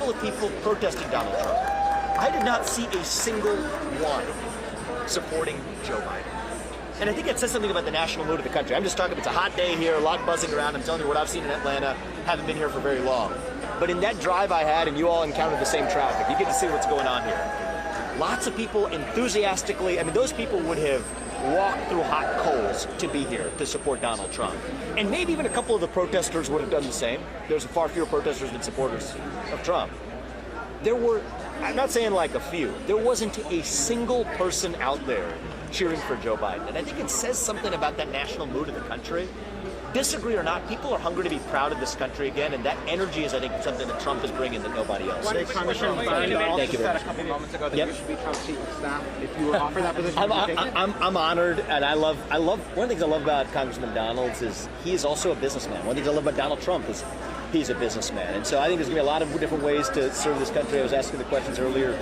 couple of people protesting Donald Trump. I did not see a single one supporting Joe Biden. And I think it says something about the national mood of the country. I'm just talking, it's a hot day here, a lot buzzing around. I'm telling you what I've seen in Atlanta. Haven't been here for very long. But in that drive I had, and you all encountered the same traffic, you get to see what's going on here. Lots of people enthusiastically, I mean, those people would have walked through hot coals to be here to support Donald Trump. And maybe even a couple of the protesters would have done the same. There's far fewer protesters than supporters of Trump. There were, I'm not saying like a few, there wasn't a single person out there cheering for Joe Biden. And I think it says something about that national mood of the country. Disagree or not, people are hungry to be proud of this country again, and that energy is, I think, something that Trump is bringing that nobody else is. Congressman Thank you said a couple moments ago that you should be Trump's chief of staff. If you were offered that position, I'm honored, and I love. One of the things I love about Congressman Donalds is he is also a businessman. One of the things I love about Donald Trump is he's a businessman, and so I think there's going to be a lot of different ways to serve this country. I was asking the questions earlier.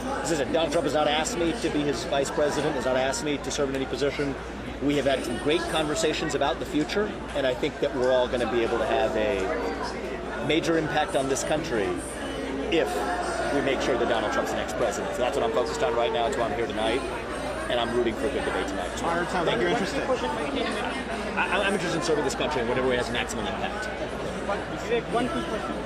Donald Trump has not asked me to be his vice president, has not asked me to serve in any position. We have had some great conversations about the future, and I think that we're all going to be able to have a major impact on this country if we make sure that Donald Trump's the next president. So that's what I'm focused on right now. That's why I'm here tonight, and I'm rooting for a good debate tonight. Honored, sounds like you're interested. I'm interested in serving this country in whatever way has maximum impact. One quick question.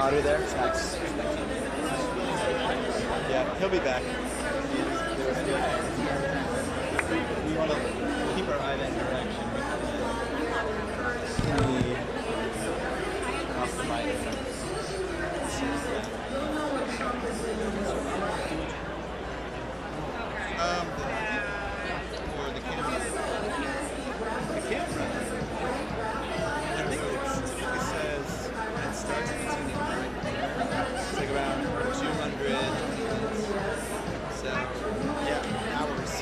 Otter there? Nice. Yeah, he'll be back. We want to keep our eye that direction. Off the mic. Or the camera. The camera. I think it typically says it starts at 18. It's like around 200, so yeah, hours.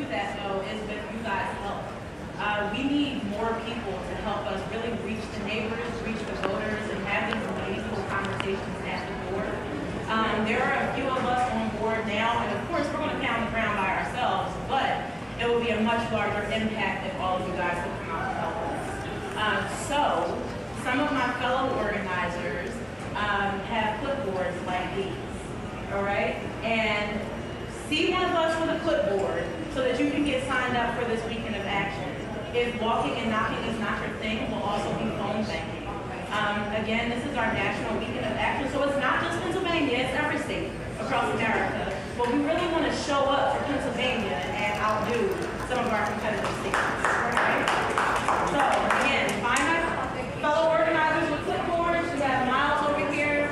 that though is with you guys' help. We need more people to help us really reach the neighbors, reach the voters, and have these meaningful conversations at the board. There are a few of us on board now, and of course we're going to pound the ground by ourselves, but it will be a much larger impact if all of you guys would come out and help us. So, some of my fellow organizers have clipboards like these, all right? And see one of us with a clipboard so that you can get signed up for this weekend of action. If walking and knocking is not your thing, we'll also be phone banking. Again, this is our National Weekend of Action, so it's not just Pennsylvania, it's every state across America. But we really want to show up for Pennsylvania and outdo some of our competitive states. Right? So, again, find my fellow organizers with clipboards. We have Miles over here.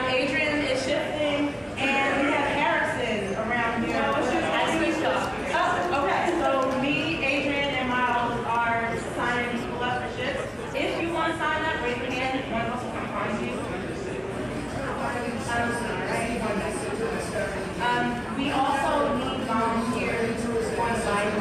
Adrian is shifting. And we have Harrison around here. Oh, okay. So me, Adrian, and Miles are signing people up for shifts. If you want to sign up, raise your hand. One of us will come find you. We also need volunteers on site.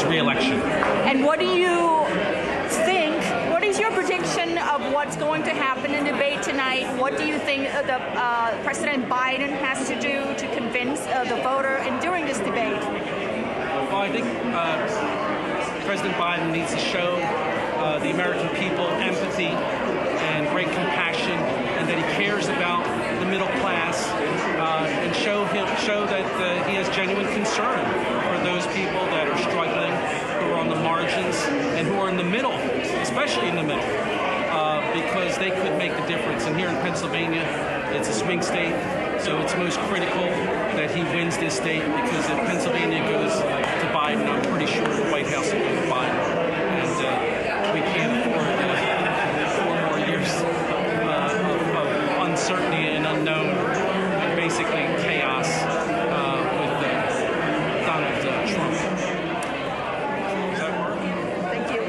his reelection. And what do you think? What is your prediction of what's going to happen in debate tonight? What do you think President Biden has to do to convince the voter during this debate? Well, I think President Biden needs to show the American people empathy and great compassion, and that he cares about the middle class, and show that he has genuine concern for those people that are struggling, who are on the margins, and who are in the middle, especially in the middle, because they could make the difference. And here in Pennsylvania, it's a swing state, so it's most critical that he wins this state, because if Pennsylvania goes to Biden, I'm pretty sure the White House will go to Biden. And we can't afford 4 more years of uncertainty and unknown, and basically chaos with Donald Trump. Does that work? Thank you.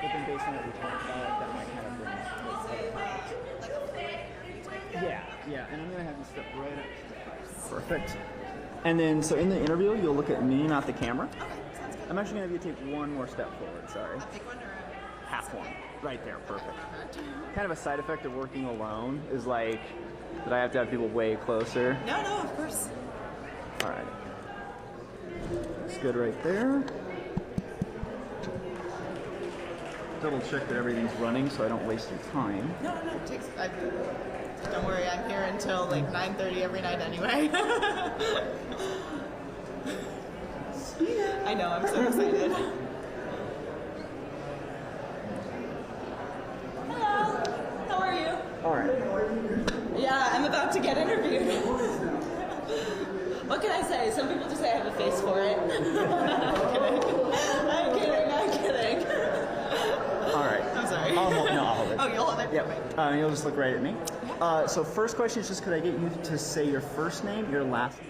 but then based on what we talked about, that might kind of bring yeah, and I'm gonna have you step right up to the front. Perfect. And then, so in the interview, you'll look at me, not the camera. Okay, sounds good. I'm actually gonna have you take one more step forward. Sorry. Pick one or Half one. Right there. Perfect. Kind of a side effect of working alone is like that I have to have people way closer. No, of course. All right. That's good right there. Double check that everything's running so I don't waste your time. No, it takes. Don't worry, I'm here until like 9:30 every night anyway. I know, I'm so excited. Hello, how are you? All right. Yeah, I'm about to get interviewed. What can I say? Some people just say I have a face for it. I'm kidding. All right. I'm sorry. I'll hold it. Oh, you'll hold it? Yep. You'll just look right at me. So first question is just could I get you to say your first name, your last name?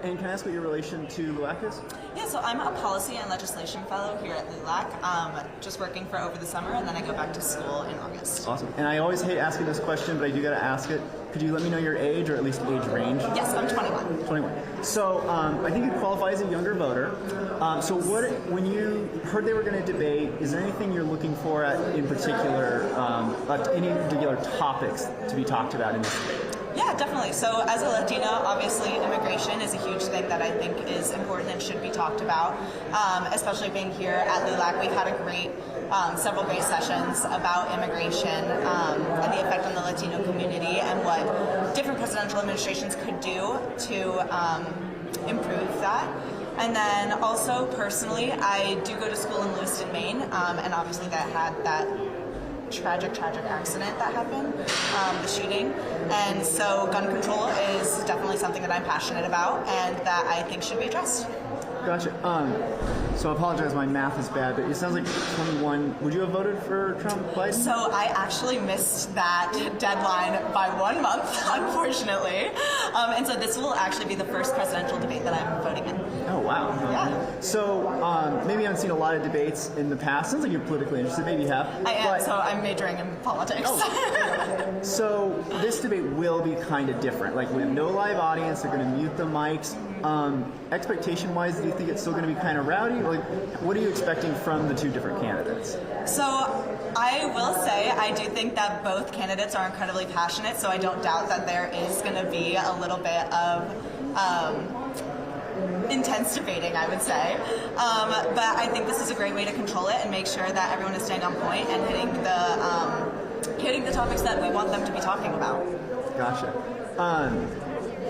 And can I ask what your relation to LULAC is? Yeah, so I'm a policy and legislation fellow here at LULAC, just working for over the summer, and then I go back to school in August. Awesome. And I always hate asking this question, but I do got to ask it. Could you let me know your age, or at least age range? Yes, I'm 21. 21. So I think you qualify as a younger voter. So when you heard they were going to debate, is there anything you're looking for in particular, any particular topics to be talked about in this debate? Yeah, definitely. So as a Latina, obviously immigration is a huge thing that I think is important and should be talked about, especially being here at LULAC. We've had several great sessions about immigration and the effect on the Latino community and what different presidential administrations could do to improve that. And then also personally, I do go to school in Lewiston, Maine, and obviously that had that tragic accident that happened, the shooting. And so gun control is definitely something that I'm passionate about and that I think should be addressed. Gotcha. So I apologize, my math is bad, but it sounds like 21. Would you have voted for Trump, Biden? So I actually missed that deadline by 1 month, unfortunately. And so this will actually be the first presidential debate that I'm voting in. Oh, wow. Yeah. So maybe you haven't seen a lot of debates in the past. Sounds like you're politically interested. Maybe you have. I am, so I'm majoring in politics. Oh. So this debate will be kind of different. Like we have no live audience. They're going to mute the mics. Expectation-wise, do you think it's still going to be kind of rowdy? Like, what are you expecting from the two different candidates? So I will say I do think that both candidates are incredibly passionate, so I don't doubt that there is going to be a little bit of intense debating, I would say. But I think this is a great way to control it and make sure that everyone is staying on point and hitting the topics that we want them to be talking about. Gotcha.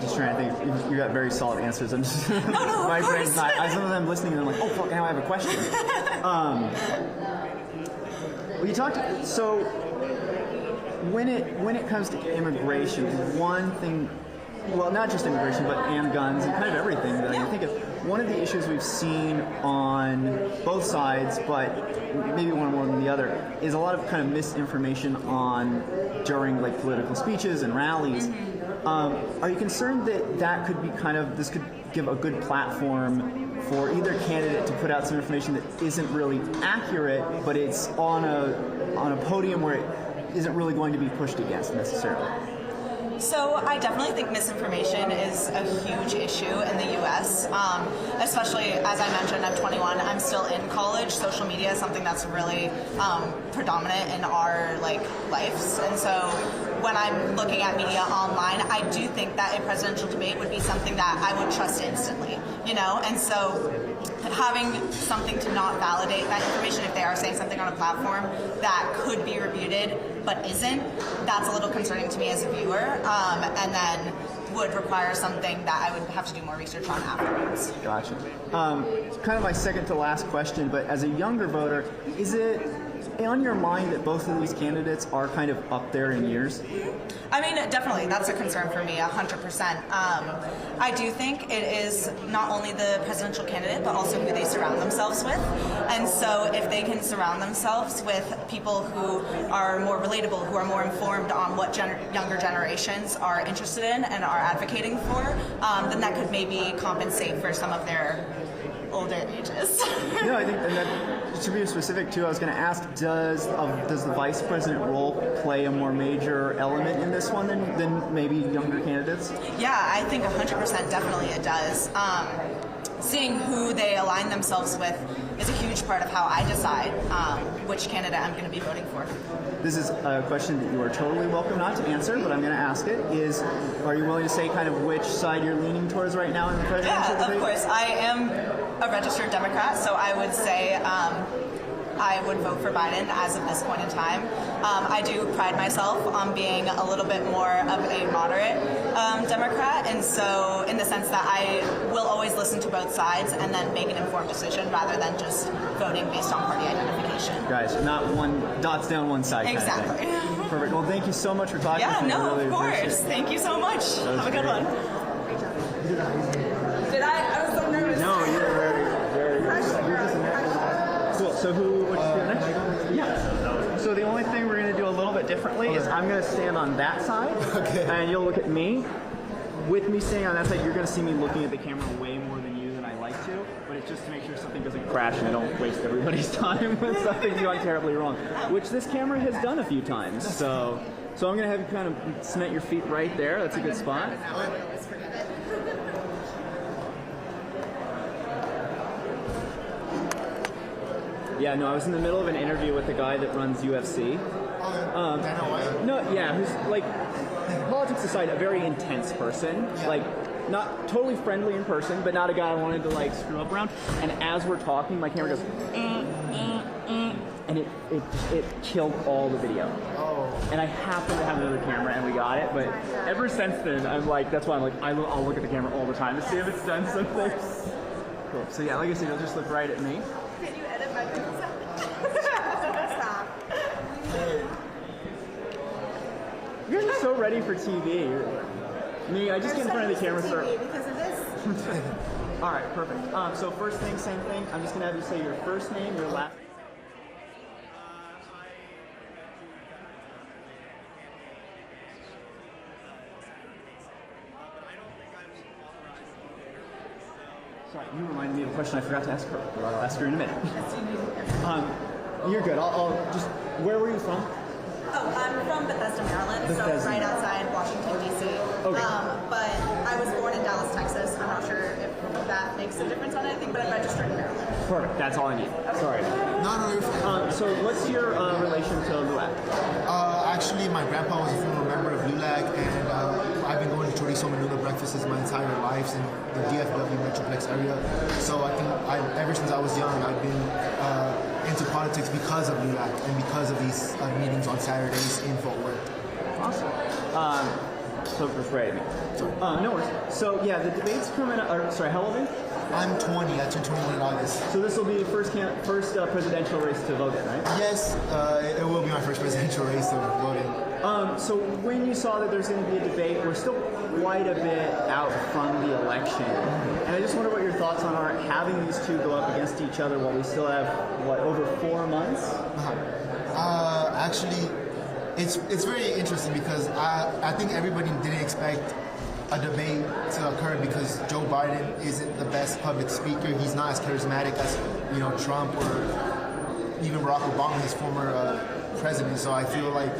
Just trying to think. You got very solid answers. I'm just No, my of brain's course. not. Sometimes I'm listening and I'm like, oh fuck, now I have a question. Well, you talked. So when it comes to immigration, one thing. Well, not just immigration, but and guns and kind of everything that I can think of. One of the issues we've seen on both sides, but maybe one more than the other, is a lot of kind of misinformation during like political speeches and rallies. Are you concerned that could be this could give a good platform for either candidate to put out some information that isn't really accurate, but it's on a podium where it isn't really going to be pushed against necessarily? So I definitely think misinformation is a huge issue in the U.S., especially, as I mentioned, I'm 21, I'm still in college. Social media is something that's really predominant in our lives, and so when I'm looking at media online, I do think that a presidential debate would be something that I would trust instantly, and so having something to not validate that information if they are saying something on a platform that could be refuted but isn't, that's a little concerning to me as a viewer, and then would require something that I would have to do more research on afterwards. Gotcha. Kind of my second to last question, but as a younger voter, is it on your mind that both of these candidates are kind of up there in years? I mean, definitely, that's a concern for me, 100%. I do think it is not only the presidential candidate, but also who they surround themselves with. And so if they can surround themselves with people who are more relatable, who are more informed on what younger generations are interested in and are advocating for, then that could maybe compensate for some of their older ages. No, I think, and that, to be specific too, I was going to ask, does the vice president role play a more major element in this one than maybe younger candidates? Yeah, I think 100% definitely it does. Seeing who they align themselves with is a huge part of how I decide which candidate I'm going to be voting for. This is a question that you are totally welcome not to answer, but I'm going to ask it. Are you willing to say kind of which side you're leaning towards right now in the presidential debate? Yeah, of course. I am a registered Democrat, so I would say I would vote for Biden as of this point in time. I do pride myself on being a little bit more of a moderate Democrat, and so in the sense that I will always listen to both sides and then make an informed decision rather than just voting based on party identification. Guys, not one dots down one side. Exactly. Kind of thing. Perfect. Well, thank you so much for talking to me. Yeah, no, really of course. Thank you so much. Have a good one. Did I? I was so nervous. No, you were very cool. So what's the next? Yeah. So the only thing we're going to do a little bit differently is I'm going to stand on that side, and you'll look at me. With me standing on that side, you're going to see me looking at the camera way more than you than I like to, but it's just to make sure something doesn't crash and I don't waste everybody's time with something going terribly wrong, which this camera has done a few times. So I'm going to have you kind of cement your feet right there. That's a good spot. Yeah, no, I was in the middle of an interview with the guy that runs UFC. No, yeah, who's like, politics aside, a very intense person. Yeah. Like, not totally friendly in person, but not a guy I wanted to like screw up around. And as we're talking, my camera goes, and it killed all the video. And I happened to have another camera, and we got it. But ever since then, I'm like, that's why I'm like, I'll look at the camera all the time to see if it's done something. Cool. So yeah, like I said, you'll just look right at me. Can you edit my picture? Stop. You guys are so ready for TV. Me, I just get in front of the camera. Because of this. All right, perfect. So first thing, same thing. I'm just gonna have you say your first name, your last. Sorry, you reminded me of a question I forgot to ask her. I'll ask her in a minute. You're good. I'll just. Where were you from? Oh, I'm from Bethesda, Maryland, so right outside Washington, D.C. Okay. But I was born in Dallas, Texas. I'm not sure if that makes a difference on anything, but I'm registered in Maryland. Perfect. That's all I need. Sorry. No, you're fine. So what's your relation to LULAC? Actually, my grandpa was a former member of LULAC, and I've been going to chorizo menudo breakfasts my entire life in the DFW Metroplex area. So I think ever since I was young, I've been into politics because of LULAC and because of these meetings on Saturdays in Fort Worth. Awesome. So right. No worries. So yeah, the debate's coming up. Sorry, how old are you? I'm 20. I turned 21 in August. So this will be the first presidential race to vote in, right? Yes, it will be my first presidential race to vote in. So when you saw that there's going to be a debate, we're still quite a bit out from the election. And I just wonder what your thoughts on are having these two go up against each other while we still have, over 4 months? Actually, it's very interesting because I think everybody didn't expect a debate to occur because Joe Biden isn't the best public speaker. He's not as charismatic as Trump or even Barack Obama, his former president. So I feel like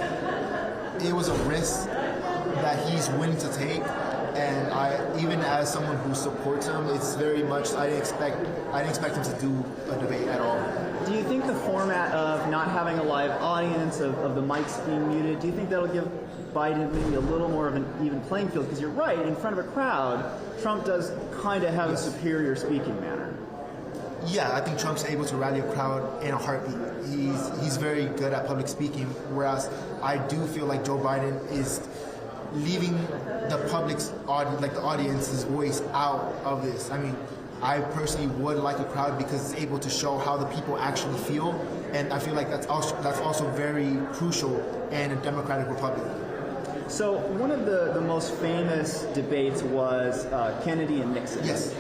it was a risk that he's willing to take. And even as someone who supports him, it's very much I didn't expect him to do a debate at all. Do you think the format of not having a live audience, of the mics being muted, do you think that'll give Biden maybe a little more of an even playing field? Because you're right, in front of a crowd, Trump does kind of have a superior speaking manner. Yeah, I think Trump's able to rally a crowd in a heartbeat. He's very good at public speaking, whereas I do feel like Joe Biden is leaving the public's audience, like the audience's voice out of this. I mean, I personally would like a crowd because it's able to show how the people actually feel, and I feel like that's also very crucial in a democratic republic. So one of the most famous debates was Kennedy and Nixon. Yes.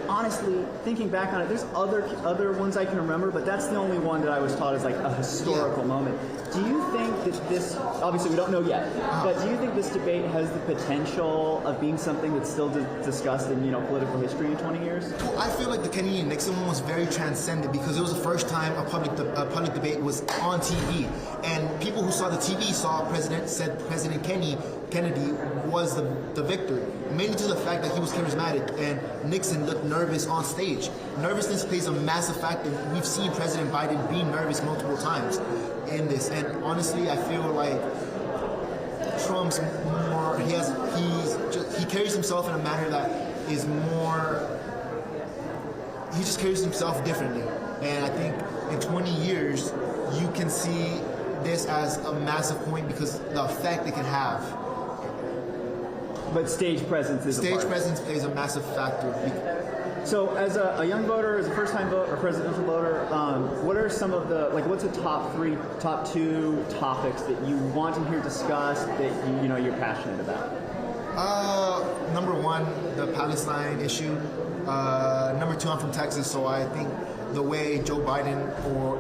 Honestly, thinking back on it, there's other ones I can remember, but that's the only one that I was taught as like a historical moment. Do you think that this, obviously we don't know yet, but do you think this debate has the potential of being something that's still discussed in political history in 20 years? Well, I feel like the Kennedy and Nixon one was very transcendent because it was the first time a public debate was on TV, and people who saw the TV saw President Kennedy was the victor, mainly to the fact that he was charismatic and Nixon looked nervous on stage. Nervousness plays a massive factor. We've seen President Biden be nervous multiple times in this, and honestly, I feel like Trump's more. He carries himself in a manner that is more. He just carries himself differently, and I think in 20 years you can see this as a massive point because the effect it can have. But stage presence is Stage presence plays a massive factor. So, as a young voter, as a first-time voter or presidential voter, what are some of the what's the top two topics that you want to hear discussed that you're passionate about? Number one, the Palestine issue. Number two, I'm from Texas, so I think the way Joe Biden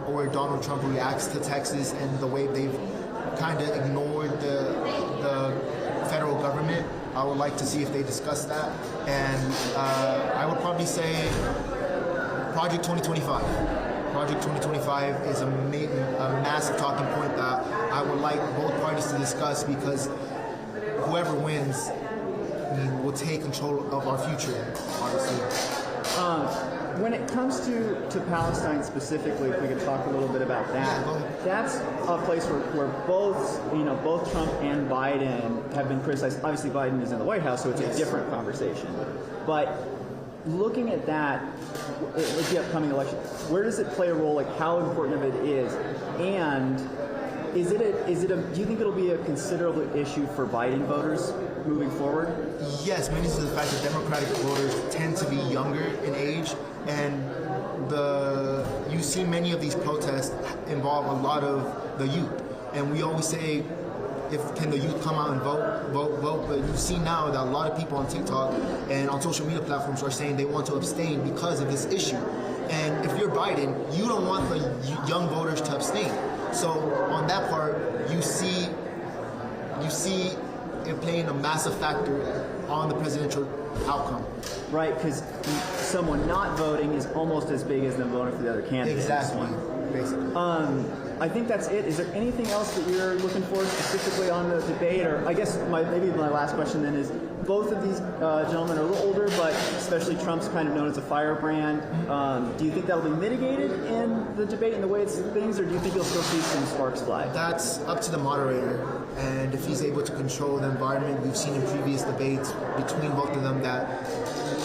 or Donald Trump reacts to Texas and the way they've kind of ignored the federal government, I would like to see if they discuss that. And I would probably say Project 2025. Project 2025 is a massive talking point that I would like both parties to discuss because whoever wins, will take control of our future, honestly. When it comes to Palestine specifically, if we could talk a little bit about that, that's a place where both Trump and Biden have been criticized. Obviously, Biden is in the White House, so it's a different conversation. But looking at that, with the upcoming election, where does it play a role? Like, how important of it is, and do you think it'll be a considerable issue for Biden voters moving forward? Yes, mainly to the fact that Democratic voters tend to be younger in age, and you see many of these protests involve a lot of the youth. And we always say, can the youth come out and vote? But you see now that a lot of people on TikTok and on social media platforms are saying they want to abstain because of this issue. And if you're Biden, you don't want the young voters to abstain. So on that part, you see it playing a massive factor on the presidential outcome. Right, because someone not voting is almost as big as them voting for the other candidate. Exactly, basically. I think that's it. Is there anything else that you're looking for specifically on the debate? Or I guess maybe my last question then is, both of these gentlemen are a little older, but especially Trump's kind of known as a firebrand. Do you think that'll be mitigated in the debate and the way it's things, or do you think you'll still see some sparks fly? That's up to the moderator, and if he's able to control the environment. We've seen in previous debates between both of them that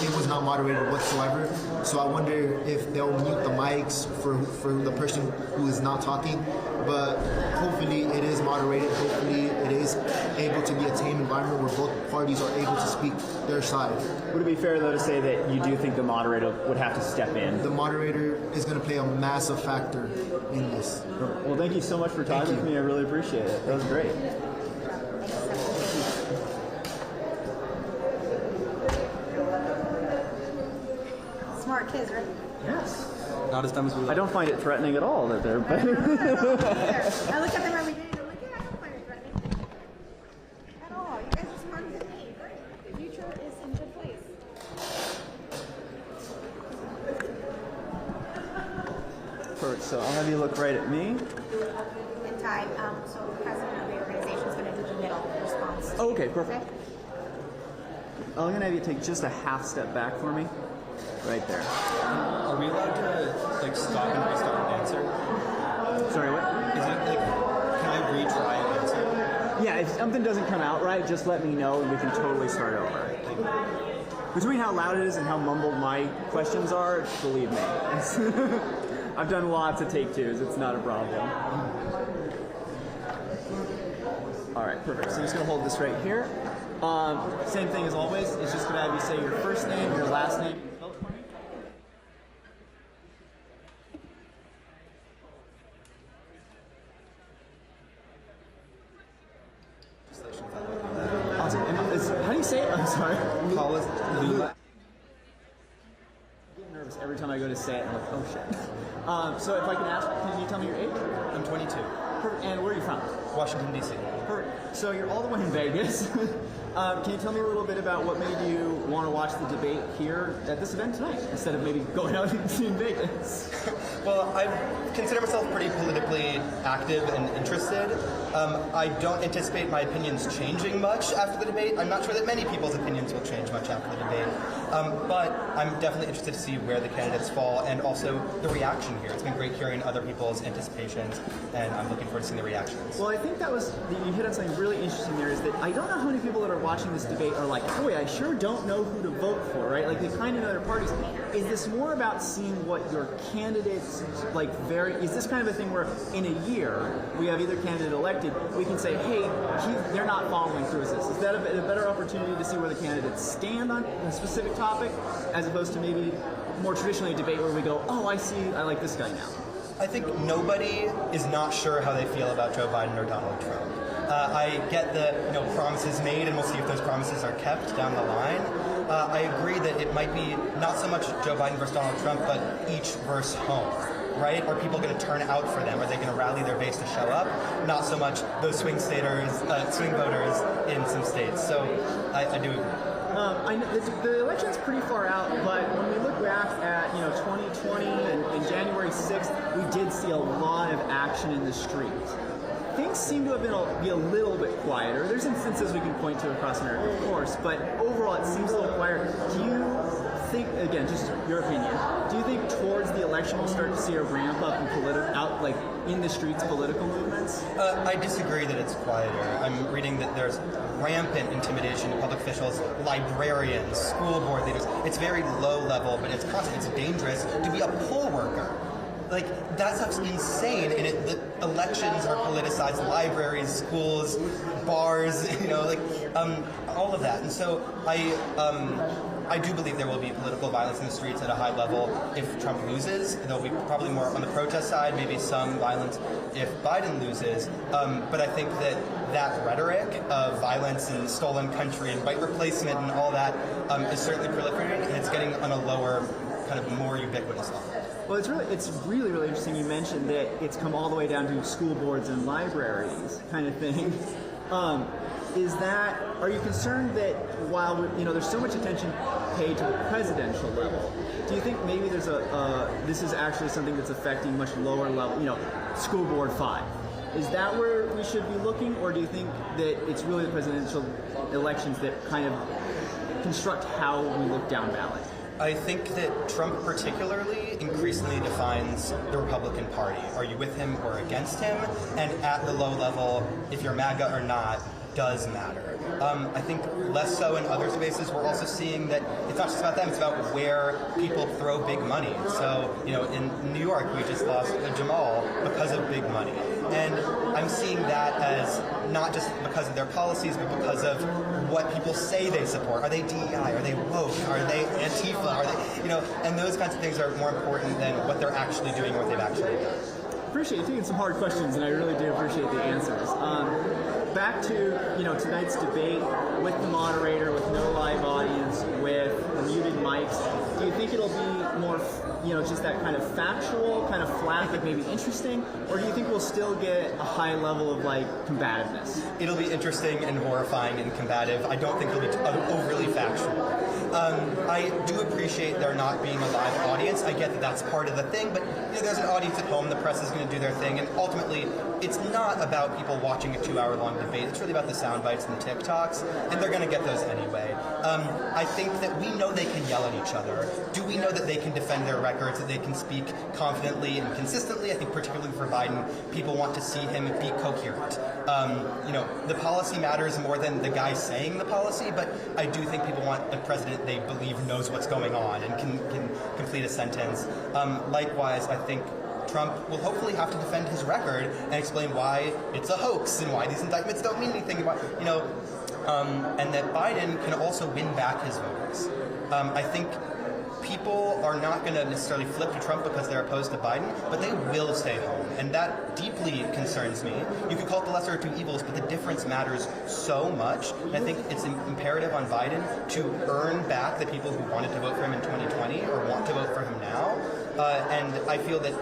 it was not moderated whatsoever. So I wonder if they'll mute the mics for the person who is not talking. But hopefully it is moderated. Hopefully it is able to be a tame environment where both parties are able to speak their side. Would it be fair, though, to say that you do think the moderator would have to step in? The moderator is going to play a massive factor in this. Well, thank you so much for talking with me. I really appreciate it. That was great. Smart kids, right? Yes. Not as dumb as we I don't find it threatening at all that they're. I look at them every day and I'm like, yeah, I don't find it threatening. At all. You guys are smarter than me. The future is in a good place. Perfect. So I'll have you look right at me. And Ty, so the president of the organization is going to do the middle response. Oh, okay, perfect. I'm going to have you take just a half step back for me. Right there. Are we allowed to stop and restart an answer? Sorry, what? Is it can I retry an answer? Yeah, if something doesn't come out right, just let me know and we can totally start over. Between how loud it is and how mumbled my questions are, believe me. I've done lots of take twos, it's not a problem. Alright, perfect. So I'm just going to hold this right here. Same thing as always, it's just going to have you say your first name, your last name. every time I go to say it, I'm like, oh shit. So if I can ask, can you tell me your age? I'm 22. Perfect. And where are you from? Washington, D.C. Perfect. So you're all the way in Vegas. Can you tell me a little bit about what made you want to watch the debate here at this event tonight, instead of maybe going out and seeing Vegas? Well, I consider myself pretty politically active and interested. I don't anticipate my opinions changing much after the debate. I'm not sure that many people's opinions will change much after the debate. But I'm definitely interested to see where the candidates fall and also the reaction here. It's been great hearing other people's anticipations, and I'm looking forward to seeing the reactions. Well, I think you hit on something really interesting there, is that I don't know how many people that are watching this debate are like, boy, I sure don't know who to vote for, right? Like, they kind of know their parties. Is this more about seeing what your candidates, like, is this kind of a thing where in a year, we have either candidate elected, we can say, hey, they're not following through with this. Is that a better opportunity to see where the candidates stand on a specific topic, as opposed to maybe more traditionally a debate where we go, oh, I like this guy now? I think nobody is not sure how they feel about Joe Biden or Donald Trump. I get the promises made, and we'll see if those promises are kept down the line. I agree that it might be not so much Joe Biden versus Donald Trump, but each versus home, right? Are people going to turn out for them? Are they going to rally their base to show up? Not so much those swing voters in some states. So I do agree. I know the election's pretty far out, but when we look back at 2020 and January 6th, we did see a lot of action in the streets. Things seem to have be a little bit quieter. There's instances we can point to across America, of course, but overall it seems a little quieter. Do you think, again, just your opinion, do you think towards the election we'll start to see a ramp up in in the streets political movements? I disagree that it's quieter. I'm reading that there's rampant intimidation of public officials, librarians, school board leaders. It's very low level, but it's constant. It's dangerous to be a poll worker. Like, that stuff's insane, and the elections are politicized, libraries, schools, bars, all of that. And so I do believe there will be political violence in the streets at a high level if Trump loses. There'll be probably more on the protest side, maybe some violence if Biden loses. But I think that rhetoric of violence and stolen country and white replacement and all that is certainly proliferating, and it's getting on a lower, kind of more ubiquitous level. Well, it's really, really interesting you mentioned that it's come all the way down to school boards and libraries kind of thing. Are you concerned that while there's so much attention paid to the presidential level, do you think maybe this is actually something that's affecting much lower level, school board 5? Is that where we should be looking, or do you think that it's really the presidential elections that kind of construct how we look down ballot? I think that Trump particularly increasingly defines the Republican Party. Are you with him or against him? And at the low level, if you're MAGA or not, does matter. I think less so in other spaces. We're also seeing that it's not just about them, it's about where people throw big money. So, in New York, we just lost Jamal because of big money. And I'm seeing that as not just because of their policies, but because of what people say they support. Are they DEI? Are they woke? Are they Antifa? Are they, and those kinds of things are more important than what they're actually doing or what they've actually done. Appreciate you taking some hard questions, and I really do appreciate the answers. Back to tonight's debate with the moderator, with no live audience, with the muted mics. Do you think it'll be more, just that kind of factual, kind of flat, but maybe interesting, or do you think we'll still get a high level of combativeness? It'll be interesting and horrifying and combative. I don't think it'll be overly factual. I do appreciate there not being a live audience. I get that that's part of the thing, but there's an audience at home. The press is going to do their thing, and ultimately, it's not about people watching a 2-hour-long debate. It's really about the sound bites and the TikToks, and they're going to get those anyway. I think that we know they can yell at each other. Do we know that they can defend their records, that they can speak confidently and consistently? I think particularly for Biden, people want to see him be coherent. The policy matters more than the guy saying the policy, but I do think people want a president they believe knows what's going on and can complete a sentence. Likewise, I think Trump will hopefully have to defend his record and explain why it's a hoax and why these indictments don't mean anything. And that Biden can also win back his voters. I think people are not going to necessarily flip to Trump because they're opposed to Biden, but they will stay home, and that deeply concerns me. You could call it the lesser of two evils, but the difference matters so much, and I think it's imperative on Biden to earn back the people who wanted to vote for him in 2020 or want to vote for him now, and I feel that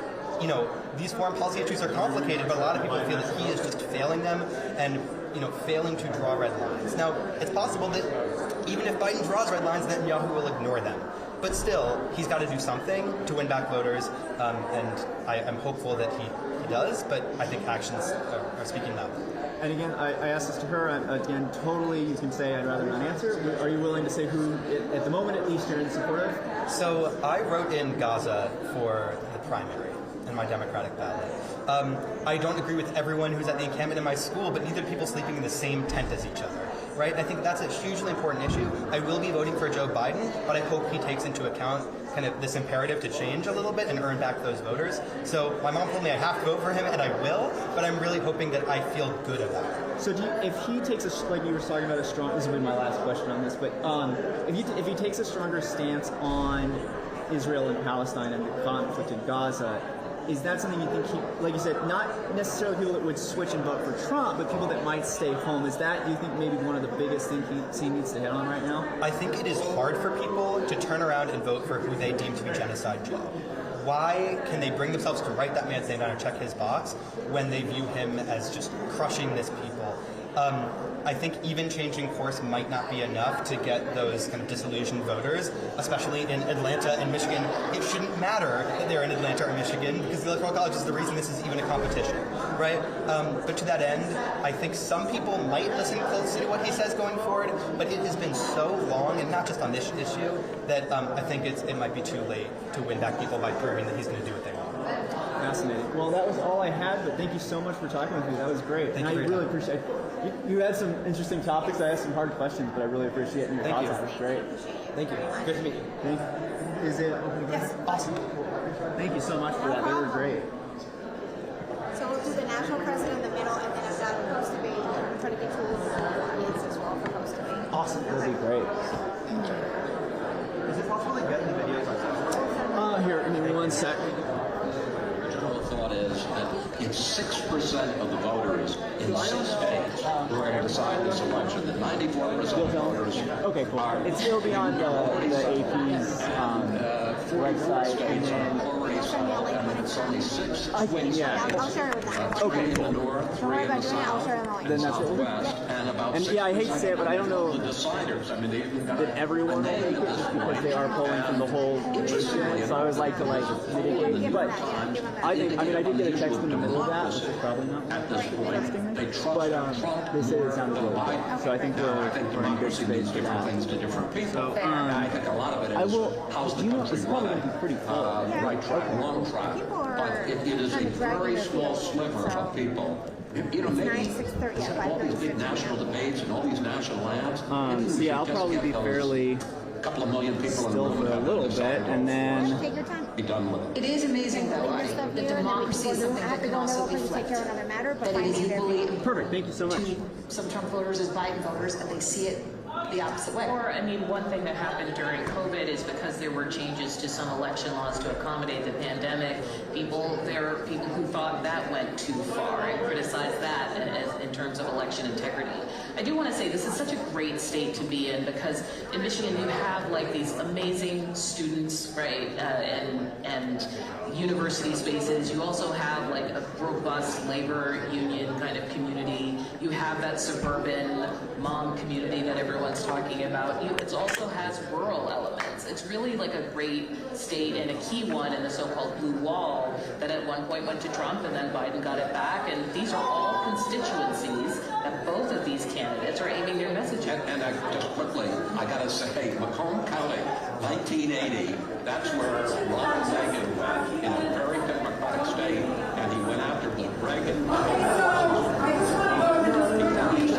these foreign policy issues are complicated, but a lot of people feel that he is just failing them and failing to draw red lines. Now, it's possible that even if Biden draws red lines, Netanyahu will ignore them. But still, he's got to do something to win back voters, and I'm hopeful that he does, but I think actions are speaking loud. And again, I asked this to her. Again, totally, you can say I'd rather not answer. Are you willing to say who, at the moment at least, you're in support of? So I wrote in Gaza for the primary in my Democratic ballot. I don't agree with everyone who's at the encampment in my school, but neither people sleeping in the same tent as each other. Right? I think that's a hugely important issue. I will be voting for Joe Biden, but I hope he takes into account kind of this imperative to change a little bit and earn back those voters. So my mom told me I have to vote for him, and I will, but I'm really hoping that I feel good about it. So if he takes like you were talking about this will be my last question on this, but if he takes a stronger stance on Israel and Palestine and the conflict in Gaza, is that something you think like you said, not necessarily people that would switch and vote for Trump, but people that might stay home? Is that, do you think, maybe one of the biggest things he needs to hit on right now? I think it is hard for people to turn around and vote for who they deem to be genocide Joe. Why can they bring themselves to write that man's name down and check his box when they view him as just crushing this people? I think even changing course might not be enough to get those kind of disillusioned voters, especially in Atlanta and Michigan. It shouldn't matter that they're in Atlanta or Michigan because the Electoral College is the reason this is even a competition, right? But to that end, I think some people might listen closely to what he says going forward, but it has been so long, and not just on this issue, that I think it might be too late to win back people by proving that he's going to do what they want. Fascinating. Well, that was all I had, but thank you so much for talking with me. That was great. Thank and you I really appreciate it. You had some interesting topics. I asked some hard questions, but I really appreciate it. And your Thank thoughts. you. It was great. Thank you. Good to meet you. Is it open? Yes. Awesome. Thank you so much for that. They were great. So we'll do the national president in the middle, and then I've got a host debate. I'm trying to get to the audience as well for host debate. Awesome. That'll be great. Is it possible to get the videos on Here, give me one sec. Original thought is that it's 6% of the voters in 6 states who are going to decide this election. That 94% of voters Okay, cool. It'll be on the AP's website, and then already settled, and it's only 6 I can, yeah. I'll share it with them. Okay, in the cool. north, Don't 3 worry in the about doing it. I'll south, share it on the link. Then that's what we'll do. southwest, and about And yeah, I hate to say it, but I don't know the deciders. I mean, they even got that everyone will make it just because they are pulling from the whole nation. So I always like to mitigate. But I did get a text in the middle of that, which is probably not at this point. They trust but Trump. they said it sounded really good. So I think I think we're in good democracy space means for different that. things to different people. So, I think a lot of it is I will. how's the You know, country it's probably run. going to be pretty full. Right track, wrong track. People are But it is a kind of dragging very their small feet, sliver so- of people. You know, maybe 6:30, yeah, all these big 5:36. national debates and all these national ads. maybe we So yeah, should I'll just probably get be those fairly couple of million people in the still room for a and little have bit, them decide and then. Take your time. be done with it. It is amazing, though, Leave your stuff that here, and then we can democracy go is do. something I have that to can go in the also be open to take flipped. care of another matter, but That it is find me equally there. Perfect. Thank you so much. to some Trump voters as Biden voters, and they see it the opposite way. Or, I mean, one thing that happened during COVID is because there were changes to some election laws to accommodate the pandemic, there are people who thought that went too far and criticized that in terms of election integrity. I do want to say this is such a great state to be in because in Michigan you have like these amazing students, right, and university spaces. You also have like a robust labor union kind of community. You have that suburban mom community that everyone's talking about. It also has rural elements. It's really like a great state and a key one in the so-called blue wall that at one point went to Trump and then Biden got it back. And these are all constituencies that both of these candidates are aiming their message at. And just quickly, I got to say, Macomb County, 1980, that's where Ronald Reagan went in a very democratic state, and he went after Reagan.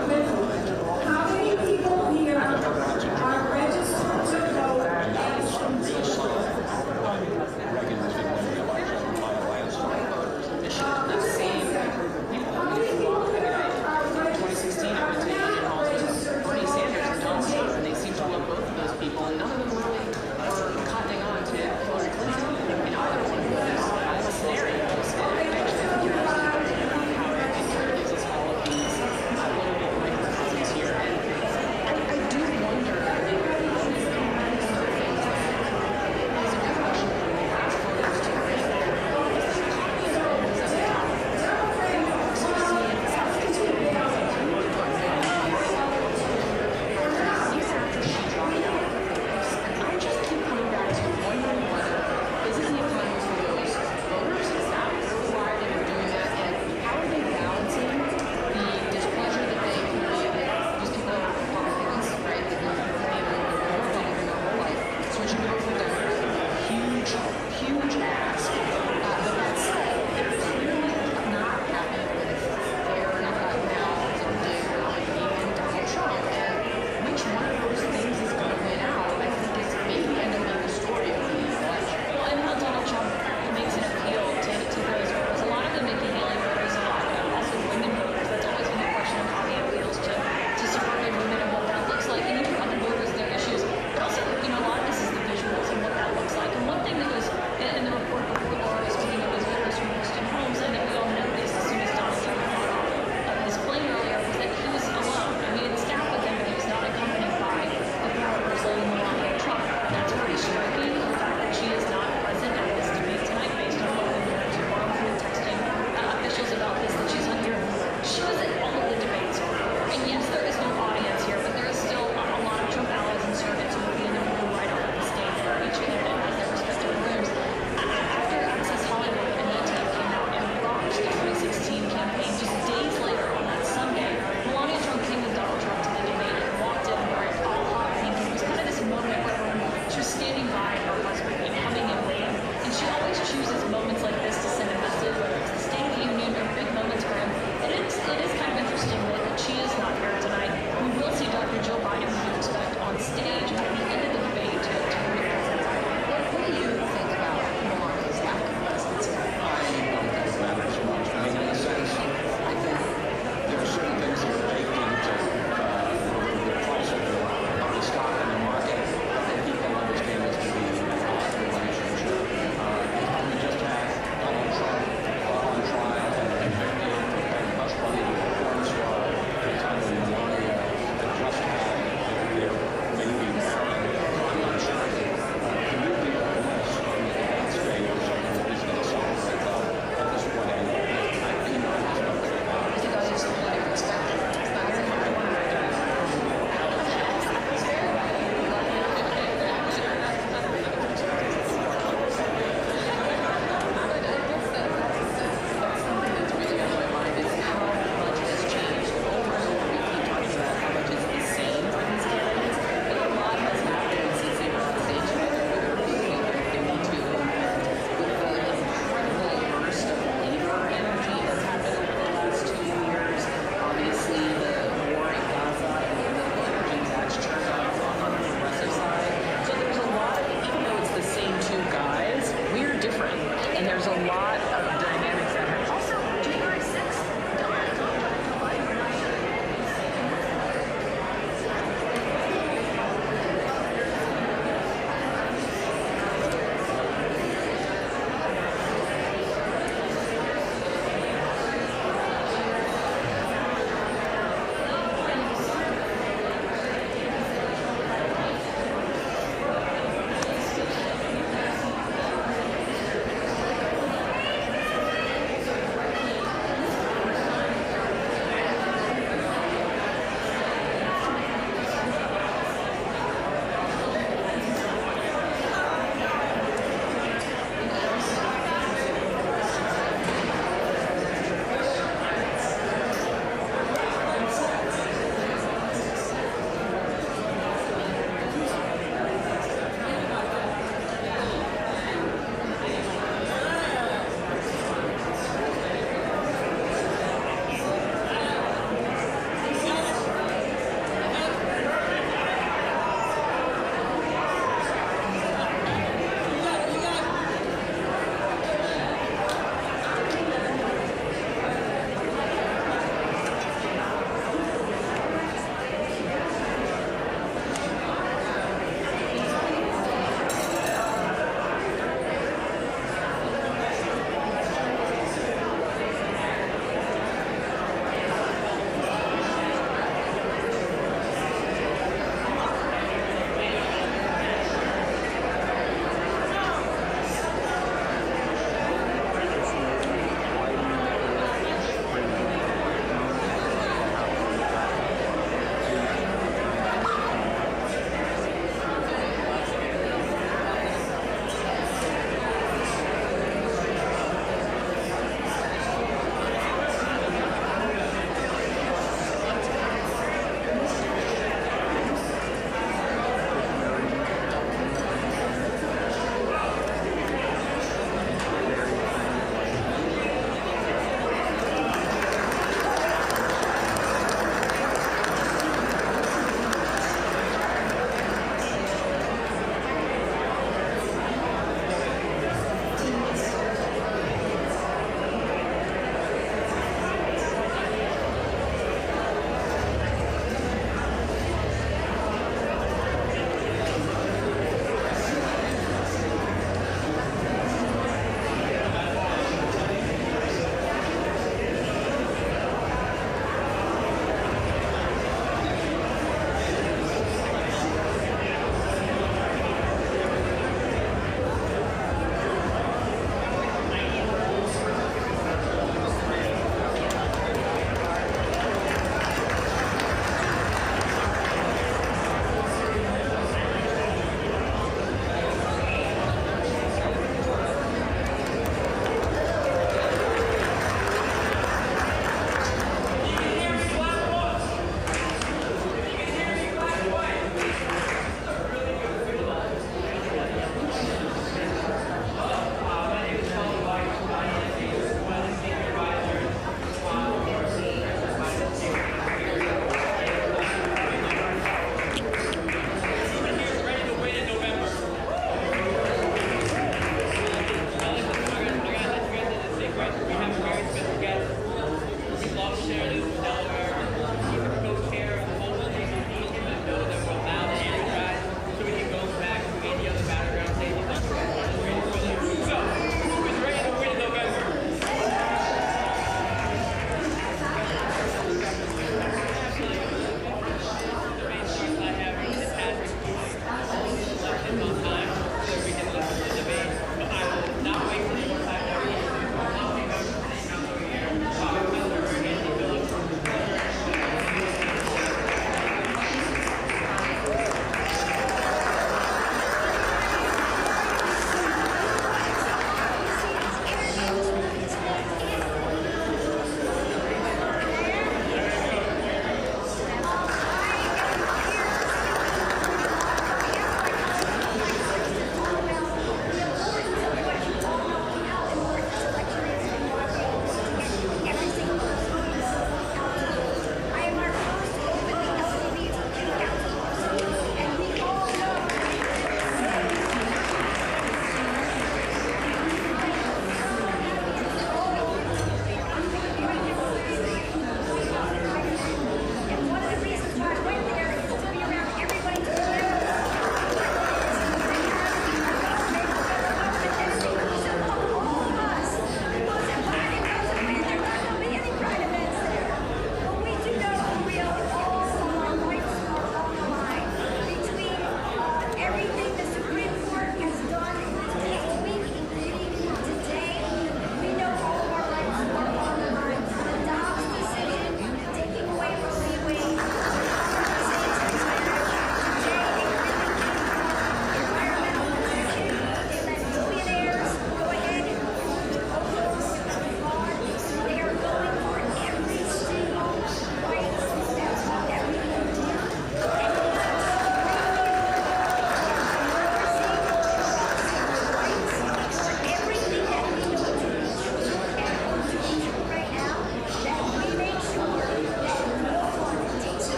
How many people here are registered to vote That was a real sign. Reagan was going to win the election by a landslide. Michigan, the same people. I mean, if you walk, in 2016, I went to Indian Halls with Bernie Sanders and Don State, and they seemed to love both of those people, and none of them really were cottoning on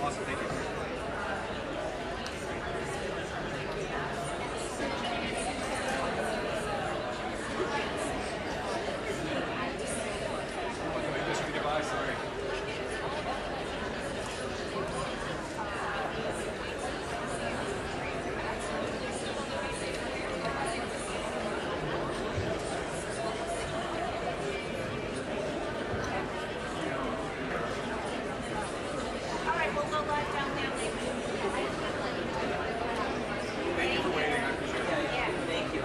Awesome. Thank you. Goodbye. Sorry. All right, we'll go live down there. Thank you for waiting. I appreciate it. Yeah, thank you.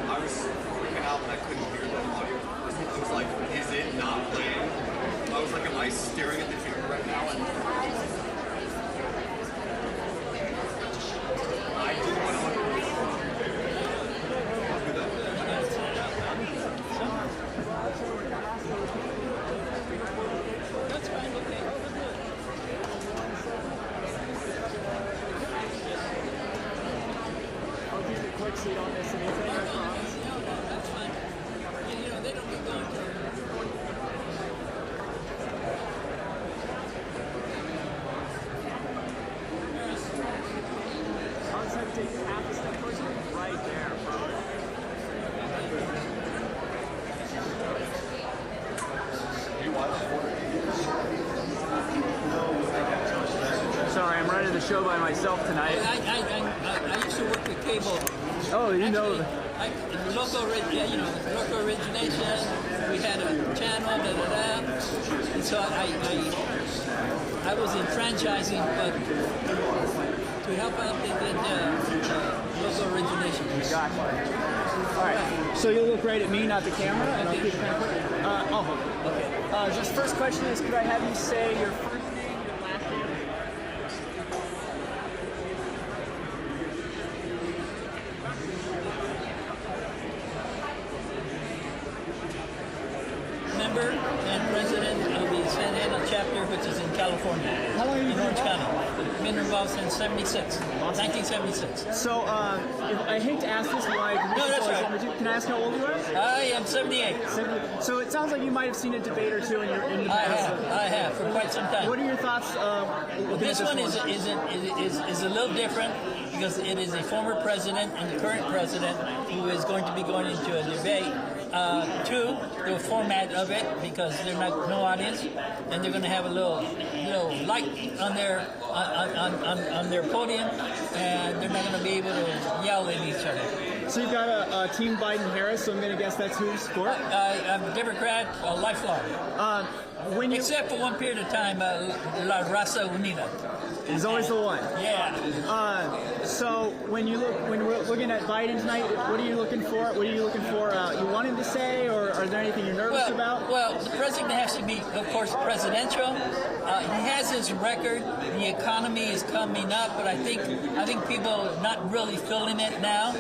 I was freaking out when I couldn't hear the audio. I was like, is it not playing? I was like, am I staring at the camera right now? And I didn't want to I'll give you a quick seat on this. Anything, I promise. I'll just have to take half a step towards you. Right there, bro. Sorry, I'm running the show by myself tonight. I used to work with cable. Oh, you know. Local origination. We had a channel, and so I was in franchising, but to help out the local origination. Gotcha. All right. So you'll look right at me, not the camera, and I'll keep it kind of quick. I'll hold it. Okay. Just first question is, could I have you say your first name, your last name? Member and president of the San Diego chapter, which is in California. How long have you in been Orange involved? County? Been involved since 1976. So, I hate to ask this, but No, that's right. Can I ask how old you are? I am 78. So it sounds like you might have seen a debate or two in the past. I have for quite some time. What are your thoughts? This one is a little different because it is a former president and the current president who is going to be going into a debate. Two, the format of it, because they're not no audience, and they're going to have a little light on their podium, and they're not going to be able to yell at each other. So you've got a Team Biden-Harris, so I'm going to guess that's who's for? I'm a Democrat, lifelong. Except for one period of time, La Raza Unida. Is always the one. Yeah. So when we're looking at Biden tonight, what are you looking for? What are you looking for? You want him to say, or is there anything you're nervous about? Well, the president has to be, of course, presidential. He has his record. The economy is coming up, but I think people are not really feeling it now.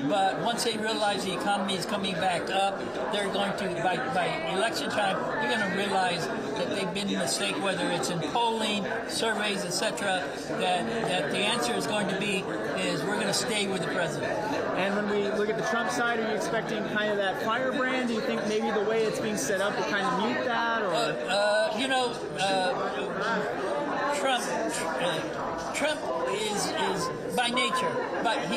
But once they realize the economy is coming back up, they're going to, by election time, they're going to realize that they've been mistaken, whether it's in polling, surveys, etc., that the answer is going to be is we're going to stay with the president. And when we look at the Trump side, are you expecting kind of that firebrand? Do you think maybe the way it's being set up will kind of mute that? Or Trump is by nature, but he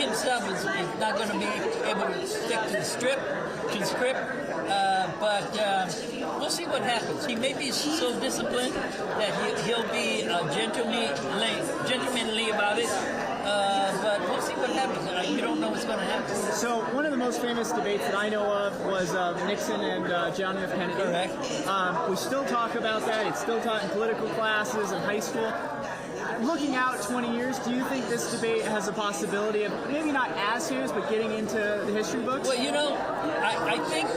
himself is not going to be able to stick to the script. But we'll see what happens. He may be so disciplined that he'll be gentlemanly about it. But we'll see what happens. You don't know what's going to happen. So one of the most famous debates that I know of was Nixon and John F. Kennedy. Correct. We still talk about that. It's still taught in political classes in high school. Looking out 20 years, do you think this debate has a possibility of maybe not as serious, but getting into the history books? Well, I think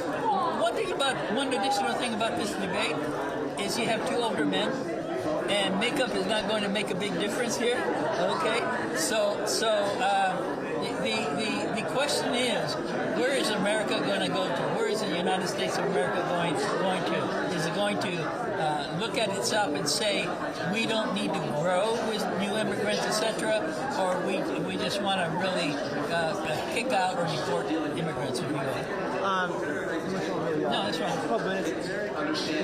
one additional thing about this debate is you have two older men, and makeup is not going to make a big difference here. Okay, so the question is, where is America going to go to? Where is the the United States of America going to? Is it going to look at itself and say we don't need to grow with new immigrants, etc., or we just want to really kick out or deport immigrants, if you will? No, that's right. A couple minutes.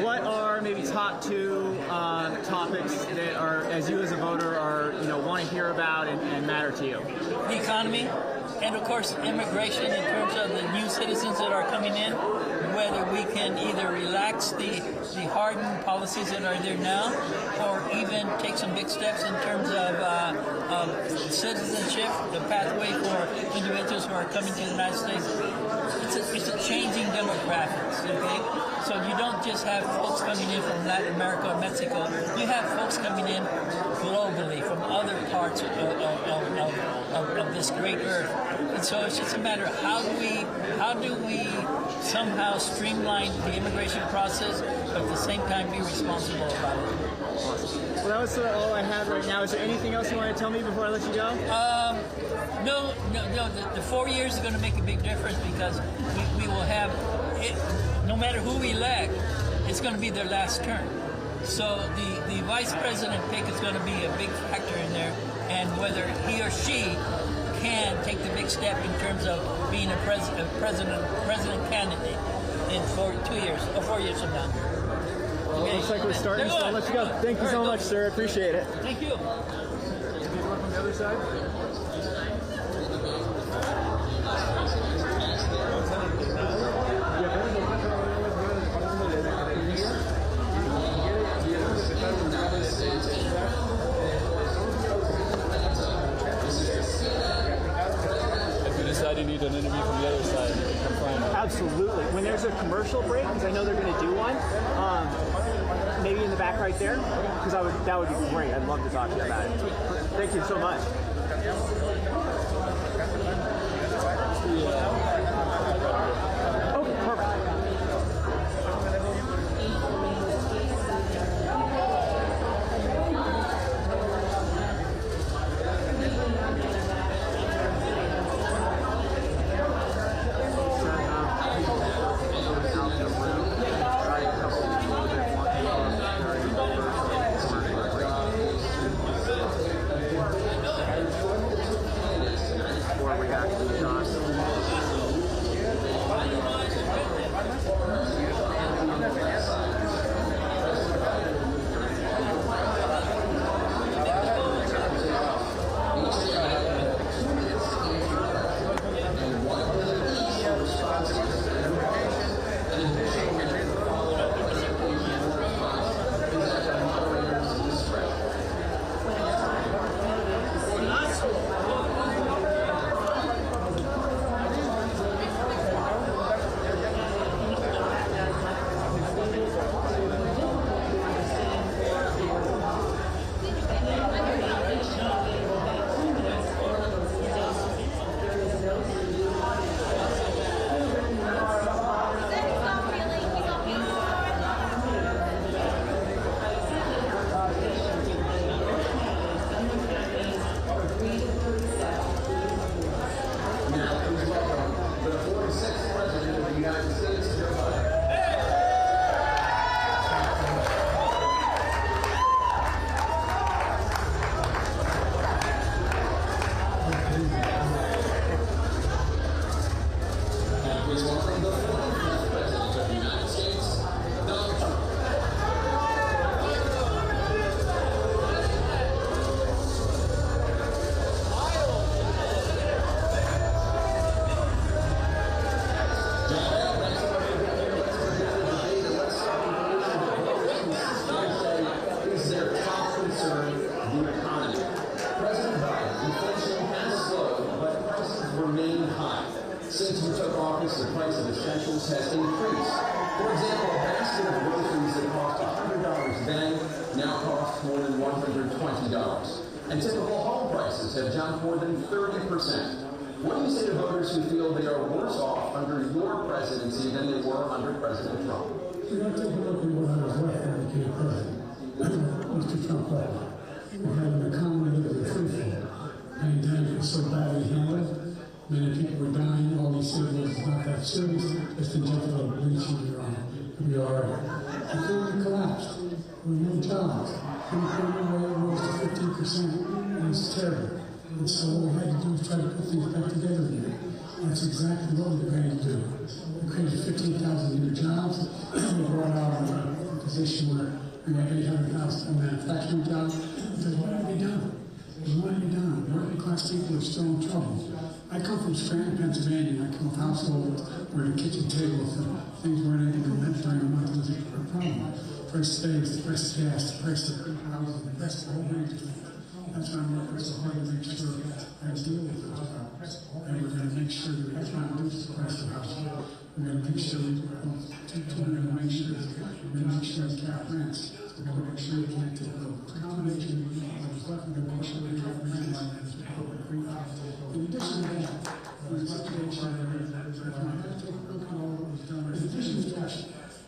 What are maybe top two topics that are, as you as a voter, are want to hear about and matter to you? The economy, and of course immigration in terms of the new citizens that are coming in. Whether we can either relax the hardened policies that are there now, or even take some big steps in terms of citizenship, the pathway for individuals who are coming to the United States. It's a changing demographics, okay? So you don't just have folks coming in from Latin America or Mexico. You have folks coming in globally from other parts of this great earth. And so it's just a matter of how do we somehow streamline the immigration process, but at the same time be responsible about it. Well, that was all I had right now. Is there anything else you want to tell me before I let you go? No. The 4 years is going to make a big difference because we will have, no matter who we elect, it's going to be their last term. So the vice president pick is going to be a big factor in there, and whether he or she can take the big step in terms of being a president candidate in 4 years from now. Well, it looks like we're starting, so I'll let you go. Thank you so much, sir. I appreciate it. Thank you. Good luck on the other side. If you decide you need an interview from the other side, you can come find me. Absolutely. When there's a commercial break, because I know they're going to do one, maybe in the back right there, because that would be great. I'd love to talk to you about it. Thank you so much. Okay, perfect. Before we actually talk. Since we took office, the price of essentials has increased. For example, a basket of groceries that cost $100 then now costs more than $120. And typical home prices have jumped more than 30%. What do you say to voters who feel they are worse off under your presidency than they were under President Trump? So I take a look at what I was left when I became president. Mr. Trump left. We had an economy that was free fall. Many times it was so badly handled Many people were dying. All he said was, it's not that serious. Just inject a little bleach in your arm. It'll be all right. The economy collapsed. We no jobs. Unemployment rate rose to 15%. It was terrible. And so what we had to do was try to put things back together again. And that's exactly what we're going to do. We created 15,000 new jobs. We brought out a position where we have 800,000 manufacturing jobs. Because what have we done? What have we done? Working class people are still in trouble. I come from Scranton, Pennsylvania. I come from households where the kitchen tables and things weren't able to be met during a month was a problem. Price of eggs, the price of gas, the price of houses, the price of a whole range of things. That's why I'm working so hard to make sure I deal with those problems. And we're going to make sure that we try to reduce the price of housing. We're going to make sure we're going to make sure we cap rents. We're going to make sure we can't take the combination of things. We're going to make sure we have rent like this. In addition to that, we're in a situation where if I had to take a look at all that was done, in addition to that,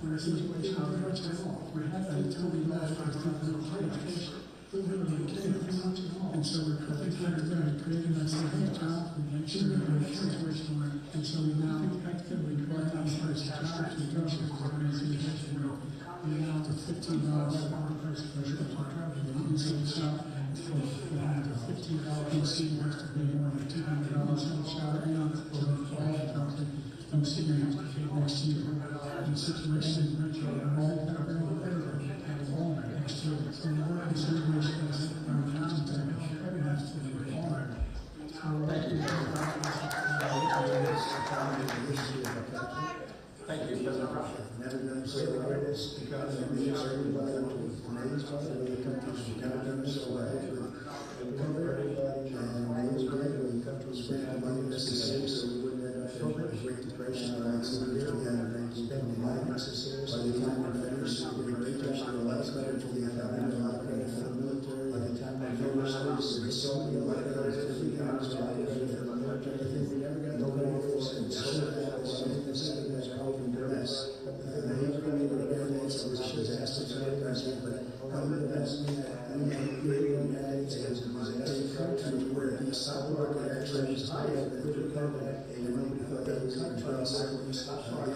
we're in a situation where we're much at all. We're having to tell me that it's not going to change. And so we're putting things together and creating that second job. We make sure that we're in a situation where, and so we now actively brought down the price of jobs. We don't have organizations where we now to $15 per person per job. And so the shop for $15, you see has to be more than $200 in the shop and for all the jobs that I'm seeing has to be next year. And the situation is very next year. So the work is very much Thank you, President Trump. Never done so well as because of the everybody was amazed by the way the country's never done so well with COVID, and it was great when the country spent the money necessary so we wouldn't end up in a Great Depression or accident and spend the money necessary. By the time we're finished, we did a great job. A lot of credit for the economy, a lot of credit for the military. By the time we're finished, there's so many of our guys, every guy's got it, for the military. I think we never got nobody else and so that was something that's helping the rest. He's really the candidates of the disaster president, but coming to us, we have created the United States as a country where the stock market actually is higher than the COVID, and we thought that was going to be the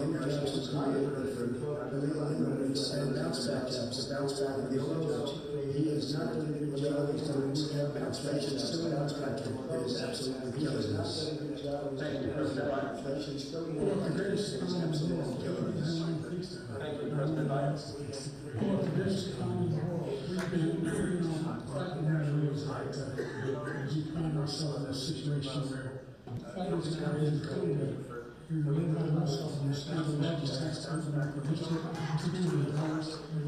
injustice was created for illegal immigrants and bounce back jobs, the bounce back of the old jobs. He is not doing a good job, he's doing a good job, bounce back, he's still bounce back. It is absolutely killing us. Thank you, President Biden. Inflation is still more than the greatest, it's absolutely killing us. Thank you, President Biden. As you find ourselves in a situation where fighters are in COVID, you're living by yourself and you're spending the largest tax cut in American history, $2 trillion.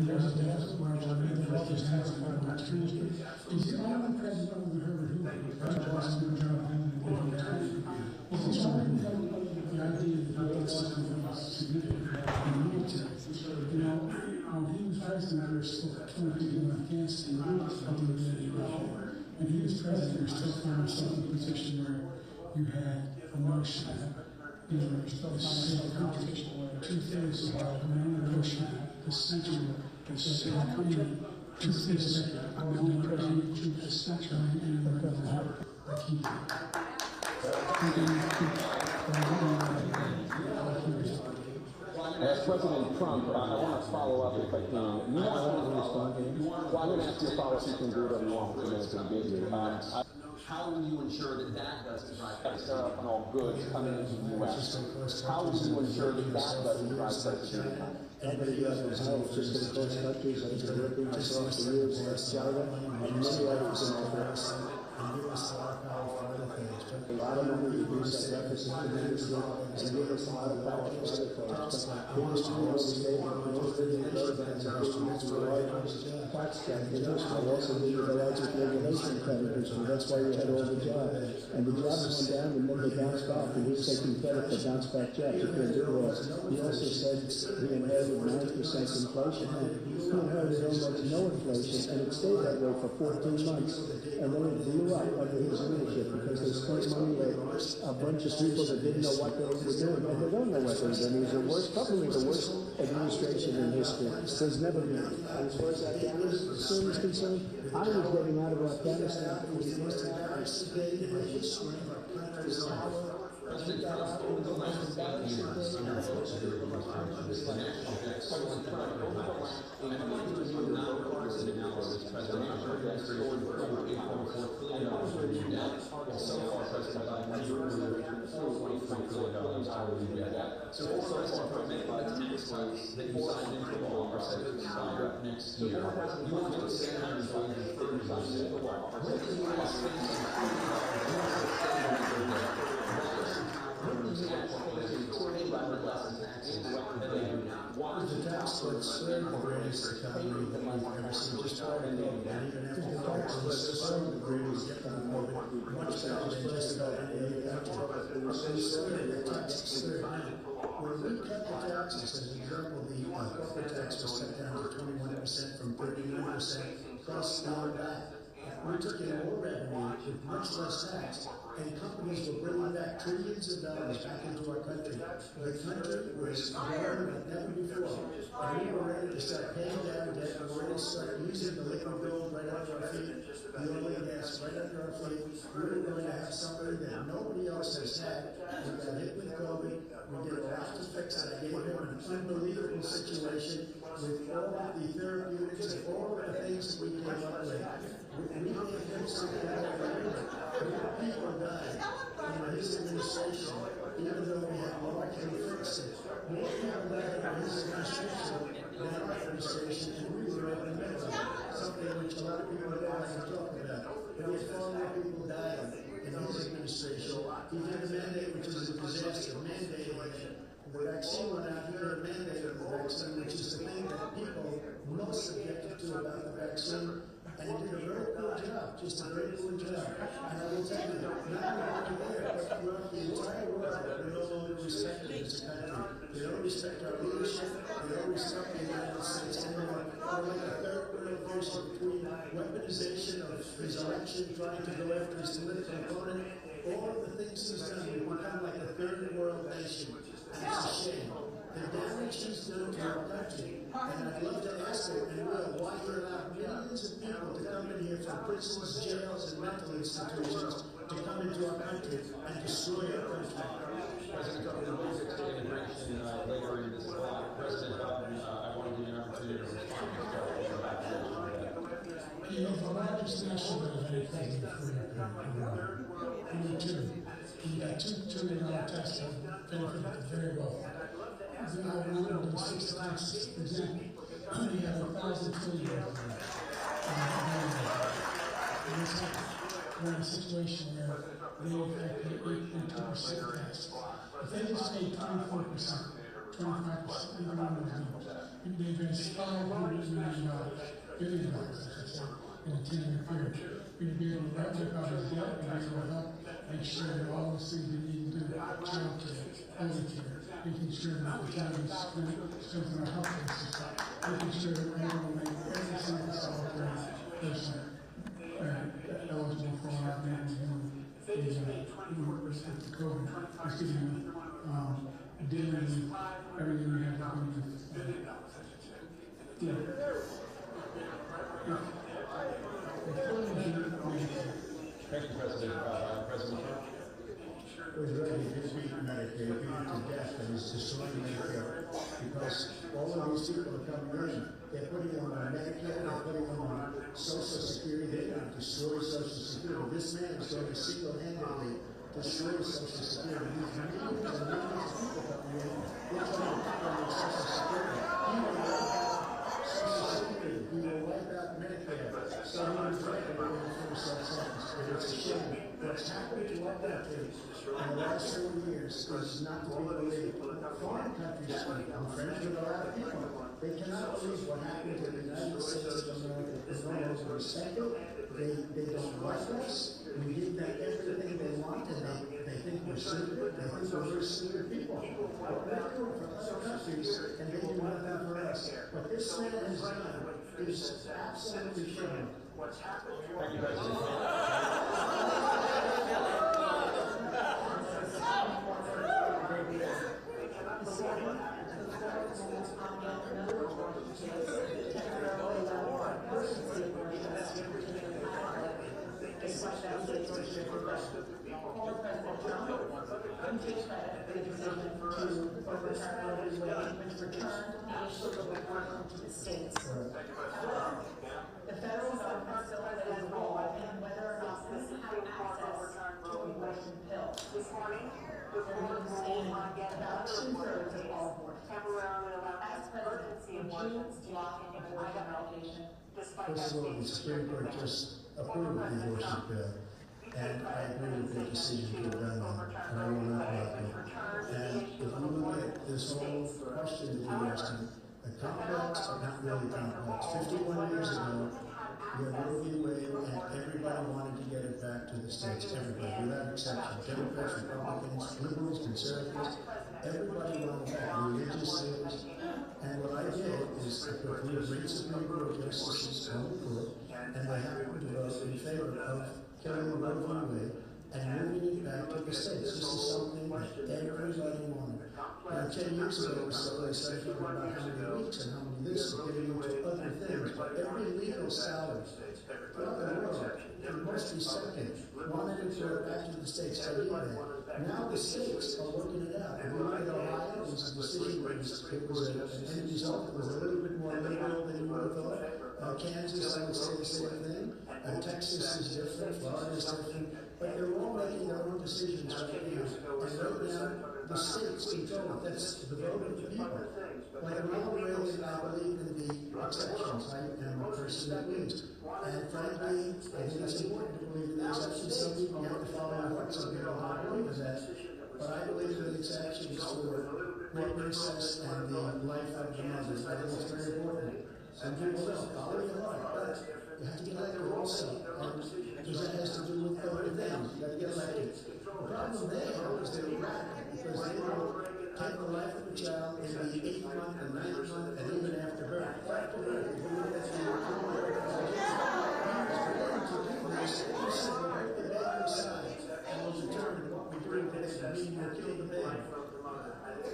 There's a deficit where our largest tax cut in our history. He's the only president other than Herbert Hoover who lost a job in different times. He's the only president other than the idea that he did something that was significant in the military. You know, when he was president, there were still 20 people in Afghanistan other than Iraq. And he was president, we still found ourselves in a position where you had a notion that, you know, there was still a single country, 2/3 of our notion this century, this coming 2/5 of the only president to this century, and we're going to have a key. As President Trump, I want to follow up if I can. You want to respond? Well, I'm going to ask you to follow up. You can do whatever you want with the minutes and busy. How will you ensure that that doesn't drive prices up on all goods coming into the U.S.? How will you ensure that that doesn't drive prices up? Everybody else was held just in close countries like the Philippines, across the years, like China, and many others in Africa. And give us a lot of power for other things. A lot of money to reduce that deficit tremendously and give us a lot of power for other things. But biggest real estate and most of the organizations, that's where our tax creditors, but also the largest regulation creditors, and that's why we had all the jobs. And the jobs went down and then they bounced back, and he's taking credit for bounce back jobs. He also said he inherited 9% inflation. He inherited almost no inflation, and it stayed that way for 14 months. And then it blew up under his leadership because they spent money with a bunch of people that didn't know what they were doing. And they don't know what they're doing. He's the worst, probably the worst administration in history. There's never been. As far as Afghanistan is concerned, I was getting out of Afghanistan. It was the most embarrassing day in the history of our country's power. President Trump over the last 8 years under social security restrictions, the national debt soared to record highs. And according to a new nonpartisan analysis, President Trump's administration approved $8.4 trillion in new debt, while so far President Biden has approved $4.3 trillion in new debt. So former President Trump, many of the tax cuts that you signed into law are set to expire next year. You want to extend them until 30%. When the U.S. faces the tax cuts are the greatest economy that we've ever seen. Just try to know that even after the tax cuts are the greatest economy, much better than just about any other country. So it's the taxes are high. When we cut the taxes, as an example, the corporate tax was cut down to 21% from 39%, plus beyond that. We took in more revenue with much less tax, and companies were bringing back trillions of dollars back into our country. The country was growing like never before, and we were ready to start paying down debt. We were ready to start using the liquid gold right under our feet, the oil and gas right under our feet. We were going to have something that nobody else has had. We got hit with COVID. We did a lot to fix it. I gave him an unbelievable situation with all of the therapeutics and all of the things that we came up with. We gave him something that people died in his administration, even though we had law to fix it. More people died in his administration than our administration, and we were in the middle of it, something which a lot of people don't like to talk about. But we had far more people dying in his administration. He did a mandate which was a disaster, mandating the vaccine went out, he did a mandate of the vaccine, which is the thing that people most objected to about the vaccine. And he did a very poor job, just a very poor job. And I will tell you, not only there, but throughout the entire world, we're no longer respected as a country. They don't respect our leadership, they don't respect the United States anymore. We're like a third world version between weaponization of his election, trying to go after his political opponent. All of the things he's done, we've become like a third world nation. And it's a shame. The damage he's done to our country. And I'd love to ask him, and will, why he allowed millions of people to come in here from prisons, jails, and mental institutions to come into our country and destroy our country. President Trump will be fixed immigration later in this block. President Biden, I want to give you an opportunity to respond to You know, the largest national event for your number two. You got $2 trillion tax cut benefit the very wealthy. Then I have 160 taxes. For example, you have 1,000 trillion we're in a situation where they affect 8.2% tax. If they just paid 24%, 25%, even on those deals, they've raised $500 billion, I should say, in a 10-year period. We're going to be able to wrap up his debt, we're going to help make sure that all the things we need to do, child care, elder care, making sure that the town is strengthen our health care system, making sure that we're able to make every single solitary person eligible for our family who is with COVID. It's giving dealing with everything we have to do with. Thank you, President Trump. It was ready to beat Medicare, beat it to death, and it's destroying Medicare. Because all of these people are coming in, they're putting them on Medicare, they're putting them on Social Security, they're going to destroy Social Security. This man is going to single-handedly destroy Social Security. These millions and millions of people coming in, they're trying to cut on Social Security. He will wipe out Social Security, he will wipe out Medicare. So he was right when he finished that sentence. But it's a shame. What's happened to our country in the last 40 years is not to be believed. Foreign countries, I'm friends with a lot of people, they cannot believe what happened to the United States of America. They no longer respect it. They don't like us. We give them everything they want, and they think we're stupid. They think we're very stupid people. What we're doing for other countries, and they do nothing for us. What this man has done is absolutely criminal. What's happened? Thank you, President. Former President Trump couldn't take credit for the decision to overturn Roe v. Wade, which returned the issue of abortion to the states. However, the federal government still plays a role in whether or not women have access to abortion pills. This morning, about 2/3 of all abortions. As president, would you block an abortion medication? First of all, the Supreme Court just approved the abortion bill, and I agree with the decision to have done that, and I will not block it. And if you look at this whole question that you're asking, complex, but not really complex. 51 years ago, we had Roe v. Wade, and everybody wanted to get it back to the states. Everybody, without exception. Democrats, Republicans, liberals, conservatives, everybody wanted it back. Religious leaders. And what I did is I put three great Supreme Court justices on the court, and they happened to vote in favor of killing Roe v. Wade and moving it back to the states. This is something that everybody wanted. Now, 10 years ago, we started talking about how many weeks and how many this, and getting into other things. But every legal scholar throughout the world, for the most respected, wanted to go back to the states. I did that. Now the states are working it out. And we look at Ohio, it was a decision where it was an end result that was a little bit more liberal than you would have thought. Kansas, I would say the same thing. Texas is different. Florida is different. But they're all making their own decisions right now. And right now, the states control it. That's the vote of the people. Like Ronald Reagan, I believe in the exceptions. I am a person that believes. And frankly, I think it's important to believe in the exceptions. Some people have to follow the heart. Some people don't believe in that. But I believe in the exceptions for what makes sense and the life of the mothers. I think it's very important. Some people don't follow your heart, but you have to get elected also. Because that has to do with other things. You got to get elected. The problem there is they were radical because they will take the life of a child in the 8th month, and 9th month, and even after birth. After birth, if you look at the and will determine what we do with it, meaning we'll kill the baby.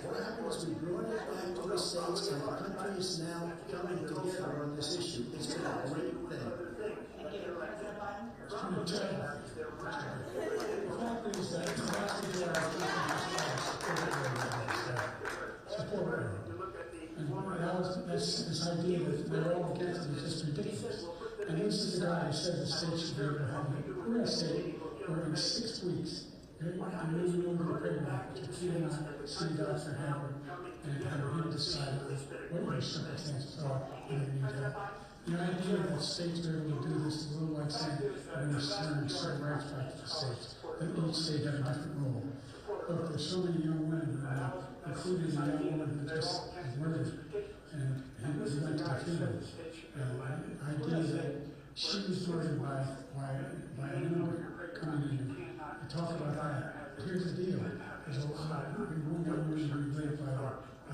What happened is we brought it back to the states, and the country is now coming together on this issue. It's been a great thing. The fact is that the vast majority of support her. And that was this idea that they're all against it is just ridiculous. And this is the guy who said the state should be able to have it. We're going to say we're in 6 weeks. And moving over the Pregnant Act, which you and I see Dr. Hammer and have him decide what your circumstances are and you need help. The idea that states are able to do this is a little like saying we're going to send certain rights back to the states, that each state have a different role. Look, there's so many young women right now, including a young woman who just was murdered, and he went to the funeral. And the idea that she was murdered by an immigrant coming in to talk about that. Here's the deal. There's a lot of young women being raped by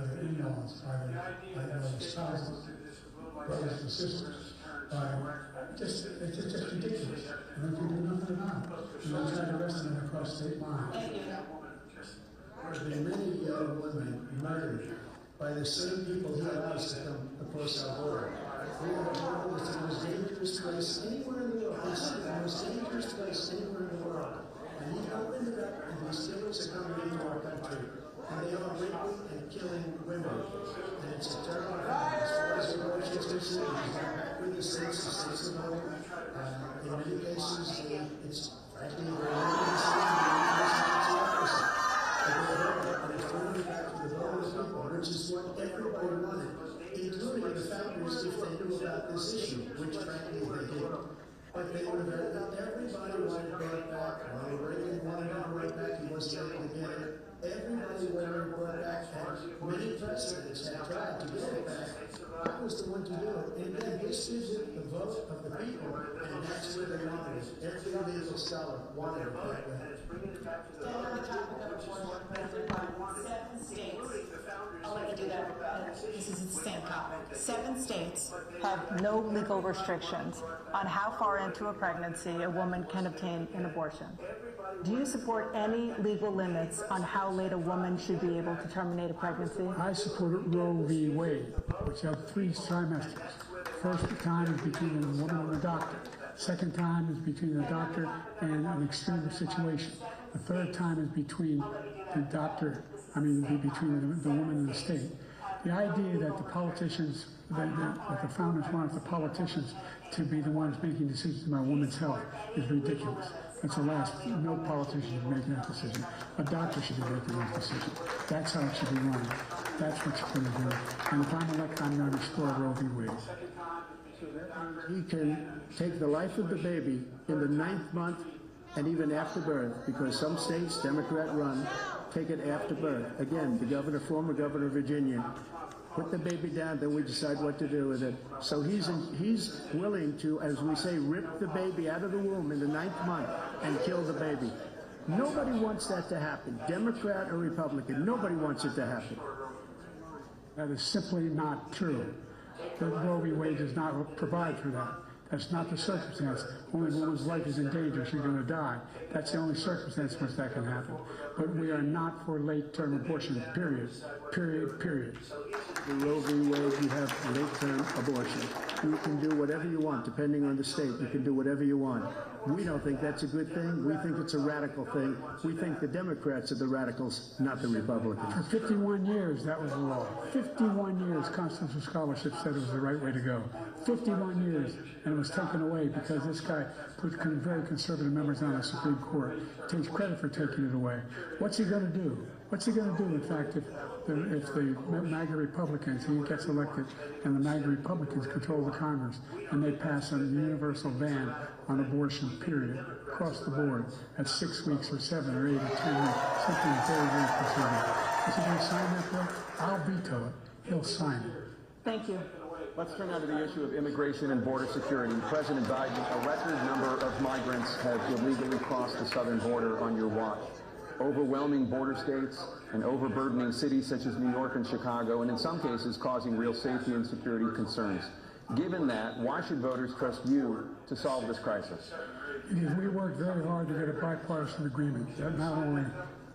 their in-laws, by their spouses, brothers and sisters. It's just ridiculous. And they can do nothing about it. And they try to arrest them across state lines. There's been many young women murdered by the same people he allows to come across our border. We have a border that's the most dangerous place anywhere in the world. It's the most dangerous place anywhere in the world. And he opened it up, and these killers are coming into our country. And they are raping and killing women. And it's a terrible thing. As far as abortion is concerned, he's not back with the states. The states are voting. In many cases, it's frankly very which is what everybody wanted, including the founders if they knew about this issue, which frankly they didn't. But they would have, everybody wanted to bring it back. Ronald Reagan wanted to bring it back, he wasn't able to get it. Everybody wanted to bring it back, and many presidents had tried to get it back. I was the one to do it. And again, this is the vote of the people, and that's where they wanted it. Every legal scholar wanted it that way. On the topic of abortion, President Biden, 7 states, I'll let you do that, this is the same topic. 7 states have no legal restrictions on how far into a pregnancy a woman can obtain an abortion. Do you support any legal limits on how late a woman should be able to terminate a pregnancy? I support Roe v. Wade, which have 3 trimesters. First time is between a woman and a doctor. Second time is between a doctor and an extreme situation. The third time is between the between the woman and the state. The idea that the politicians, that the founders wanted the politicians to be the ones making decisions about women's health is ridiculous. That's the last. No politician should be making that decision. A doctor should be making that decision. That's how it should be run. That's what you're going to do. And if I'm elected, I'm going to restore Roe v. Wade. He can take the life of the baby in the 9th month and even after birth, because some states, Democrat run, take it after birth. Again, the former governor of Virginia, put the baby down, then we decide what to do with it. So he's willing to, as we say, rip the baby out of the womb in the 9th month and kill the baby. Nobody wants that to happen, Democrat or Republican. Nobody wants it to happen. That is simply not true. The Roe v. Wade does not provide for that. That's not the circumstance. When a woman's life is in danger, she's going to die. That's the only circumstance in which that can happen. But we are not for late-term abortion, period. Period, period. The Roe v. Wade, you have late-term abortion. You can do whatever you want, depending on the state. You can do whatever you want. We don't think that's a good thing. We think it's a radical thing. We think the Democrats are the radicals, not the Republicans. For 51 years, that was the law. 51 years, constitutional scholarship said it was the right way to go. 51 years, and it was taken away because this guy put very conservative members on the Supreme Court. Takes credit for taking it away. What's he going to do? What's he going to do, in fact, if the MAGA Republicans, he gets elected, and the MAGA Republicans control the Congress, and they pass a universal ban on abortion, period, across the board, at 6 weeks or 7 or 8 or 10 weeks, something very, very conservative. Is he going to sign that bill? I'll veto it. He'll sign it. Thank you. Let's turn now to the issue of immigration and border security. President Biden, a record number of migrants have illegally crossed the southern border on your watch. Overwhelming border states and overburdening cities such as New York and Chicago, and in some cases causing real safety and security concerns. Given that, why should voters trust you to solve this crisis? Because we worked very hard to get a bipartisan agreement that not only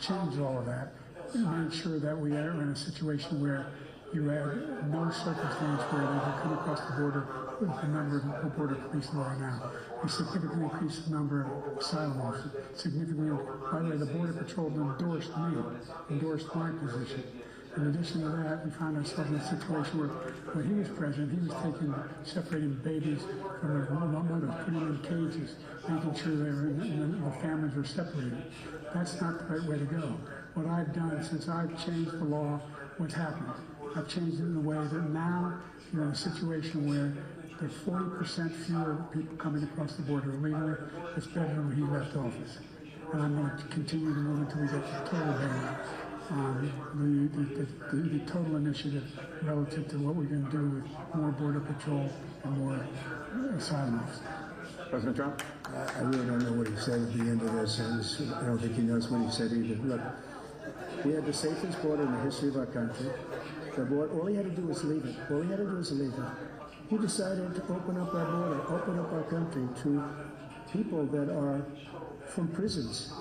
changed all of that, it made sure that we are in a situation where you had no circumstance where they would come across the border with the number of border police there are now. We significantly increased the number of asylum officers. Significantly, by the way, the Border Patrol endorsed my position. In addition to that, we found ourselves in a situation where when he was president, he was separating babies from their mothers, putting them in cages, making sure the families were separated. That's not the right way to go. What I've done since I've changed the law, what's happened? I've changed it in a way that now you're in a situation where there are 40% fewer people coming across the border illegally. It's better than when he left office. And I'm going to continue to move until we get the total ban on the total initiative relative to what we're going to do with more Border Patrol and more asylum officers. President Trump? I really don't know what he said at the end of that sentence. I don't think he knows what he said either. Look, we had the safest border in the history of our country. All he had to do was leave it. All he had to do was leave it. He decided to open up our border, open up our country to people that are from prisons,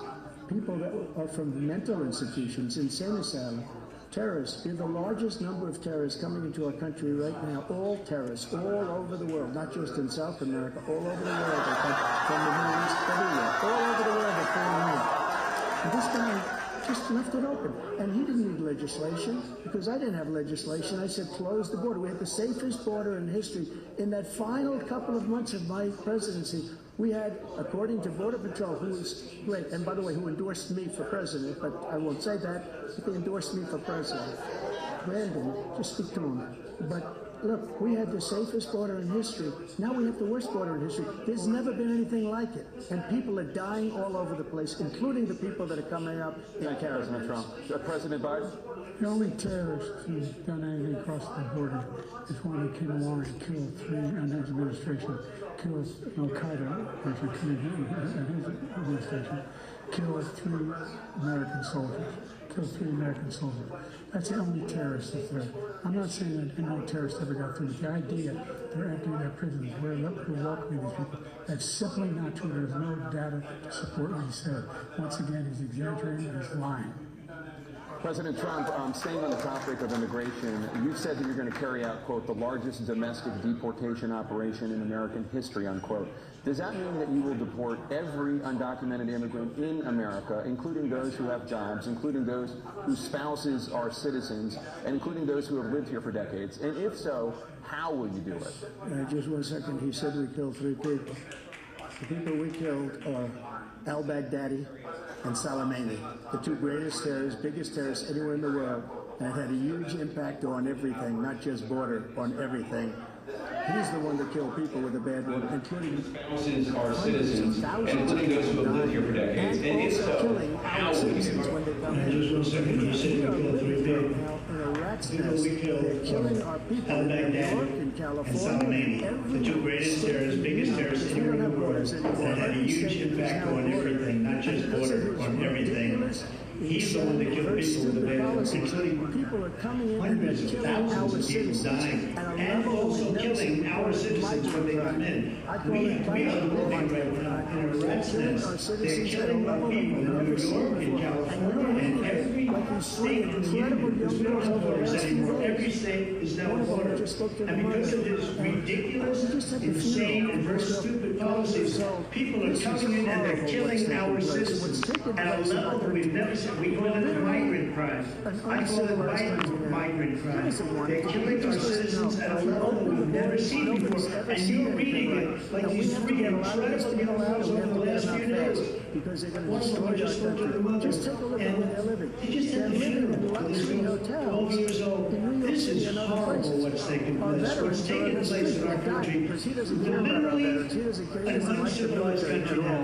people that are from mental institutions, insane asylum, terrorists. We have the largest number of terrorists coming into our country right now, all terrorists, all over the world, not just in South America, all over the world. They come from the Middle East, everywhere, all over the world they're pouring in. And this guy just left it open. And he didn't need legislation, because I didn't have legislation. I said, close the border. We had the safest border in history. In that final couple of months of my presidency, we had, according to Border Patrol, who was great, and by the way, who endorsed me for president, but I won't say that, but they endorsed me for president. Brandon, just speak to him. But look, we had the safest border in history. Now we have the worst border in history. There's never been anything like it. And people are dying all over the place, including the people that are coming up in President Trump. President Biden? The only terrorist who's done anything across the border is one who came along and killed 3, under his administration, killed Al-Qaeda, person in his administration, killed 3 American soldiers. Killed 3 American soldiers. That's the only terrorist that's there. I'm not saying that no terrorist ever got through. The idea they're emptying their prisons, we're welcoming these people, that's simply not true. There's no data to support what he said. Once again, he's exaggerating and he's lying. President Trump, staying on the topic of immigration, you've said that you're going to carry out, quote, the largest domestic deportation operation in American history, unquote. Does that mean that you will deport every undocumented immigrant in America, including those who have jobs, including those whose spouses are citizens, and including those who have lived here for decades? And if so, how will you do it? Just 1 second. He said we killed 3 people. The people we killed are al-Baghdadi and Soleimani, the 2 greatest terrorists, biggest terrorists anywhere in the world, and it had a huge impact on everything, not just border, on everything. He's the one that killed people with a bad one, including spouses are citizens, and including those who have lived here for decades. And if so, how will you do it? Just 1 second. You said we killed 3 people. People we killed al-Baghdadi and Soleimani, the 2 greatest terrorists, biggest terrorists anywhere in the world, that had a huge impact on everything, not just border, on everything. He's the one that killed people with a bad one, including hundreds of thousands of people dying, and also killing our citizens when they come in. We are living right now in a rat's nest. They're killing our people in New York, in California, and every state in the union. There's no borders anymore. Every state is now a border. And because of this ridiculous, insane, and very stupid policies, people are coming in and they're killing our citizens at a level that we've never seen. We call it migrant crime. I call it migrant crime. They're killing our citizens at a level that we've never seen before. And you're reading it like these 3 incredible young girls over the last few days. One of them just spoke to the mother, and they just had the funeral. This girl, 12 years old. This is horrible what's taking place. What's taking place in our country. Literally an uncivilized country now.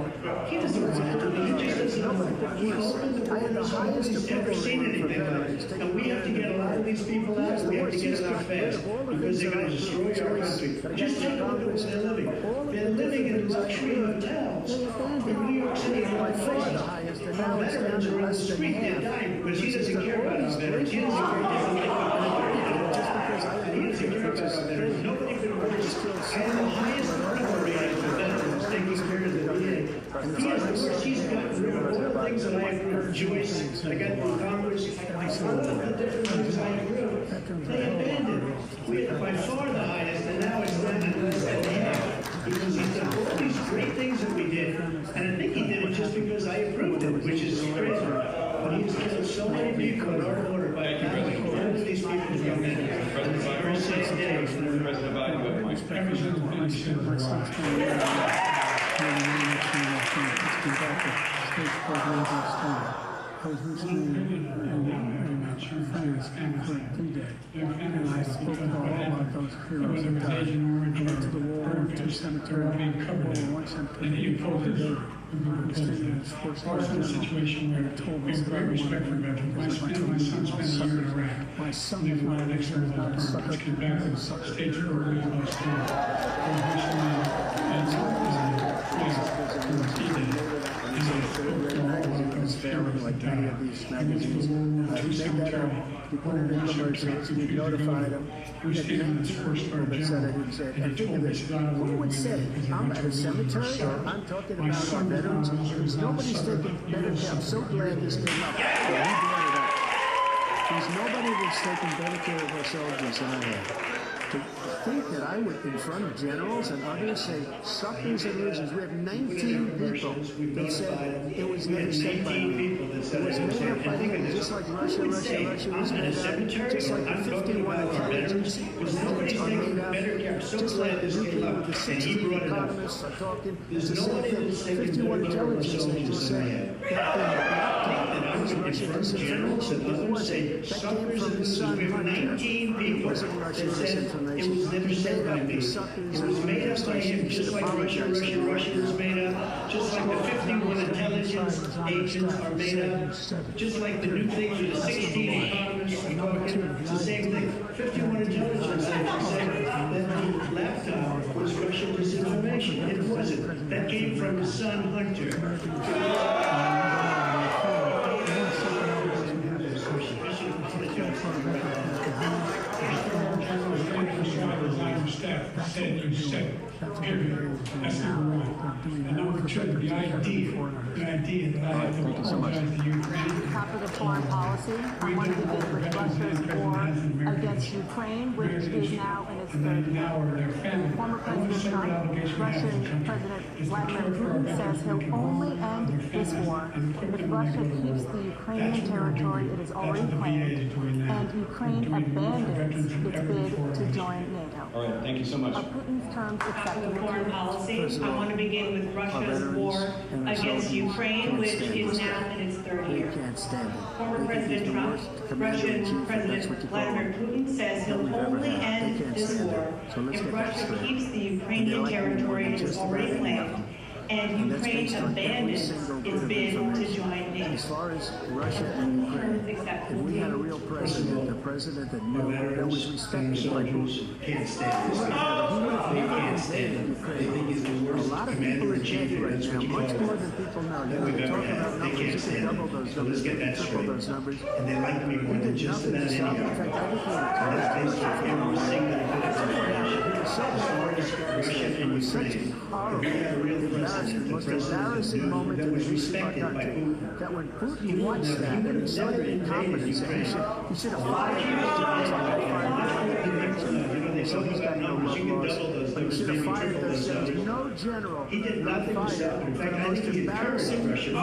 He doesn't want to do it. He just doesn't know. He opened the borders. Nobody's ever seen anything like this. And we have to get a lot of these people out. We have to get them out fast because they're going to destroy our country. Just take a look at where they're living. They're living in luxury hotels in New York City. Our veterans are on the street. They're dying because he doesn't care about our veterans. He doesn't care about our veterans. Nobody could have worse. I have the highest approval rating for veterans taking care of the VA. He has the worst. He's gotten rid of all the things that I approved. Joyce, I got through Congress, all of the different things I approved. They abandoned. We had by far the highest, and now it's down to less than half. Because he's done all these great things that we did. And I think he did it just because I approved it, which is crazy. But he's killed so many people in our border by all of these people who come in. And it's a very sad day. President Biden, you have I was recently in France for 2 days, and I spoke to all about those heroes that died. I went to the World War II cemetery, World War I cemetery, I was taking his first situation where told us very respect for veterans. My son spent a year in Iraq. My son is one of the next suckers came back and stayed for a really long like many of these magazines. He made that up. He put it in commercials. He notified them. We had 19 people that said it. He said, and think of this, who would say, I'm at a cemetery, or I'm talking about our veterans? Nobody's taking better care. I'm so glad this came up. There's nobody that's taking better care of our soldiers than I have. To think that I would, in front of generals and others, say suckers and losers. We have 19 people that said it was never said by me. It was made up by them, just like Russia was made up, just like the 51 intelligence agents are made up, just like the new people with the 16 economists are talking. It's the same thing. 51 intelligence agents said that was Russian disinformation. It wasn't. That came from the Sun Hunter. It wasn't Russian disinformation. It was never said by me. It was made up by him, just like Russia was made up, just like the 51 intelligence agents are made up, just like the new things with the 16 economists are talking. It's the same thing. 51 intelligence agents said that the laptop was Russian disinformation. It wasn't. That came from the Sun Hunter. said you said, period. That's number one. And number two, the idea that I have to apologize to Ukraine. Top of the foreign policy, I want to begin with Russia's war against Ukraine, which is now in its third year. Former President Trump, Russian President Vladimir Putin says he'll only end this war if Russia keeps the Ukrainian territory it has already claimed and Ukraine abandons its bid to join NATO. All right, thank you so much. Are Putin's terms acceptable? Foreign policy. I want to begin with Russia's war against Ukraine, which is now in its third year. Former President Trump, Russian President Vladimir Putin says he'll only end this war if Russia keeps the Ukrainian territory it has already claimed and Ukraine abandons its bid to join NATO. As far as Russia and Ukraine, if we had a real president, a president that knew that was respected by Putin, Can't stand this. They can't stand it. They think he's the worst commander in chief. right now, much more than people know. That we've ever had. They can't stand it. So let's get that straight. And they like me more than just about any other. And that's basically every single bit of information. Russia and Ukraine. If we have a real president, the president that was respected by Putin. That when Putin watched that, and he saw the incompetence, he should have fired So he's got numbers. You can double those numbers, maybe triple those numbers. No general. He did nothing himself. In fact, I think he encouraged Russia.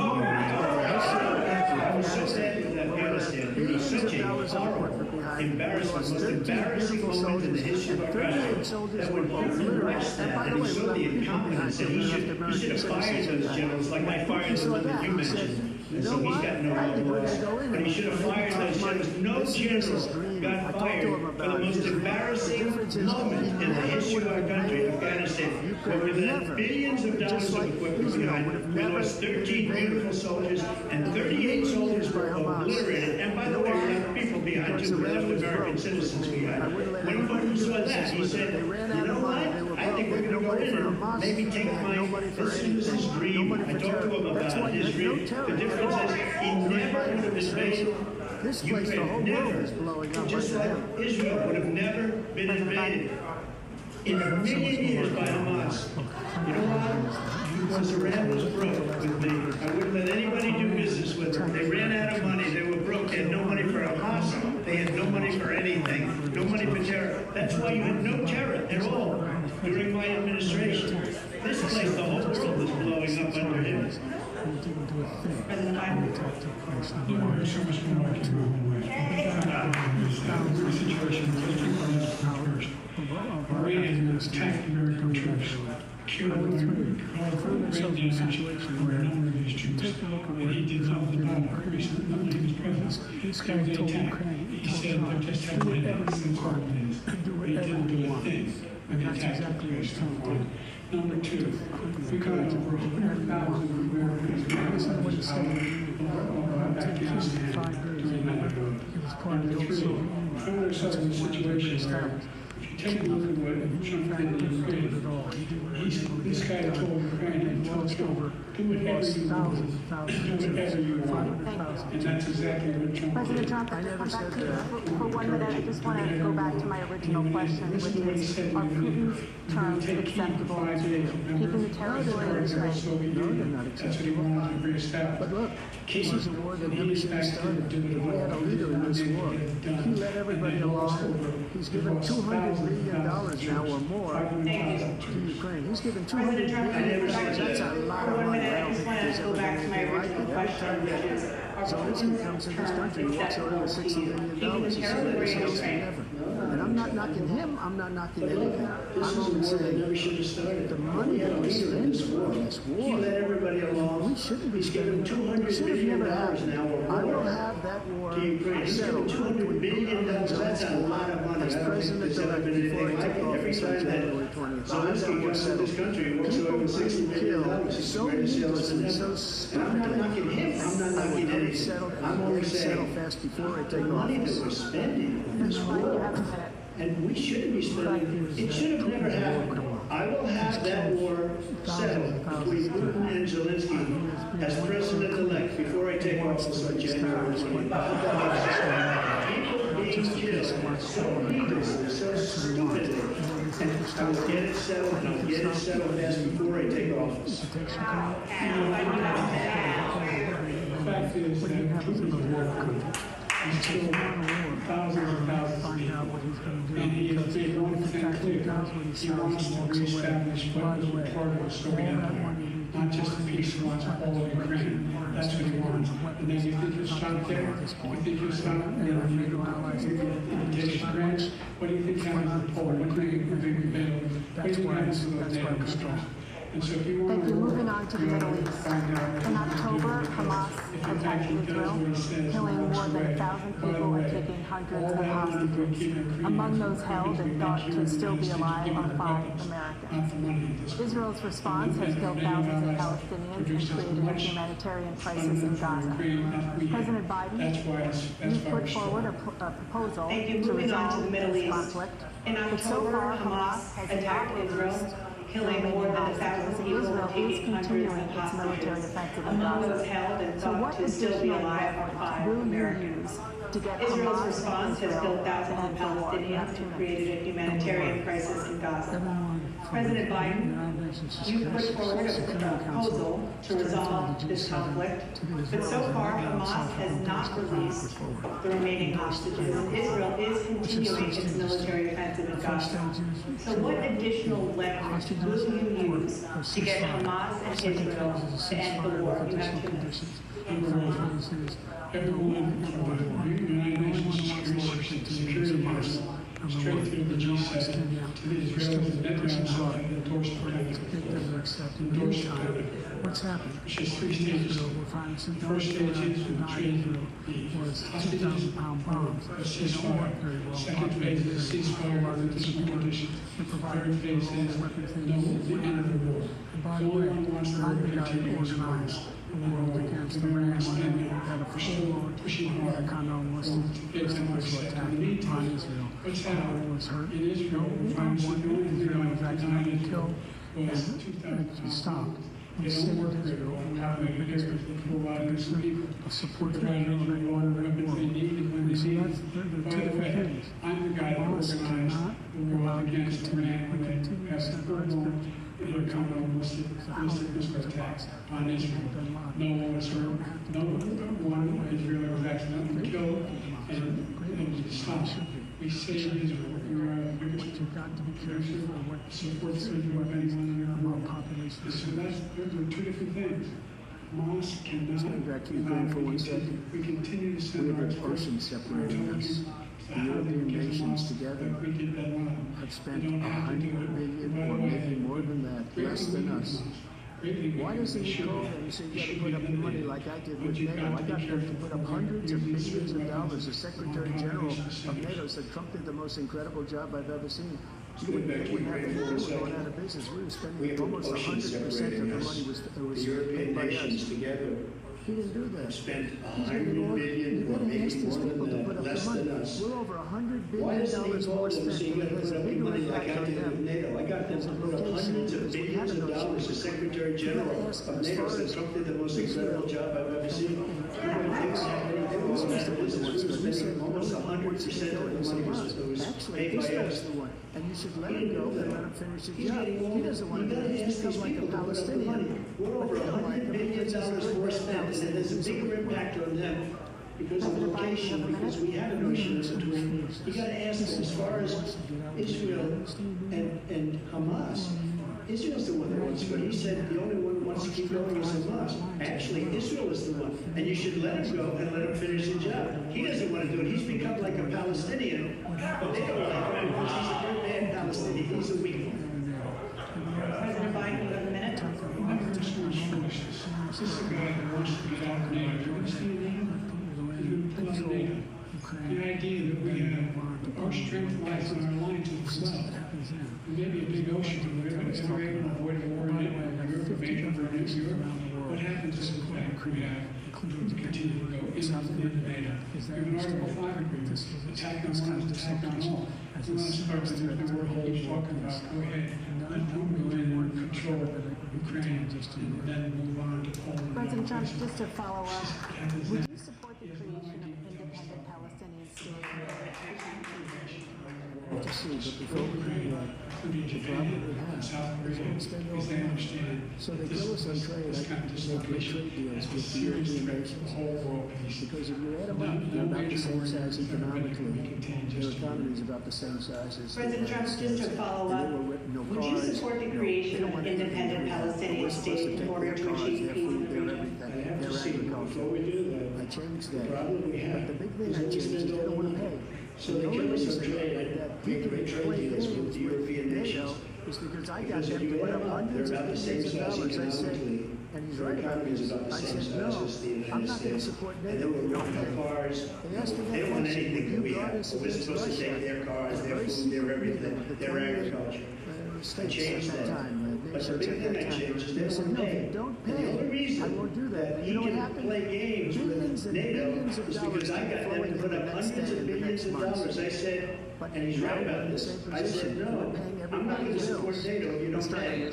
I was so sad with Afghanistan. It was such a horrible, embarrassing, most embarrassing moment in the history of our country. That when Putin watched that, and he saw the incompetence, and he should have fired those generals like I fired the one that you mentioned. And so he's got no remorse. But he should have fired those generals. No general got fired for the most embarrassing moment in the history of our country, Afghanistan, where we let billions of dollars of equipment behind. We lost 13 beautiful soldiers, and 38 soldiers were obliterated. And by the way, we left people behind too. We left American citizens behind. When Putin saw that, he said, you know what? I think we're going to go in and maybe take this is his dream. I talked to him about his dream. The difference is he never would have invaded Ukraine. Never. Just like Israel would have never been invaded in a million years by Hamas. You know why? Because Iran was broke with me. I wouldn't let anybody do business with them. They ran out of money. They were broke. They had no money for Hamas. They had no money for anything. No money for terror. That's why you had no terror at all during my administration. This place, the whole world was blowing up under him. President Biden. There's so much more I can move away. The situation first. Iran attacked American troops, killed women, ran down where a number of these troops, and he did nothing about increasing. Nobody was present. This guy told Ukraine, He said they just had to have everything coordinated. He didn't do a thing. And that's exactly what he's talking about. Number two, we got over 100,000 Americans out of Afghanistan during that ago. Number three, I found ourselves in a situation where if you take a look at what Trump did in Ukraine, this guy told Ukraine, he told Trump, do whatever you want, do whatever you want. And that's exactly what Trump did. President Trump, I come back to you for 1 minute. I just want to go back to my original question, which is, are Putin's terms acceptable to you? Keeping the territory in Ukraine? No, they're not That's what he wanted to reestablish. But look, this is a war that never should have started. If we had a leader in this war, he let everybody along. He's given $200 million now or more to Ukraine. He's given $200 million. That's a lot of money. I don't think there's ever been anything like it. Every time that Zelensky comes in this country, he walks away with $60 million. He's saying this else than ever. And I'm not knocking him. I'm not knocking anything. I'm only saying the money that we spend on this war, He let everybody along. we shouldn't be He's given spending. $200 billion now or I will more have that war to Ukraine. He's given settled. $200 billion. That's a lot of money. As I don't think there's ever been anything like it. Every time that Zelensky comes to this country, he walks away with $60 million. He's the greatest salesman ever. And I'm not knocking him. I'm not knocking anything. I'm only saying the money that we're spending in this war, and we shouldn't be spending, it should have never happened. I will have that war settled between Putin and Zelensky as president-elect before I take office on January 20th. People 18 kills, so ridiculous, so stupid. And I will get it settled, and I'll get it settled fast before I take office. The fact is that Putin is war country. He's killed thousands and thousands of people. And he has made one thing clear. He wants to reestablish what was a part of the story out there. Not just a piece he wants all of Ukraine. That's what he wants. And then you think he'll stop there? You think he'll stop in invitation grants? What do you think happens to Poland? What do you think happens to those NATO countries? And so if you want to moving on to the Middle East. In October, Hamas attacked Israel, killing more than 1,000 people and taking hundreds of hostages. Among those held and thought to still be alive are 5 Americans. Israel's response has killed thousands of Palestinians and created a humanitarian crisis in Gaza. President Biden, you put forward a proposal to resolve this conflict, but so far Hamas has not released killing more than 1,000 people Israel and is taking hundreds continuing of its military hostages. offensive in Among Gaza. those held and So thought what to still be additional alive are weapons 5 will you Americans. use to get Israel's Hamas response and has Israel killed thousands of to end the war? Palestinians and created a humanitarian crisis in Gaza. President Biden, you put forward a proposal to resolve this conflict, but so far Hamas has not released the remaining hostages, and Israel is continuing its military offensive in Gaza. So what additional leverage will you use to get Hamas and Israel to end the war? You have 2 minutes. Everyone from the United Nations Security Council straight through the G7 to the Israelis and Netanyahu and endorsed what's happened? Which is 3 stages. The first stage is to trade the hostages, a ceasefire. Second phase is a ceasefire with additional conditions. Third phase is no, the end of the war. The only one who wants the war to continue is Hamas. Against Iran and pushing hard to get them upset. In the meantime, what's happened in Israel, the only thing I designed was 2,000 they don't work there. They don't have the biggest providing people support providing all the weapons they need and when they need. By the way, I'm the guy that organized the war against Iran when they passed the full-blown intercontinental ballistic missile attacks on Israel. No one was hurt. No one Israeli was accidentally killed, and we stopped. We saved Israel. We are the biggest producer of support Israel weapons among population. So those are 2 different things. Hamas cannot back to Ukraine for 1 second. We continue to send our ocean separating us. The European nations together have spent $100 billion or maybe more than that, less than us. Why doesn't he go there and say you got to put up money like I did with NATO? I got them to put up hundreds of millions of dollars. The Secretary General of NATO said Trump did the most incredible job I've ever seen. We wouldn't have to do going out of business. We were spending almost 100% of the money was paid by us. He didn't do that. Spent $100 billion or maybe more than that, less than us. We're over $100 billion Why doesn't he call more them and spent. say you got to It has put a up bigger money like impact I on did with them. NATO? I got them to put up hundreds of billions of dollars. The Secretary General of NATO said Trump did the most incredible job I've ever seen. Everybody thinks we're spending almost 100% of the money was paid by us. And you should let him go and let him finish his job. He doesn't want to do it. He's become like a Palestinian. We're over $100 billion more spent, and there's a bigger impact on them because of location, because we have an ocean in between. You got to ask them, as far as Israel and Hamas, Israel's the one that wants to go. He said the only one who wants to keep going is Hamas. Actually, Israel is the one, and you should let him go and let him finish his job. He doesn't want to do it. He's become like a Palestinian, but they don't like him because he's a very bad Palestinian. He's a weak one. President Biden, you have a minute. This is the guy that wants to get out of NATO. You understand NATO? The idea that we have our strength lies in our line to the south. There may be a big ocean, but if we're able to avoid a war in Europe, a major war in Europe, what happens is that we have to continue to go into NATO. We have an Article 5 agreement. Attack on one is attack on all. We want to start with the war he keeps talking about. Go ahead. Let them go in and control Ukraine and then move on to Poland. President Trump, just to follow up, would you support the creation of an independent Palestinian state? to see, but before we do that, the problem we have is we're going to spend all the money. So they kill us on trade. I can make great trade deals with the European nations. Because if you add them up, they're about the same size economically. Their economy is about the same size as President Trump, just to follow up, would you support the creation of an independent Palestinian state in order to achieve peace and freedom? Their agriculture. I changed that. But the big thing I changed is they don't want to pay. So they kill us on trade. They make great trade deals with the European nations. It's because I got them to put up hundreds of millions of dollars. I said, and he's right about this. I said, no, I'm not going to support NATO. They don't pay. They asked me They don't want anything that we brought have. us We're against supposed to Russia. take their cars, their food, their everything, their agriculture. I changed that. But the big thing I changed is they don't want to pay. Don't And the only reason I won't do that. that You he know what can happened? play games with NATO is because I got them to put up hundreds of billions of dollars. I said, and he's right about this. I said, no, I'm not going to support NATO if you don't pay.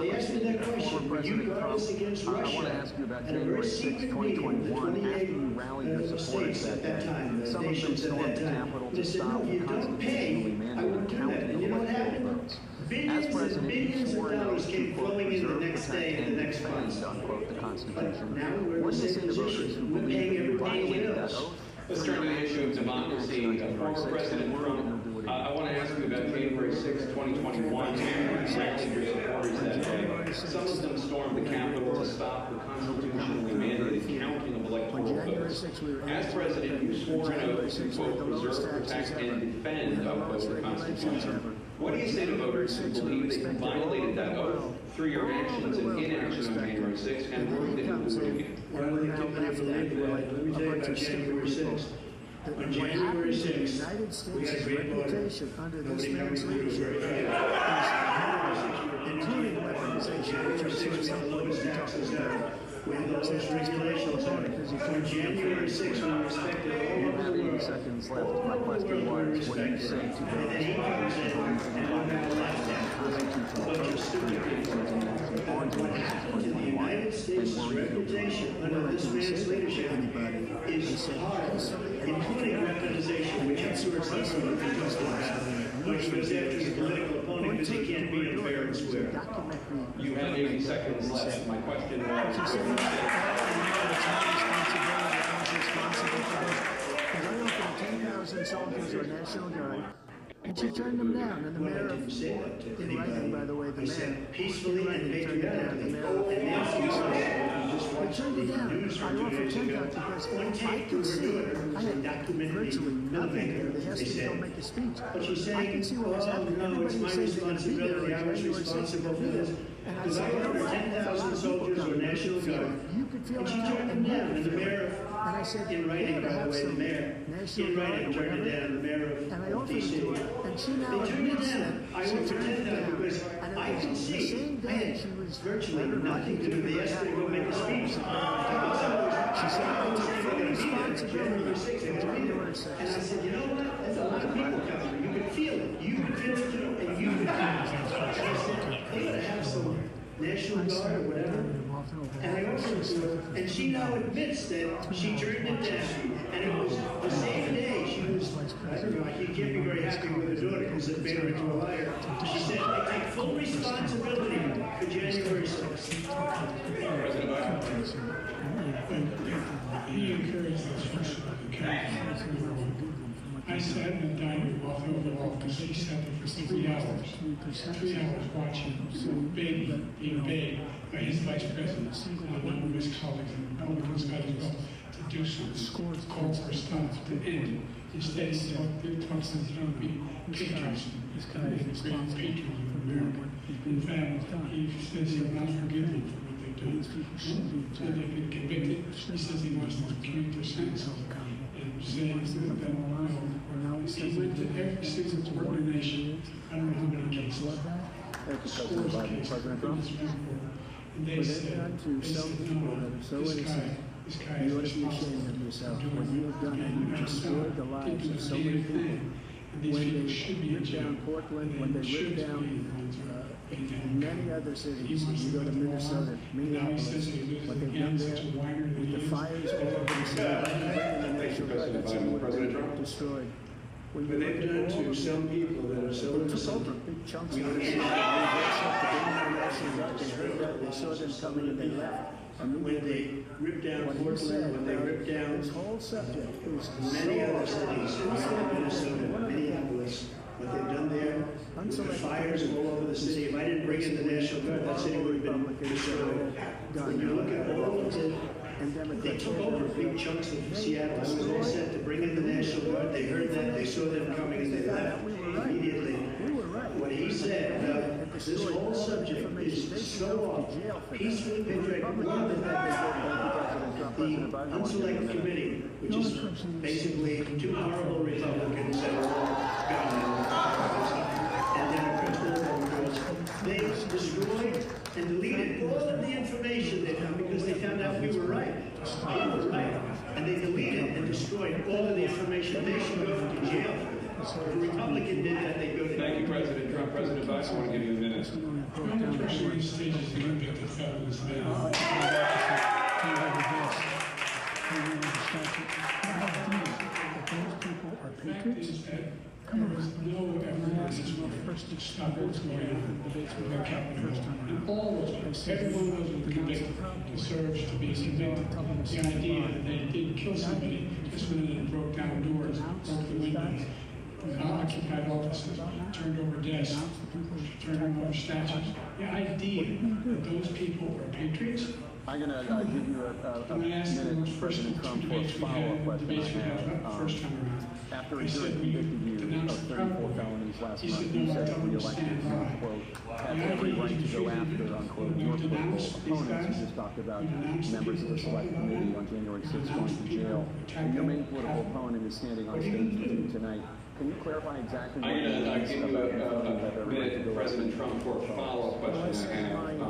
They asked me that question. Will you guard us against Russia? I want to ask you about And a very January 6, secret meeting with 2021. After 28 you rallied your supporters states at that that day, time, some of them nations at stormed that the time. Capitol They to said, stop no, the you don't constitutionally pay. I mandated won't do that. counting And of you know what electoral happened? votes. As Billions and president, billions you of swore an dollars oath came to, quote, flowing in the preserve, next protect, day and and the next defend, month. unquote, the Constitution. But now we're in What the do you same say to voters position. who We're believe paying that you everybody violated that else. oath? Let's turn to the issue of democracy. Former President Trump, I want to ask you about January 6, 2021. You rallied your supporters that day. Some of them stormed the Capitol to stop the constitutionally mandated counting of electoral votes. As president, you swore an oath to, quote, preserve, protect, and defend, unquote, the Constitution. What do you say to voters who believe that you violated that oath through your actions and inaction on January 6 and proved that you were doing it? Well, let me tell you about January 6th. On January 6th, we had a great voter. Nobody covered the news very including weaponization, which is six of the lowest taxes ever. With the lowest regulations ever. On January 6th, we respected all over the world. Seconds left. My question was, what do you say to And then he comes in and we're going to laugh at a bunch of stupid people. What happened to the United States' reputation under this man's leadership is horrible, including weaponization, which I'm sure some of you can justify, which goes after his political opponent because he can't be in fair and square. You have 80 seconds left. My question soldiers or National Guard, and she turned them down. And the mayor, in writing, by the way, the mayor, peacefully and patriotically, and they turned it down. I offered 10,000 because I could see, I had virtually nothing there. They asked me to go make a speech. I can see what was happening. Everybody was saying they're going to be there on January 6th. They're going to be there. And I said, you know what? 10,000 soldiers or National Guard. You could feel And it. she turned them down, and the mayor, and I said, in writing, by the way, the mayor, in writing, turned it down, the mayor of D.C. And she now They turned it admits down. that I she won't turned pretend it that down. because And I it can was the see, same I day had she was virtually nothing to do. They asked me to go make a speech. She said, I take full responsibility for January 6th. And I said, you know what? There's a lot of people coming. You can feel it. You can feel it too. And you can feel it. I said, they gotta have some National Guard or whatever. And I offered it to her. And she now admits that she turned it down. And it was the same day she was, I don't know, you can't be very happy with her daughter because it made her into a liar. She said, I take full responsibility for January 6th. He encouraged us I sat in the dining room off the Oval because she sat there for 3 hours. 3 hours watching some being begged by his vice president and a number of his colleagues and Republicans got as well to do something. Call for stuff to end. Instead, he talks to be patriots. He's kind of the great patriot of America. In fact, he says he'll not forgive them for what they do. So they've been convicted. He says he wants them to commit their sentence. And saying that he went to every single organization. I don't know how many cases. President Trump. And they said, to some people that are so innocent, you ought to be ashamed of yourself. What you have done, and you destroyed the lives of so many people. When they ripped down Portland, when they ripped down many other cities, you go to Minnesota, Minneapolis, what they've done there with the fires all over the city, and the national guard, that's what they destroyed. But they've done to some people that are so innocent. Big chunks We of this. can't They saw them coming and they left. when they ripped down Portland, when they ripped down This whole subject is many other cities, Minnesota, Minneapolis, what they've done there, with the fires all over the city. If I didn't bring in the National Guard, that city would have been destroyed. When you look at all of it, they took over big chunks of Seattle. I was all set to bring in the National Guard. They heard that, they saw them coming, and they left immediately. What he said, this whole subject is so off. Peacefully patriotic, more than that, the Unselect Committee, which is basically two horrible Republicans that are all government and Democrats, they destroyed and deleted all of the information they found because they found out we were right. We were right. And they deleted and destroyed all of the information. They should go to jail for that. If a Republican did that, they'd go to jail. Thank you, President Trump. President Biden, I want to give you a minute. There was no evidence of first debates we got kept the first time around. All was everyone was convicted, deserves to be convicted. The idea that they didn't kill somebody just when they broke down doors, broke the windows, occupied offices, turned over desks, turned over statues. The idea that those people were patriots. I'm going to give you a minute, President Trump, for a follow-up question I have. After a jury convicted you of 34 felonies last month, you said the election, quote, have every right to go after, unquote, your political opponents. You just talked about members of the select committee on January 6th going to jail. And your main political opponent is standing on stage with you tonight. Can you clarify exactly what I'm going to give you a minute, President Trump, for a follow-up question I have.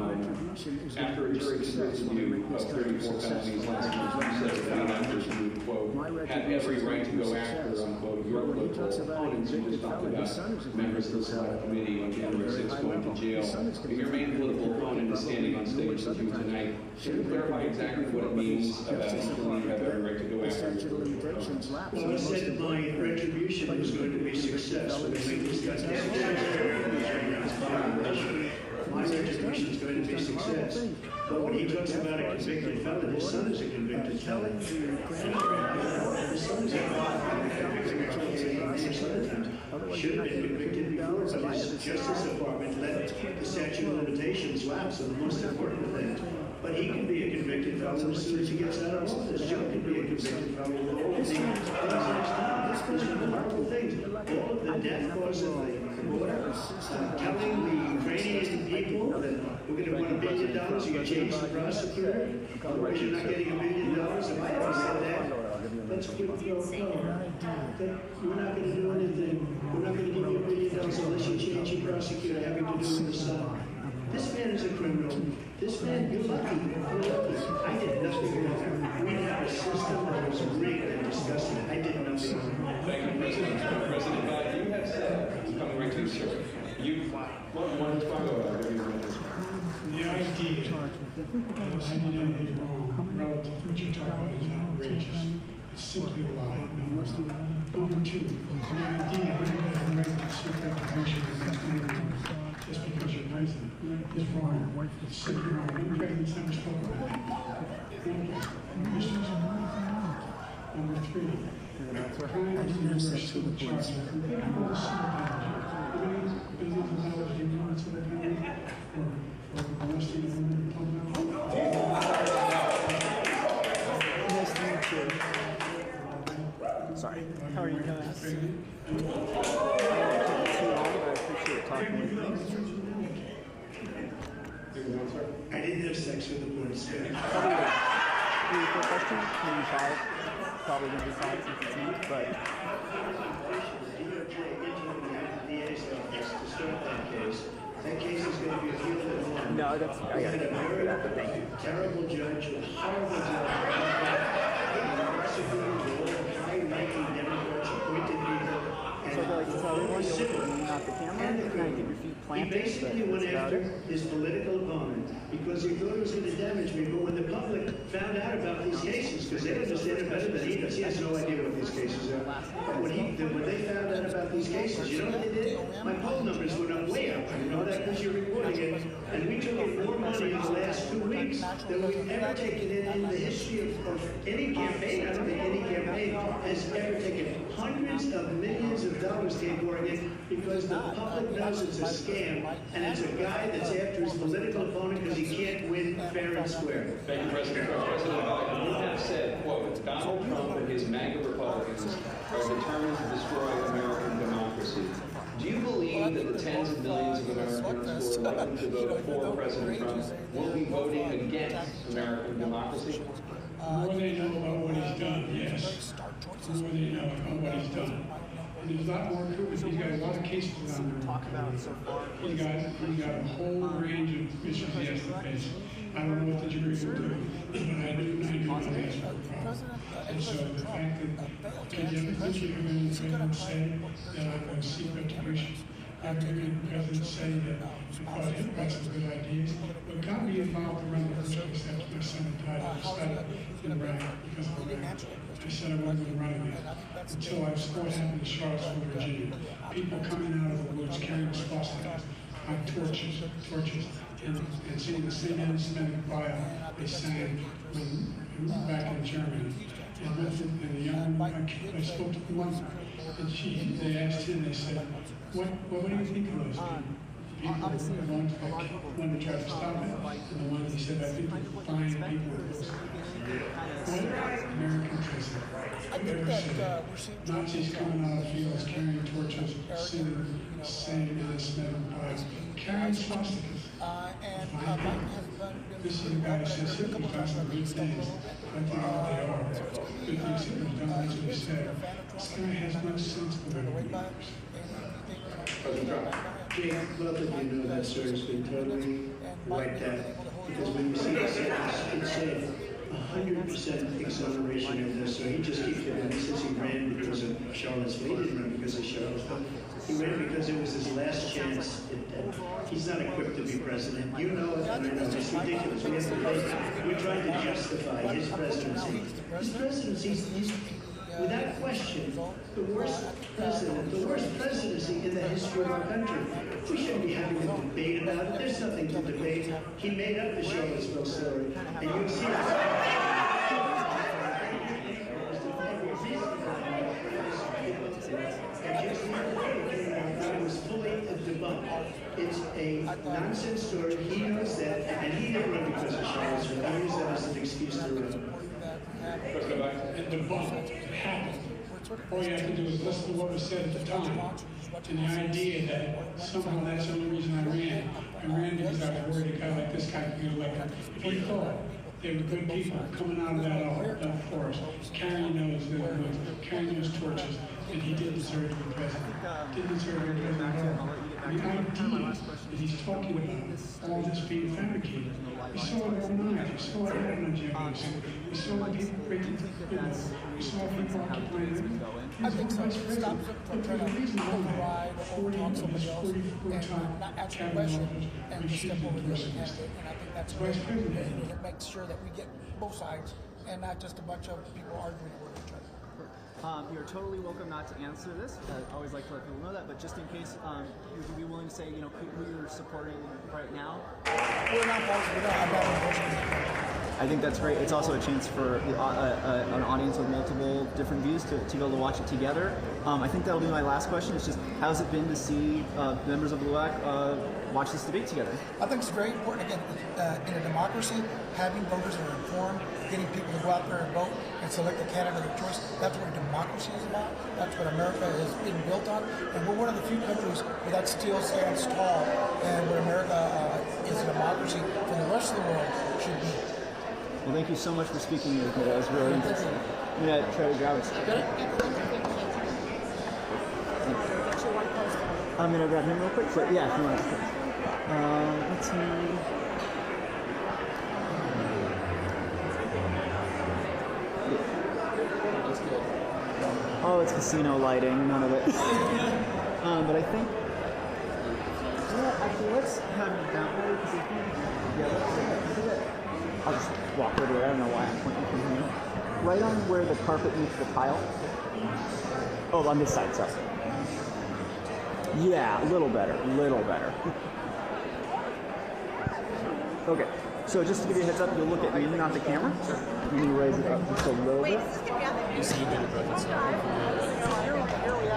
After a jury convicted you of 34 felonies last month, you said the members who, quote, have every right to go after, unquote, your political opponents. You just talked about members of the select committee on January 6th going to jail. Your main political opponent is standing on stage with you tonight. Can you clarify exactly what it means about you have every right to go after your political opponents? Well, I said my retribution was going to be success. We're going to make this goddamn my retribution is going to be success. But when he talks about a convicted felon, his son is a convicted felon. His son is a convicted should have been convicted before, but his Justice Department let the statute of limitations lapse on the most important thing. But he can be a convicted felon as soon as he gets out of office. Joe can be a convicted felon with all of the things he's done. There's remarkable things. All of the death cause of the border, telling the Ukrainian people that we're going to want $1 billion, you can change the prosecutor, otherwise you're not getting $1 billion. If I ever said that, that's quid pro quo. We're not going to do anything. We're not going to give you $1 billion unless you change your prosecutor having to do with the son. This man is a criminal. This man, you're lucky. You're lucky. I did nothing wrong. We had a system that was rigged and disgusting. I did nothing wrong. Thank you, President Trump. President Biden, you have said, coming right to you, sir, you want to follow up. The idea that I did anything wrong relative to what you're talking about is outrageous. It's simply a lie. Number two, the idea that you have a right to seek recognition just because you're president is wrong. It's simply wrong. No president's never spoken about that. Number three, crime is the universal charge. Sorry. How are you doing? I appreciate talking with you. I didn't have sex with the police. Probably the question, maybe 5. Probably going to be 5 since it's me, but... That case is going to be appealed at law. No, that's... I got to get for that, but thank you. Terrible judge, a horrible judge. Prosecutors, all high-ranking Democrats, appointed people. So I like to tell everyone, you look at me, not the camera, and I give your feet planted, He basically but went that's about after it. his political opponent because he thought it was going to damage me. But when the public found out about these cases, because they understand it better than he does, he has no idea what these cases are. But when they found out about these cases, you know what they did? My poll numbers went up way up. You know that because you're reporting it. And we took in more money in the last 2 weeks than we've ever taken in the history of any campaign. I don't think any campaign has ever taken hundreds of millions of dollars came pouring in because the public knows it's a scam and it's a guy that's after his political opponent because he can't win fair and square. Thank you, President Trump. President Biden, you have said, quote, Donald Trump and his MAGA Republicans are determined to destroy American democracy. Do you believe that the tens of millions of Americans who are likely to vote for President Trump will be voting against American democracy? The more they know about what he's done, yes. The more they know about what he's done. And there's a lot more to it. He's got a lot of cases on there. He's got a whole range of issues he has to face. I don't know what the jury will do, but I do know he has a problem. And so the fact that the president say that I'm going to seek retribution, I'm going to president say that because he got some good ideas, but got me involved to run the first place after my son died of a study in Iraq because of Iraq. I said I wasn't going to run again until I saw what happened in Charlottesville, Virginia. People coming out of the woods carrying swastikas on torches, and singing the same anti-Semitic choir they sang when back in Germany. And the young woman, I spoke to one, and they asked him, they said, what do you think of those people? The ones that wanted to try to stop it, and the ones he said, I think they're fine people with those. What American president ever said? Nazis coming out of fields carrying torches, singing the same anti-Semitic choirs, carrying swastikas. This is the guy who says he's done some good things. I think what they are. Good things that he's done, that's what he said. This guy has no sense for the President Trump. Jake, both of you know that story's been totally wiped out. Because when you see the sentence, it said 100% exoneration of this. So he just keeps it. He says he ran because of Charlottesville. He didn't run because of Charlottesville. He ran because it was his last chance. He's not equipped to be president. You know it, and I know it's ridiculous. We have to pay. We're trying to justify his presidency. His presidency is, without question, the worst president, the worst presidency in the history of our country. We shouldn't be having a debate about it. There's nothing to debate. He made up the Charlottesville story, and you see it was fully debunked. It's a nonsense story. He knows that, and he didn't run because of Charlottesville. He used that as an excuse to run. The bump happened. All you have to do is listen to what was said at the time. And the idea that somehow that's the only reason I ran. I ran because I was worried a guy like this guy could get elected. If he thought they were good people coming out of that forest, carrying those torches, and he didn't deserve to be president. Didn't deserve to be president at all. The idea that he's talking about all this being fabricated. We saw it overnight. We saw it on January. We saw people breaking windows. We saw people occupying. I think so. It stops them from trying to override or talk somebody else and not ask a question and just step over the other candidate. And I think that's what we need to make sure that we get both sides and not just a bunch of people arguing over each other. You're totally welcome not to answer this. I always like to let people know that, but just in case, would you be willing to say, who you're supporting right now? We're not positive. We don't have that. I think that's great. It's also a chance for an audience with multiple different views to be able to watch it together. I think that'll be my last question. It's just, how's it been to see members of the LUAC watch this debate together? I think it's very important, again, in a democracy, having voters that are informed, getting people to go out there and vote and select a candidate of choice. That's what democracy is about. That's what America is being built on. And we're one of the few countries where that still stands tall, and where America is a democracy for the rest of the world should be. Well, thank you so much for speaking with me. That was really interesting. I'm going to try to grab it. I'm going to grab him real quick. But yeah, if you want to. Let's see. Oh, it's casino lighting. None of it. But I think. actually, let's have it that way because I think, I'll just walk over there. I don't know why I'm pointing from here. Right on where the carpet meets the tile. Oh, on this side, sorry. Yeah, a little better, Okay, so just to give you a heads up, you'll look at me, not the camera. You need to raise it up just a little bit.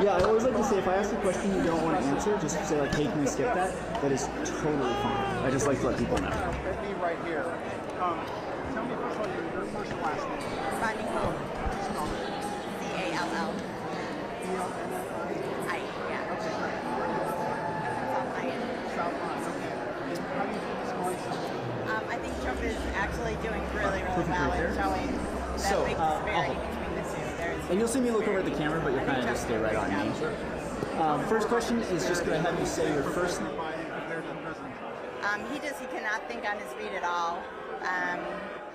Yeah, I always like to say if I ask a question you don't want to answer, just say like, hey, can we skip that? That is totally fine. I just like to let people know. Let me right here. Tell me first of all your first and last name. Rodney Cole. C-A-L-L. I, yeah. Okay. South Lyon. South Lyon, okay. And how do you think it's going so? I think Trump is actually doing really well and showing that big disparity between the two. And you'll see me look over at the camera, but you'll kind of just stay right on me. First question is just going to have you say your first name. He cannot think on his feet at all.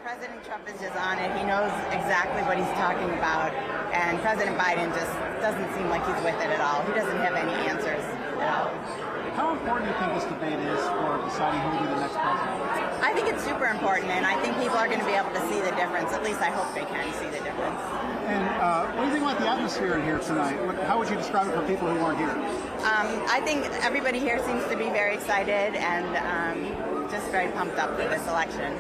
President Trump is just on it. He knows exactly what he's talking about. And President Biden just doesn't seem like he's with it at all. He doesn't have any answers at all. How important do you think this debate is for deciding who will be the next president? I think it's super important, and I think people are going to be able to see the difference. At least I hope they can see the difference. And what do you think about the atmosphere in here tonight? How would you describe it for people who weren't here? I think everybody here seems to be very excited and just very pumped up for this election.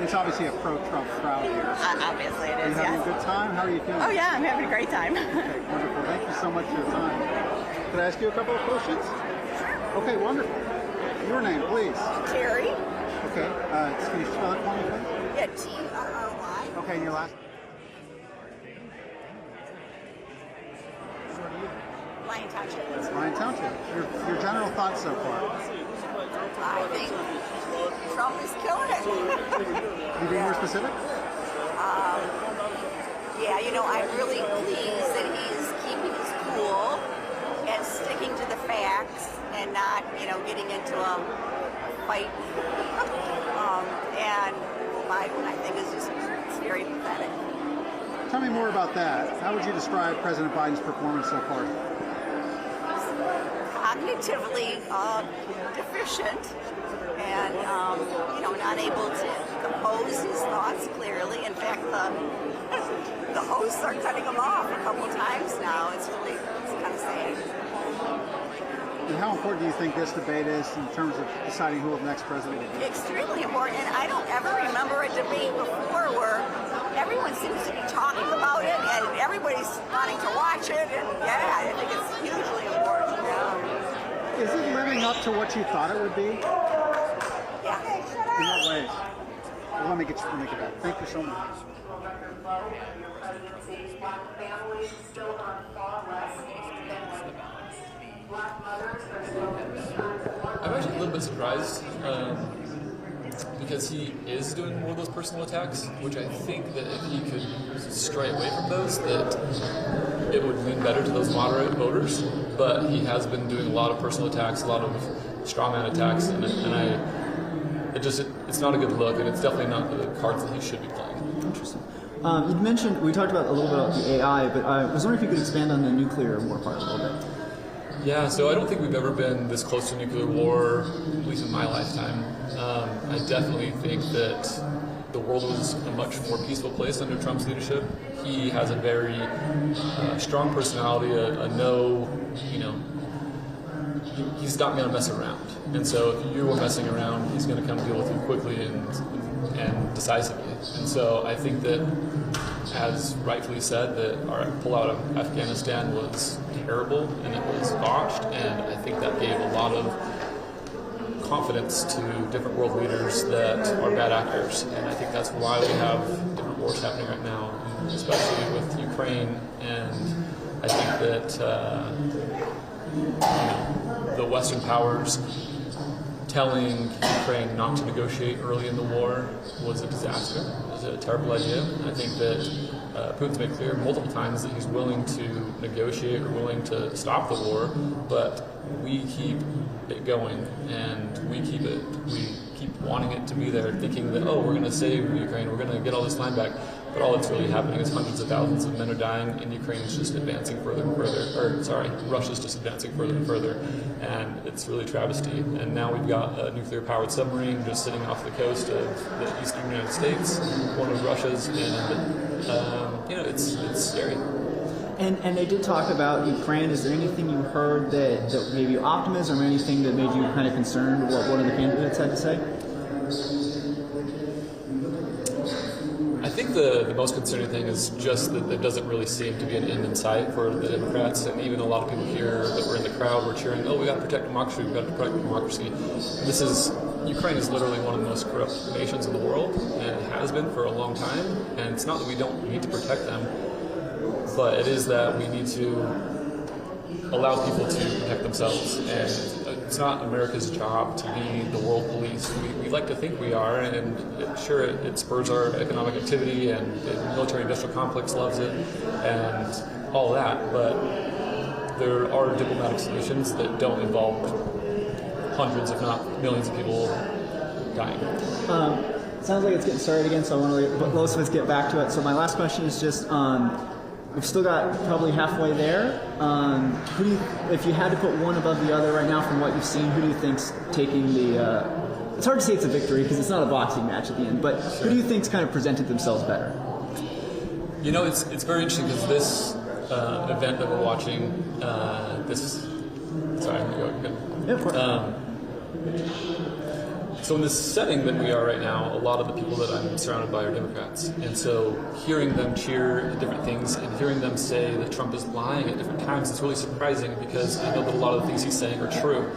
It's obviously a pro-Trump crowd here. Obviously it is, Are you having a good time? How are you feeling? Oh yeah, I'm having a great time. Okay, wonderful. Thank you so much for your time. Could I ask you a couple of questions? Okay, wonderful. Your name, please. Terry. Okay, can you spell it for me, please? Yeah, T-R-R-Y. Okay, and your last? Lyon Township. Lyon Township. Your general thoughts so far? I think Trump is killing it. Can you be more specific? Yeah, I'm really pleased that he's keeping his cool and sticking to the facts and not, getting into a fight. And Biden, I think, is just very pathetic. Tell me more about that. How would you describe President Biden's performance so far? Cognitively deficient and, not able to compose his thoughts clearly. In fact, the hosts are cutting him off a couple times now. It's kind of sad. And how important do you think this debate is in terms of deciding who the next president will be? Extremely important, and I don't ever remember a debate before where everyone seems to be talking about it and everybody's wanting to watch it, and I think it's hugely important. Yeah. Is it living up to what you thought it would be? Yeah. In what ways? Well, let me get back. Thank you so much. I'm actually a little bit surprised because he is doing more of those personal attacks, which I think that if he could stray away from those, that it would lean better to those moderate voters. But he has been doing a lot of personal attacks, a lot of strawman attacks, it's not a good look, and it's definitely not the cards that he should be playing. Interesting. You mentioned, we talked about a little bit about the AI, but I was wondering if you could expand on the nuclear war part a little bit. Yeah, so I don't think we've ever been this close to nuclear war, at least in my lifetime. I definitely think that the world was a much more peaceful place under Trump's leadership. He has a very strong personality, he's not going to mess around. And so if you were messing around, he's going to come deal with you quickly and decisively. And so I think that, as rightfully said, that our pullout of Afghanistan was terrible and it was botched, and I think that gave a lot of confidence to different world leaders that are bad actors. And I think that's why we have different wars happening right now, especially with Ukraine. And I think that the Western powers telling Ukraine not to negotiate early in the war was a disaster. It was a terrible idea. I think that Putin's made clear multiple times that he's willing to negotiate or willing to stop the war, but we keep it going and we keep wanting it to be there, thinking that, we're going to save Ukraine, we're going to get all this land back. but all that's really happening is hundreds of thousands of men are dying, and Ukraine is just advancing further and further, Russia's just advancing further and further, and it's really a travesty. And now we've got a nuclear-powered submarine just sitting off the coast of the eastern United States, one of Russia's, and it's scary. And they did talk about Ukraine. Is there anything you heard that gave you optimism, or anything that made you kind of concerned with what one of the candidates had to say? I think the most concerning thing is just that there doesn't really seem to be an end in sight for the Democrats, and even a lot of people here that were in the crowd were cheering, "Oh, we got to protect democracy! We got to protect democracy!" Ukraine is literally one of the most corrupt nations in the world, and has been for a long time. And it's not that we don't need to protect them, but it is that we need to allow people to protect themselves. And it's not America's job to be the world police. We like to think we are, and it spurs our economic activity, and the military-industrial complex loves it, and all that. But there are diplomatic solutions that don't involve hundreds, if not millions, of people dying. Sounds like it's getting started again, so I want to let most of us get back to it. So my last question is just, we've still got probably halfway there. If you had to put one above the other right now from what you've seen, who do you think's taking the... it's hard to say it's a victory because it's not a boxing match at the end, but who do you think's kind of presented themselves better? It's very interesting because this event that we're watching, sorry, I'm going to go. Yeah, of course. So in this setting that we are right now, a lot of the people that I'm surrounded by are Democrats. And so hearing them cheer at different things and hearing them say that Trump is lying at different times is really surprising, because I know that a lot of the things he's saying are true.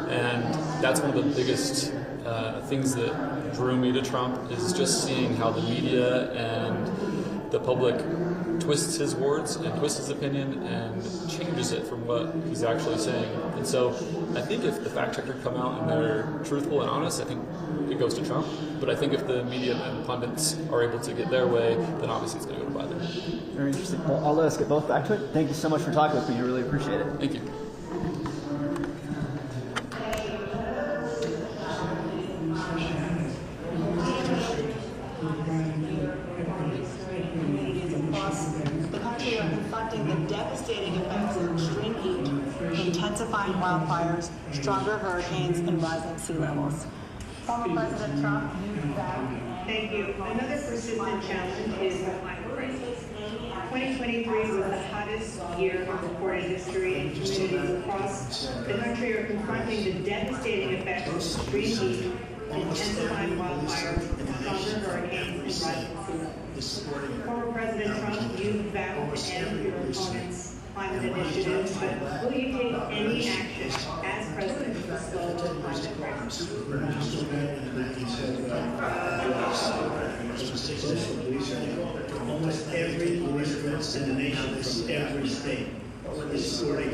And that's one of the biggest things that drew me to Trump, is just seeing how the media and the public twists his words and twists his opinion and changes it from what he's actually saying. And so I think if the fact checkers come out and they're truthful and honest, I think it goes to Trump. But I think if the media and the pundits are able to get their way, then obviously it's going to go to Biden. Very interesting. Well, I'll let us get both back to it. Thank you so much for talking with me. I really appreciate it. Thank you. The country are confronting the devastating effects of extreme heat, intensifying wildfires, stronger hurricanes, and rising sea levels. Former President Trump used that. Thank you. Another persistent challenge is the climate crisis. 2023 was the hottest year in recorded history, and communities across the country are confronting the devastating effects of extreme heat, intensifying wildfires, stronger hurricanes, and rising sea levels. Former President Trump, you vowed to end your opponent's climate initiatives, but will you take any action as president to slow the climate crisis? Almost every police force in the nation, from every state, is supporting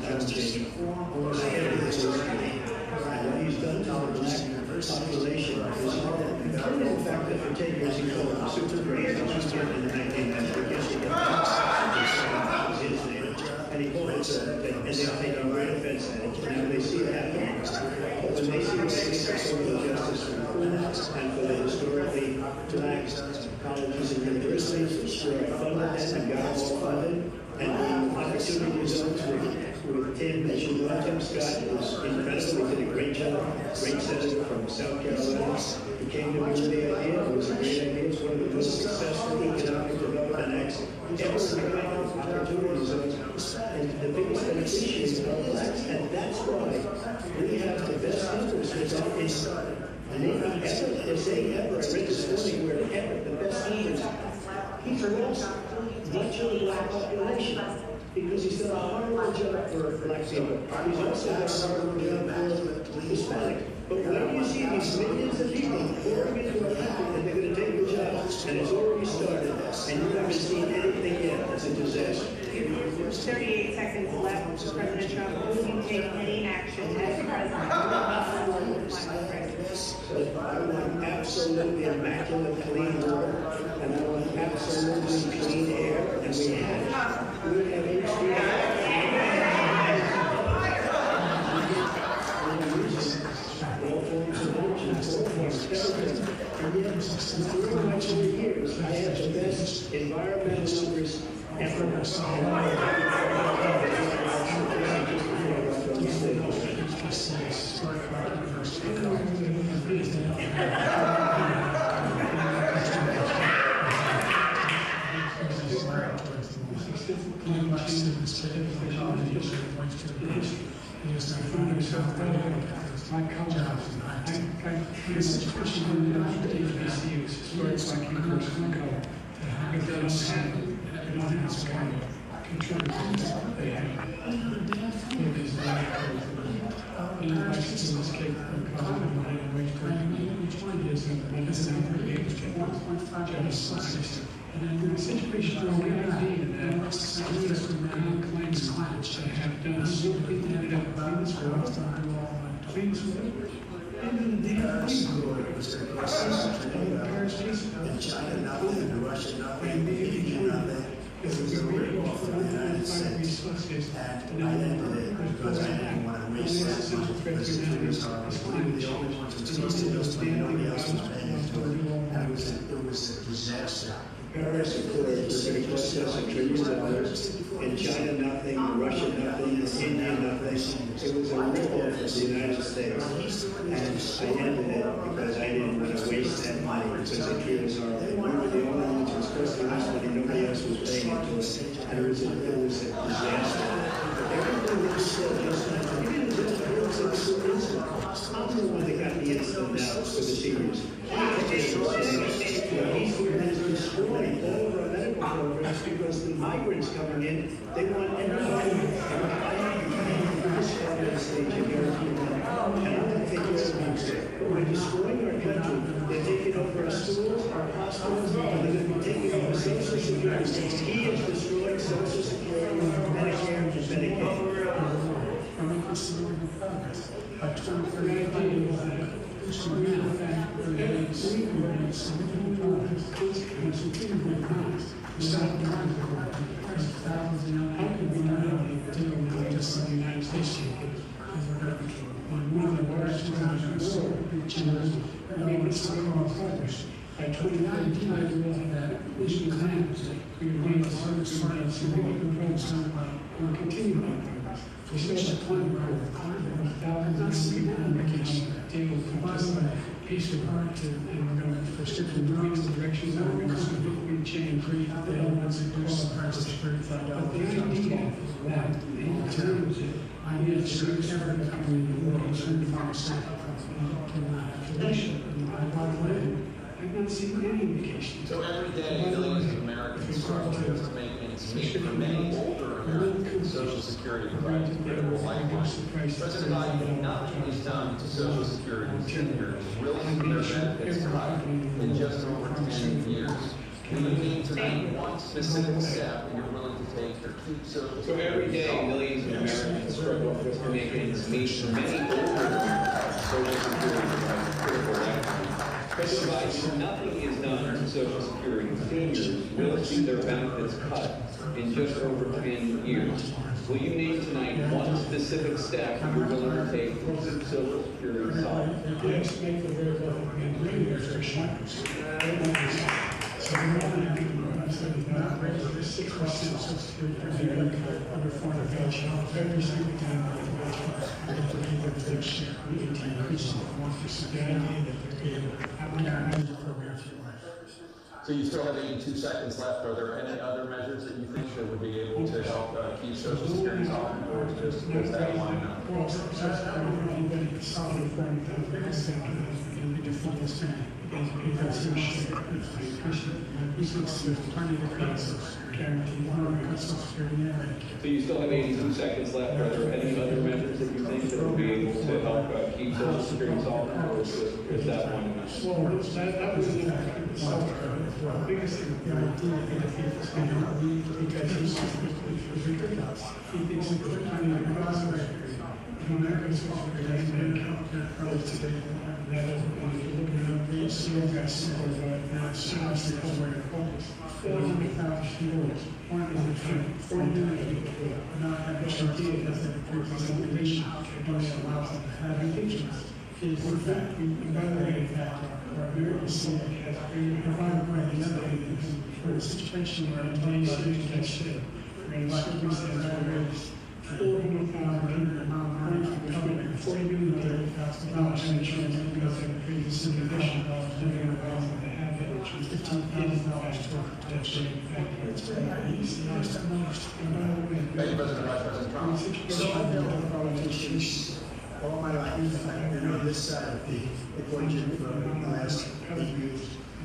demonstration. Almost every police force. And what he's done to the black population is horrible. Including the fact that for 10 years he called it super great, which was started in the 1990s. Because he got his name. And he called it and they take a great offense at it. And when they see that happening, when they see what they think social justice for the poor and for the historically black colleges and universities who are funded and got all funded, and the opportunity zones with Tim, as you know, Tim Scott was incredible. He did a great job, great senator from South Carolina. He came to me with the idea. It was a great idea. It's one of the most successful economic development acts ever provided opportunity zones. And the biggest beneficiaries are blacks, and that's why we have the best interests they're saying ever. I read this morning where ever the best interests. He's lost much of the black population because he's done a horrible job for black people. He's also done a horrible job for Hispanic. But when you see these millions of people pouring into our country and they're going to take your jobs, and it's already started, and you haven't seen anything yet, it's a disaster. 38 seconds left for President Trump. Will you take any action as president to slow the climate crisis? I want absolutely immaculate clean water, and I want absolutely clean air, and we have it. We have all forms of energy, all forms of terrorism. And yet, for 4 years, I have the best In China, nothing. In Russia, nothing. In India, nothing. It was a rip off of the United States. And I ended it because I didn't want to waste that money because it was we were the only ones who tasted those money. Nobody else was paying into it. And it was a disaster. Paris, of course, we're going to process $1 trillion. In China, nothing. In Russia, nothing. In India, nothing. It was a rip-off of the United States. And I ended it because I didn't want to waste that money because they treated us horribly. We were the only ones who were supposed to this money. Nobody else was paying into it. And it was a disaster. Everything was still just like, you didn't just I'm the one that got the instant out for the seniors. He's the one that's destroying all of our medical programs because the migrants coming in, they want everybody. This part of the stage of European and I'm going to take care of these. But we're destroying our country. They're taking over our schools, our hospitals, and they're going to be taking over Social Security. He is destroying Social Security, Medicare, and Medicaid. I'm making significant progress. By 2030, so now, we're making significant progress. And it's significant progress. We're not trying to go there's thousands of young people who are not dealing with just in the United States. Because we're going to be one of the largest economies in the world, and we will still call progress. By 2019, I believe that mission plans, we are going to start significant progress on continuing on progress. We still have plenty of growth. Thousands of people on vacation, dealing with just like peaceful heart, and we're going to prescription drugs and directions that we're going to significantly change the elements and do some prices $35. But the idea that in terms of I need to show every company in the world is 75% cannot have relation. And by the way, I've not seen any indication. So every day, millions of Americans struggle to make ends meet. For many older Americans, Social Security provides a critical lifeline. President Biden, nothing is done to Social Security seniors willing their benefits cut in just over 10 years. Will you need to make one specific step you're willing to take to keep Social Security? So every day, millions of Americans struggle to make ends meet. For many older Americans, Social Security provides a critical lifeline. President Biden, nothing is done to Social Security seniors will see their benefits cut in just over 10 years. Will you name tonight one specific step you're willing to take to keep Social Security solid? Yes, make the very well and really restrictions. So we want to not raise the 6% Social Security per year under $400,000 every single time we have to give them their share. We need to increase it 1%. The idea that they're able to have a program for life. So you still have 82 seconds left. Are there any other measures that you think that would be able to help keep Social Security solid, or just that line up? Well, anybody solid and we define this man because he thinks there's plenty of cuts guaranteed. One of the cuts Social Security and Medicare. So you still have 82 seconds left. Are there any other measures that you think that would be able to help keep Social Security solid, or is that one enough? Well, that was the biggest thing. The idea that it's going to be because he's ridiculous. He thinks that the money in the process Americans are getting healthcare today. That is, when you look at the still got simple, but now seriously over the focus. 400,000 euros, 400 people not have HRT as a population, only allows them to have insurance. is the fact, evaluating factor, where American civic has provided another evidence for a situation where today's civic can sit. And like we said, there is 400,000 non-marriage recovered and $40 million insurance because of previous additional dollars living in the house that they have it, which was $15,000 toward protection. Thank you, President Vice President Trump. So I've dealt with politicians all my life. I've been on this side of the equation for the last 8 years.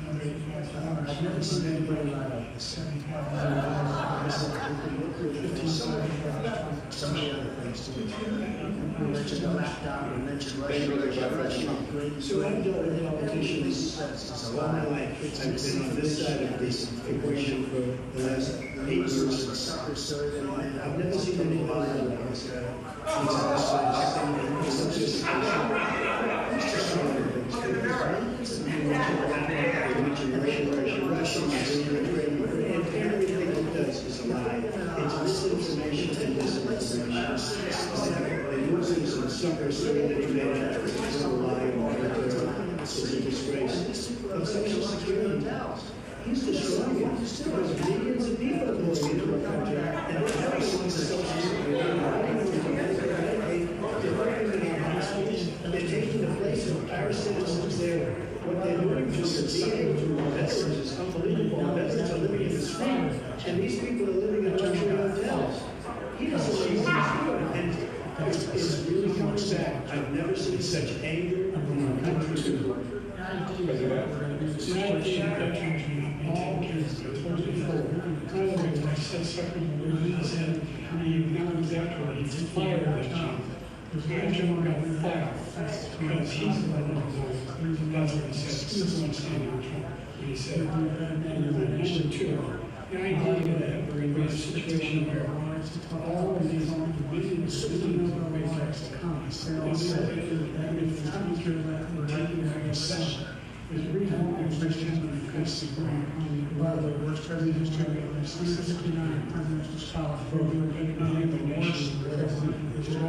I've never seen anybody like this. So many other things to it. We mentioned the laptop, we mentioned Russia. So I've dealt with politicians all my life. I've been on this side of this equation for the last 8 years. I've never seen anybody like this. Everything it does is a lie. It's misinformation and disinformation. They use some sucker story that you made up. It's a lie or it's a disgrace. But Social Security, he's destroying it because millions of people are going into a country and they're never seeing the Social Security. They're taking the place of our citizens there. What they're doing to veterans is unbelievable. Veterans are living in the street, and these people are living in luxury hotels. He doesn't know what he's doing, and it's really coming back. I've never seen such anger in our country too. Because General got fired because he's the one that that's what he said. He's the one standing on Trump. He said, number two, the idea that we're going to be in a situation where all of these billions of ways to come, they said that if the time period that we're taking a recession, there's a reason why inflation has been increasing. One of the worst presidents in history, 359 presidential scholars, the worst president in history.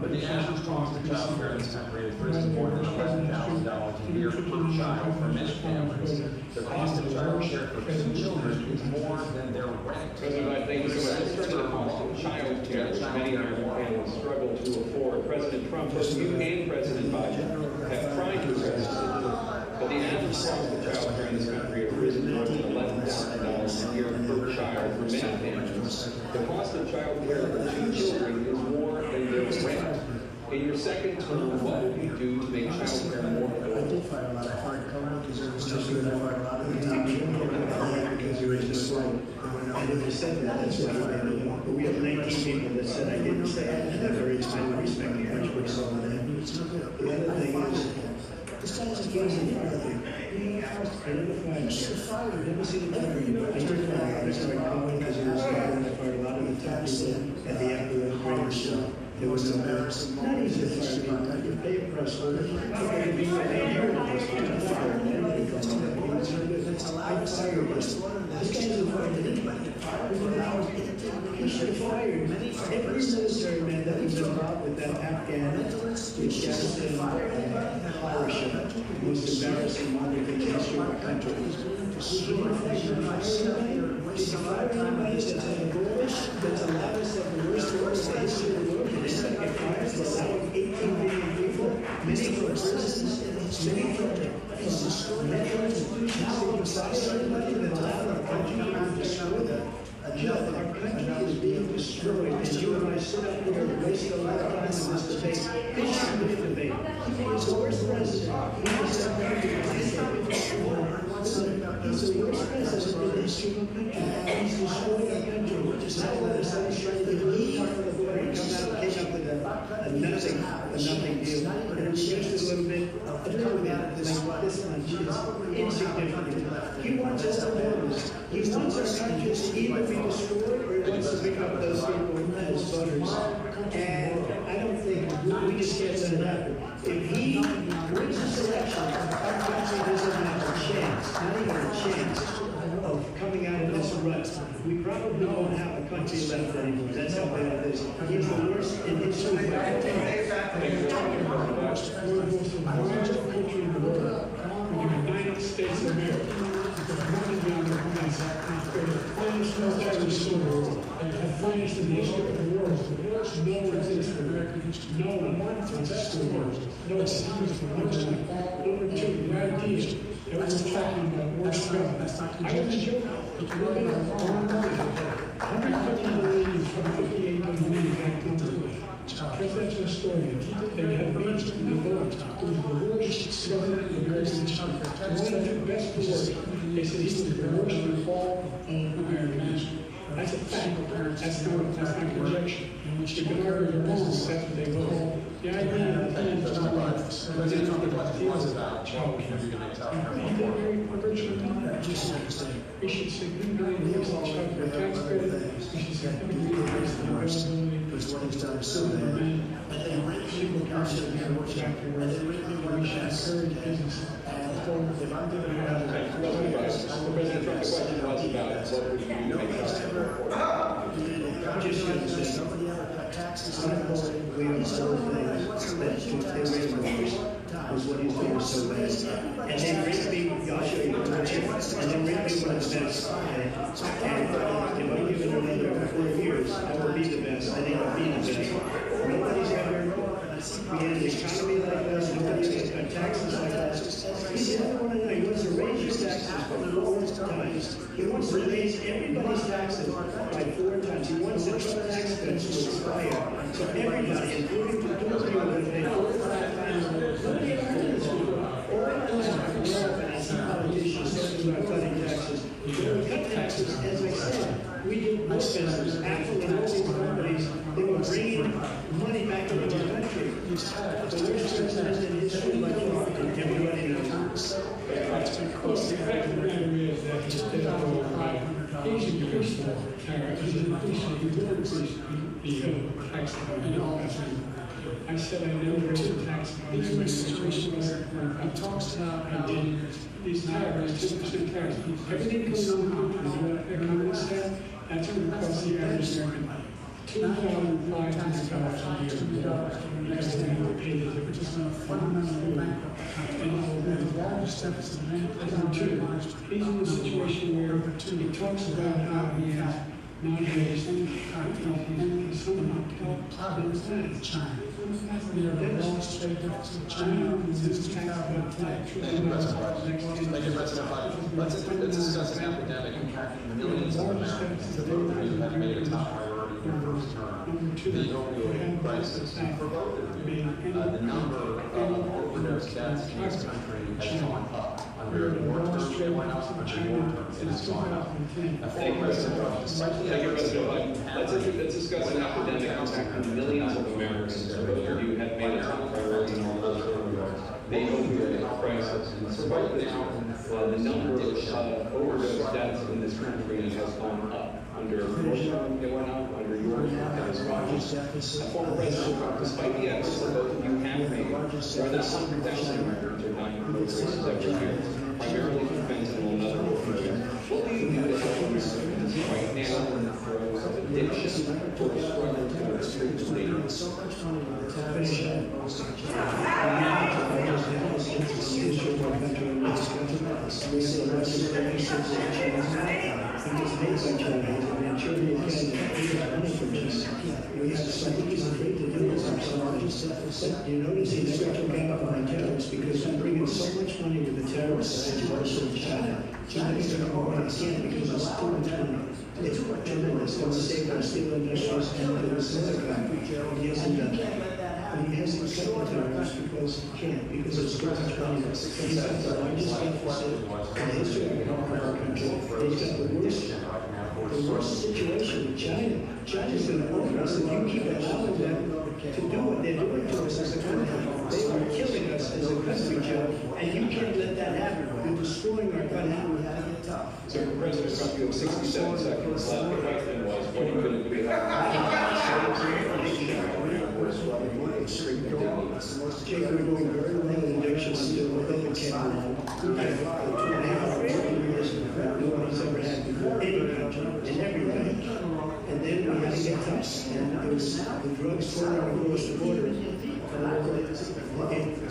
But the average cost of child care in this country is more than $11,000 a year per child for many families. The cost of child care for 2 children is more than their rent. President, thank you so much. Let's turn to the cost of child care, which many American families struggle to afford. President Trump, both you and President Biden have tried to address this. But the average cost of child care in this country has risen more than $11,000 a year per child for many families. The cost of child care for 2 children is more than their rent. In your second term, what will you do to make child care more affordable? I did fight a lot. I fought COVID because it was just good. I fought a lot of the time because you were just slow. And if you said that, that's what I did. But we have 19 people that said I didn't say it, and they're very highly respected. The other thing is, this guy has a gas in front of him. I never fired him. I've never seen him fire. I started firing. I started calling because he was fired. I fired a lot of the top people at the Apple show. There was no embarrassing. Not easy to fire me. You pay a press order. Okay, to be fair, you're the press order. Fire him. That's allowed. Fire this. This guy hasn't fired anybody. He should have fired every military man that was involved with that Afghanistan operation. The most embarrassing moment in the history of our country. He didn't fire anybody that's an abolish, that's allowed us to have the worst wars in the history of the world. And it's like a fire that's allowing 18 million people, many from prisons, many from metro institutions, to fire anybody that's allowed our country to destroy them. Our country is being destroyed, and you and I sit up here and waste a lot of time in this debate. This should be a debate. He's the worst president. He's the worst president in the history of the country. He's destroyed our country. Now all of a sudden he's trying to get a little part of the border and come out and came up with a nothing deal. And it's just a little bit like this much is insignificant. He wants us to voters. He wants our country to either be destroyed or he wants to pick up those people as voters. And I don't think we just can't let it happen. If he wins this election, our country doesn't have a chance. Not even a chance of coming out of this rut. We probably won't have a country left anymore. That's how bad it is. He's the worst in history. We're the most largest country in the world. The United States of America. The finest military story and the finest in the history of the world. The worst known exists for American history. No one that's the worst. No, it's number two, the idea that we're talking about worst government. I was a joke. If you look at our foreign money, 150 million from 58 million back into the presidential story. They had means to the vote. It was the worst government in American history. One of the best reports. They said he was the worst fall of American history. That's a fact. That's not projection. You can argue your business, that's what they vote. The idea of the thing is not right. President Trump was about China. He did very virtually nothing. We should significantly increase the child tax credit. We should significantly increase the availability of silver men. We should encourage business. President Trump, the question was about what would you do to make Nobody ever cut taxes. We are so things that they raise the first was what he's doing so bad. And then rate me, I'll show you the picture, and then rate me what is best. And if I give it another 4 years, I will be the best. I think I'll be the best. Nobody's ever, we had an economy like this, nobody's ever cut taxes like this. He doesn't want to know, he wants to raise your taxes for 4 times. He wants to raise everybody's taxes by 4 times. He wants the tax cuts to expire. So everybody, including the people who have paid 4 or 5 times, nobody ever heard this before. All the time, Americans and politicians talking about cutting taxes. When we cut taxes, as I said, we did more business. Apple and all these companies, they were bringing money back into our country. The worst president in history like Trump, and everybody knows. The fact of the matter is that he's increased the tariff, he's increased the tax cut. I said I never raised the tax cut. This is a situation where he talks about and did these tariffs, 2% tariffs. Everything goes on and what economists said, that's going to cost the average American $2,500 a year. Next time we pay the difference. It's going to fundamentally bankrupt the country. And the largest deficit in any place in the world. He's in a situation where he talks about how he has not raised any and somehow problems with China. We have the lowest trade deficit with China since 2010. Thank you, President Biden. Let's discuss an epidemic impacting millions of Americans that both of you have made a top priority in your first term. The opioid crisis. For both of you, the number of overdose deaths in this country has gone up. Under your term, it went up. Under your term, it has gone up. Thank you, President Trump. Let's discuss an epidemic impacting millions of Americans. Both of you have made a top priority in your first term. The opioid crisis. For both of you, the number of overdose deaths in this country has gone up. Under your term, it went up. Under your term, it has gone up. Former President Trump, despite the efforts that both of you have made, more than 100,000 Americans are dying from overdoses every year, primarily from fentanyl and other opioids. What do you do to help Americans right now in the throes of addiction or struggling to restrict leaders? You notice he never took out on the terrorists because we bring in so much money to the terrorists that it's worse than China. China's going to go on again because it's too much money. It's tremendous. It's going to save our steel industries and the silicon. He hasn't done that. And he hasn't cut the terrorists because he can't, because it's too much money. He's got the largest deficit in the history of our country. He's got the worst situation with China. China's going to own us if you keep allowing them to do what they're doing to us as a country. They are killing us as a country, Joe, and you can't let that happen. You're destroying our country. So, President Trump, you have 67 seconds left. The question was, what are you going to do about Jake, we're doing very well in addiction still. We're going to 2.5 years months, and it was the drugs flowing across the border. It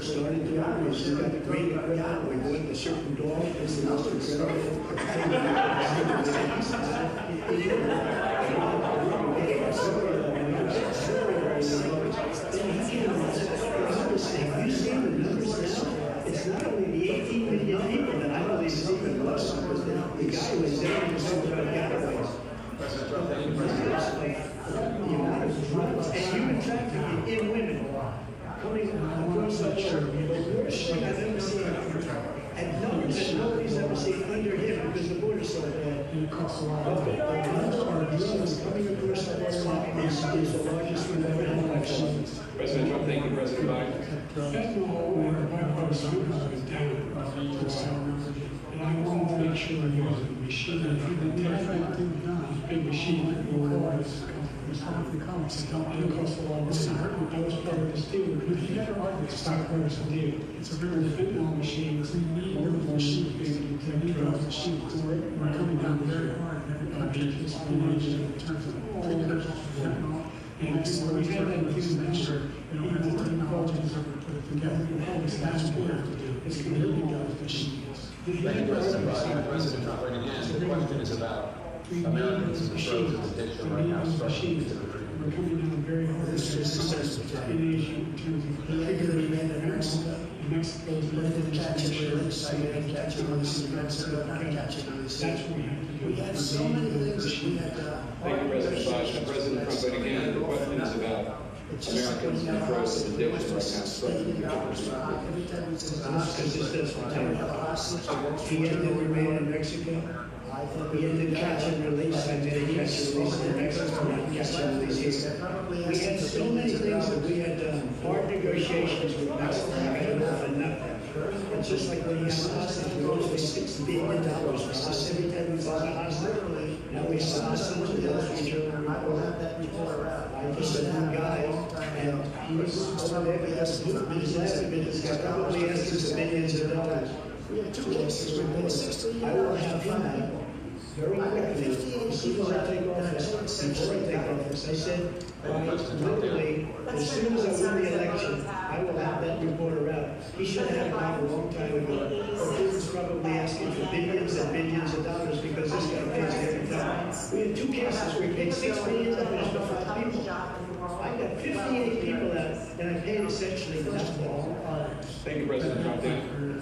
started to operate. We got the green equipment, we bought the certain dog, it's the most incredible you see the numbers now? It's not only the 18 million people that I believe is even less, because the guy was there and talked about getaways. The amount of drugs and human trafficking in women coming across that border, the worst thing I've ever seen. And numbers that nobody's ever seen under here because the border's so bad. But the number of drugs coming across that border is the largest we've ever had. President Trump, thank you. President Biden. And I want to make sure you use the machine. And if you take big machine that will always publicly comments that don't cost a lot of money. I was part of this deal. If you never argue it's not part of the deal. It's a very fentanyl machine. We need more machines. We need those machines. We're coming down very hard in every country. It's in terms of figures of fentanyl. And so we have that human nature. We don't have the technologies that we put it together. That's what we have to do. It's completely done with machines. Thank you, President Biden. President Trump, right again. The question is about Americans' approach to addiction right now, especially to the we're coming down very hard in Asia in terms of particularly Mexico. Mexico's limited catch and release. Catch and release in Mexico, not catch and release. That's what we have to do. We had so many things we had done. Thank you, President Biden. President Trump, right again. The question is about Americans' approach to addiction right now, especially to He ended remain in Mexico. He ended catch and release. I made a catch and release in Mexico, not catch and release here. We had so many things that we had done. Hard negotiations with Mexico. I got enough and nothing. It's just like when you have hostage, we lost $6 billion. We lost every time we bought a hostage. Now we saw hostage and lost each other. I will have that report out. I just said one guy, and he was over there. He has to do his last bit. This guy probably asked us millions of dollars. We had 2 cases. We paid $16. I will have him out. Very quickly, as soon as I take office, before I take office, I said, literally, as soon as I win the election, I will have that reporter out. He should have had it out a long time ago. But he was probably asking for billions and billions of dollars because this guy pays every time. We had 2 cases where we paid $6 million for 5 people. I got 58 people out, and I paid essentially nothing. Thank you, President Trump.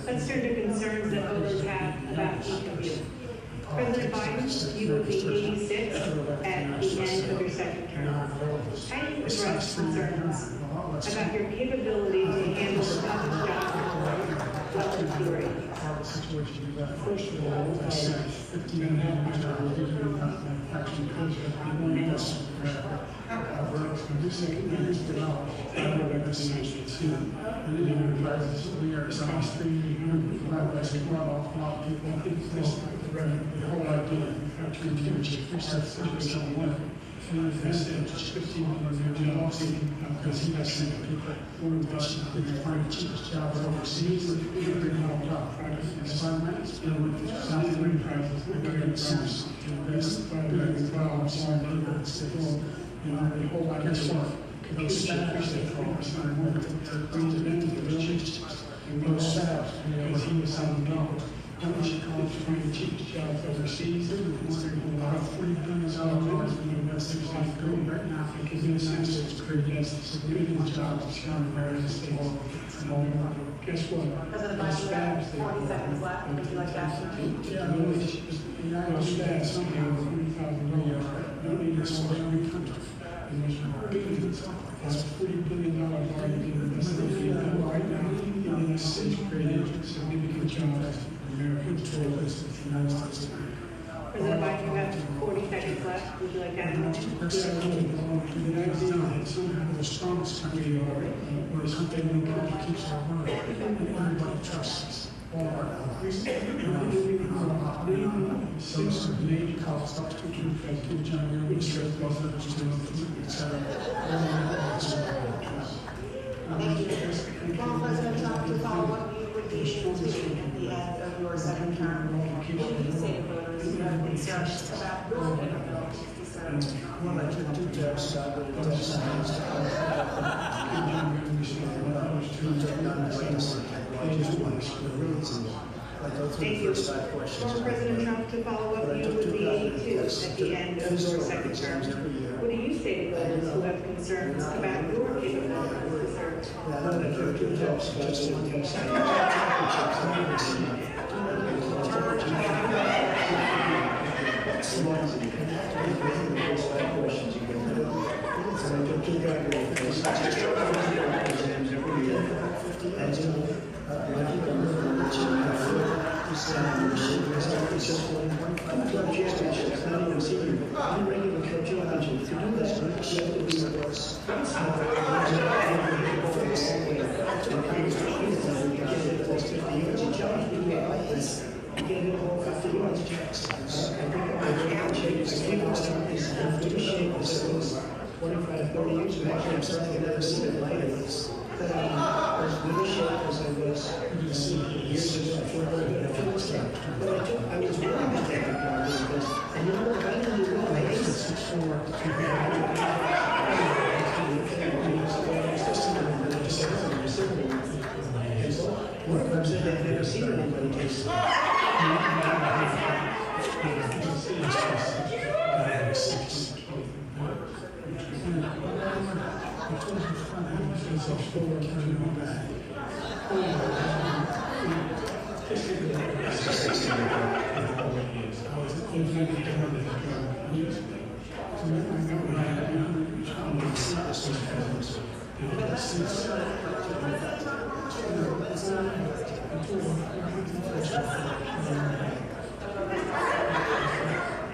Let's turn to concerns that voters have about each of you. President Biden, you will be 86 at the end of your second term. How do you address concerns about your capability to handle the toughest job well into your age? First of all, I said 15.5 hours a year without manufacturing because people need us. And then we are extremely off people. The whole idea of community, 3 steps to one. And I said, just 15 minutes because he has sent people who are find the cheapest jobs overseas and bring home job. Assignments, South Korean prices, and getting sense to invest billions of dollars in the United States. The whole idea is those staffs that focus on women to bring them into the changes. And those staffs, because he was $7. How much it costs to find the cheapest jobs overseas? About $40 billion in investors in South Korea right now because in the United States created significant jobs in the United States. Guess what? President Biden, you have 40 seconds left. Would you like to ask him? Yeah, those stats somehow $40,000. Don't need this for every country. That's $40 billion already being invested right now. The United States created significant jobs. President Biden, you have 40 seconds left. Would you like to add more? The idea that somehow the strongest country or something that keeps our word and everybody trusts us. All our allies. So Navy calls up to Kim Jong-un, etc. Thank you. Well, President Trump, to follow up, you would be speaking at the end of your second term. What would you say to voters who have concerns about the bill? Well, I took 2 tests. I did a test science. Thank you. Former President Trump, to follow up, you would be 82 at the end of your second term. What do you say to those who have concerns about your capabilities to serve? I took 2 tests. I did a test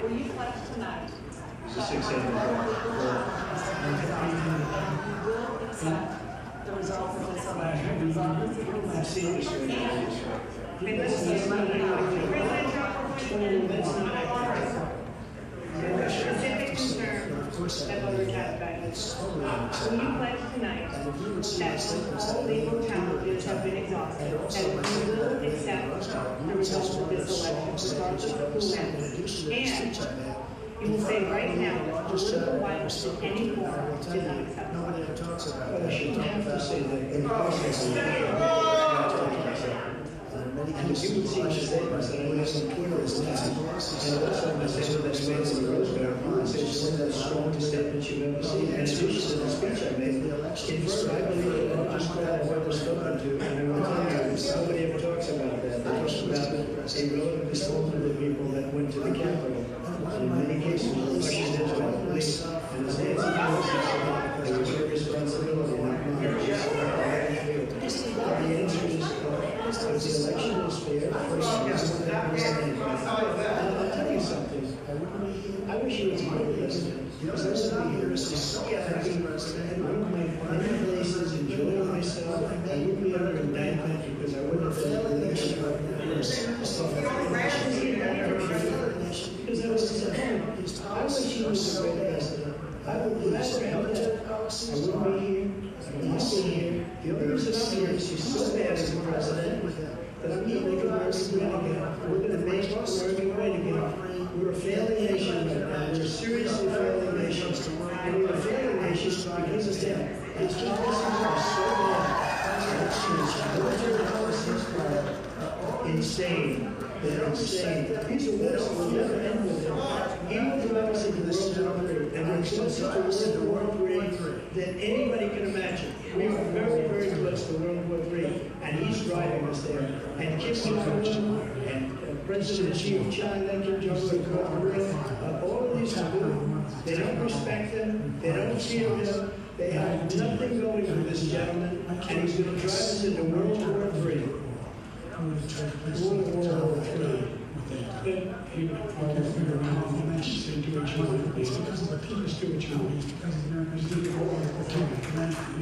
Will you pledge tonight? It's a 6-7 Will accept the results of this election. I've seen this already. And this is President Trump specific concern that voters have about you. Will you pledge tonight that when all legal challenges have been exhausted, that you will accept the results of this election, regardless of who wins, and you will say right now that political violence in any form is not acceptable? But I shouldn't have to say that. And you would see the statements that I made on Twitter as well. And also the statement that I made in the Roosevelt conversation, one of the strongest statements you've ever seen. And in addition to the speech I made, in fact, I believe that the largest crowd I've ever spoken to, and I will tell you, nobody ever talks about that. They talk about a relatively small number of people that went to the Capitol. In many cases, were questioned into the police. And as Nancy Pelosi said, there was your responsibility, not mine. The answer is, the election was fair. I'll tell you something. I wish you was my president. Because I would be here so happy and run my fine places, enjoying myself. I would be under indictment because I wouldn't have failed the election. Because I was at home. I wish he was a great president. I would be so happy. I wouldn't be here. I would not be here. The only reason I'm here is he's so bad as a president that I'm going to make America great again. We're going to make America great again. We're a failing nation right now. We're a seriously failing nation. And we're a failing nation because of him. His policies are so bad. His military policies are insane. They're insane. These are wars that will never end with him. He will drive us into World War III. And we're closer to World War III than anybody can imagine. We are very, very close to World War III. And he's driving us there. And Kim Jong-un and President Xi of China, Kim Jong-un, North Korea, all of these people, they don't respect him, they don't fear him, they have nothing going for this gentleman, and he's going to drive us into World War III. World War III. It's because of the people's stewardship. It's because of America's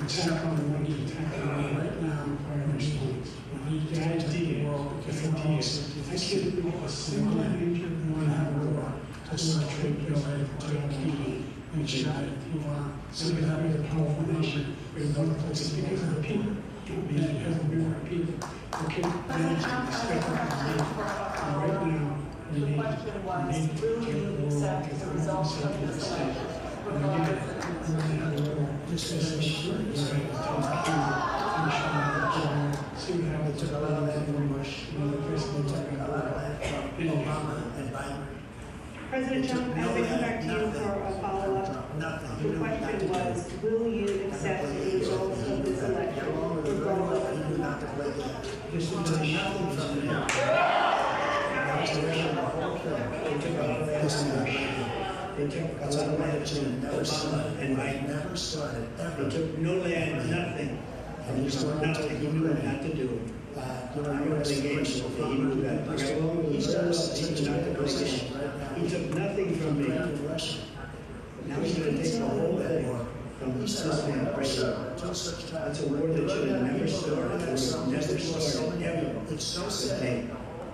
attack on the one attack right now our response. We need to get to the world because the policy. I said a single major want to have a war. Just like trade bill to people and China who are simply having a powerful nation with one place. It's because of the people. Because we are people who can manage and respect what we need. And right now, we need to get the world that as a result of this state. And again, just as I should have said, see how it took a lot of that very much, the president talking about Obama and Biden. President Trump, as I come back to you for a follow-up, the question was, will you accept the results of this election, regardless of This is nothing from me. They took a lot of land to Obama and Biden never started ever. They took no land, nothing. And he took nothing. He knew not to do it. They gave him so he knew that. He started teaching not to play game. He took nothing from me. Now he's going to take the whole thing from this man right here. That's a war that should have never started. It was never started ever. It's so sad.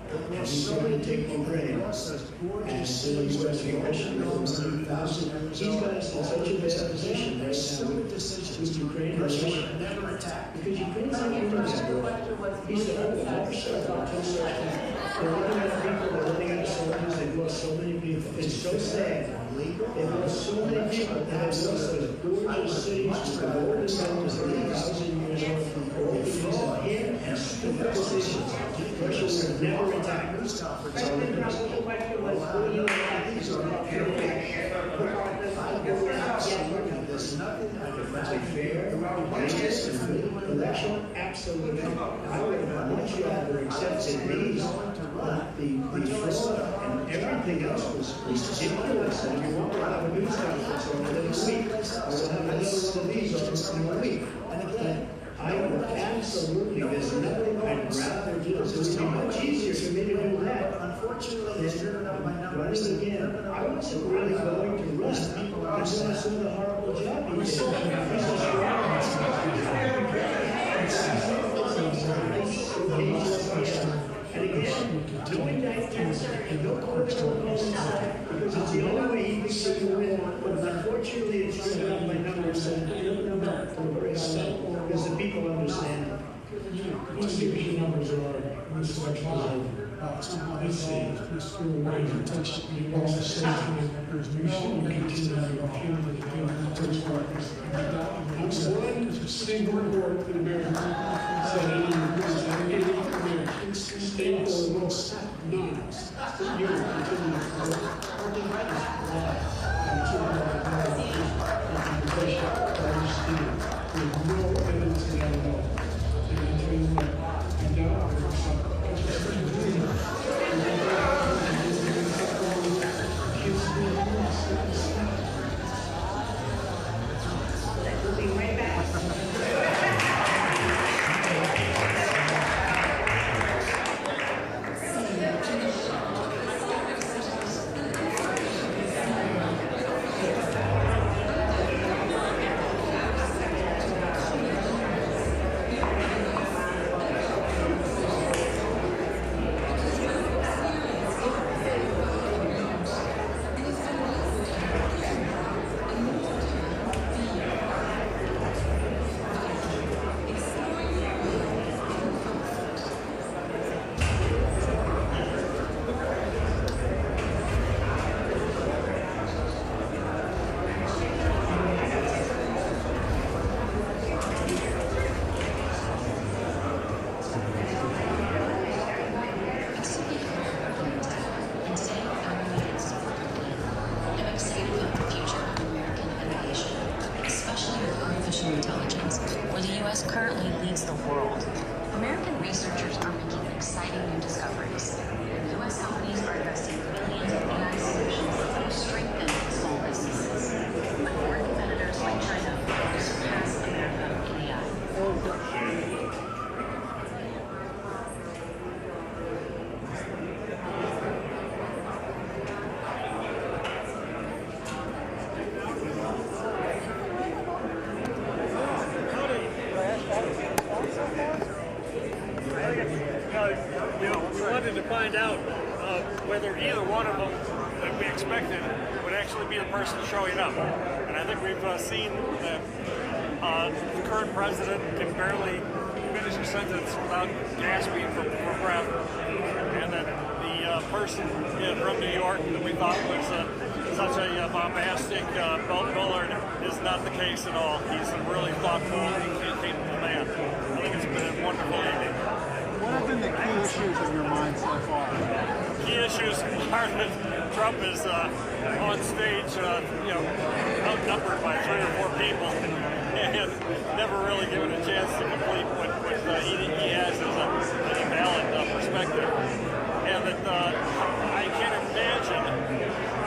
And he's going to take Ukraine and the U.S. aggression. He's got us in such a bad position right now with Ukraine and Russia. Because Ukraine's not even that war. He's the whole Russia. They're looking at people, they're looking at soldiers, they've lost so many people. It's so sad. They've lost so many people that have lost those gorgeous cities with the golden mountains that are 1,000 years old. These are here and stupid decisions. Russia will never attack. President Trump, the question was, will you accept the There's nothing I could find fair, righteous, and good election. Absolutely. I would have much rather accepted these, the fraud and everything else was ridiculous. And you won't have a news conference over the next week. I will have another one of these over in a week. And again, I would absolutely, there's nothing I'd rather do. It would be much easier for me to do that. Unfortunately, running again, I wasn't really going to run until I saw the horrible job he did. And again, no indictments and no political inside, because it's the only way he thinks he can win. But unfortunately, it's turned out by numbers and because the people understand. Let's see what the numbers are. This election is over. Somehow this takes all the states and there's new continue to impunity and takes parties. One single word to the American people said any Americans, state or most, none. You will continue to work. There's no evidence of that at all. And I tell you what, I doubt We'll be right back. Find out whether either one of them that we expected would actually be the person showing up. And I think we've seen that the current president can barely finish a sentence without gasping for breath, and that the person from New York that we thought was such a bombastic Bullard is not the case at all. He's a really thoughtful and capable man. I think it's been a wonderful evening. What have been the key issues in your mind so far? Key issues are that Trump is on stage, outnumbered by 3 or 4 people, and never really given a chance to complete what he has as a valid perspective. And that I can't imagine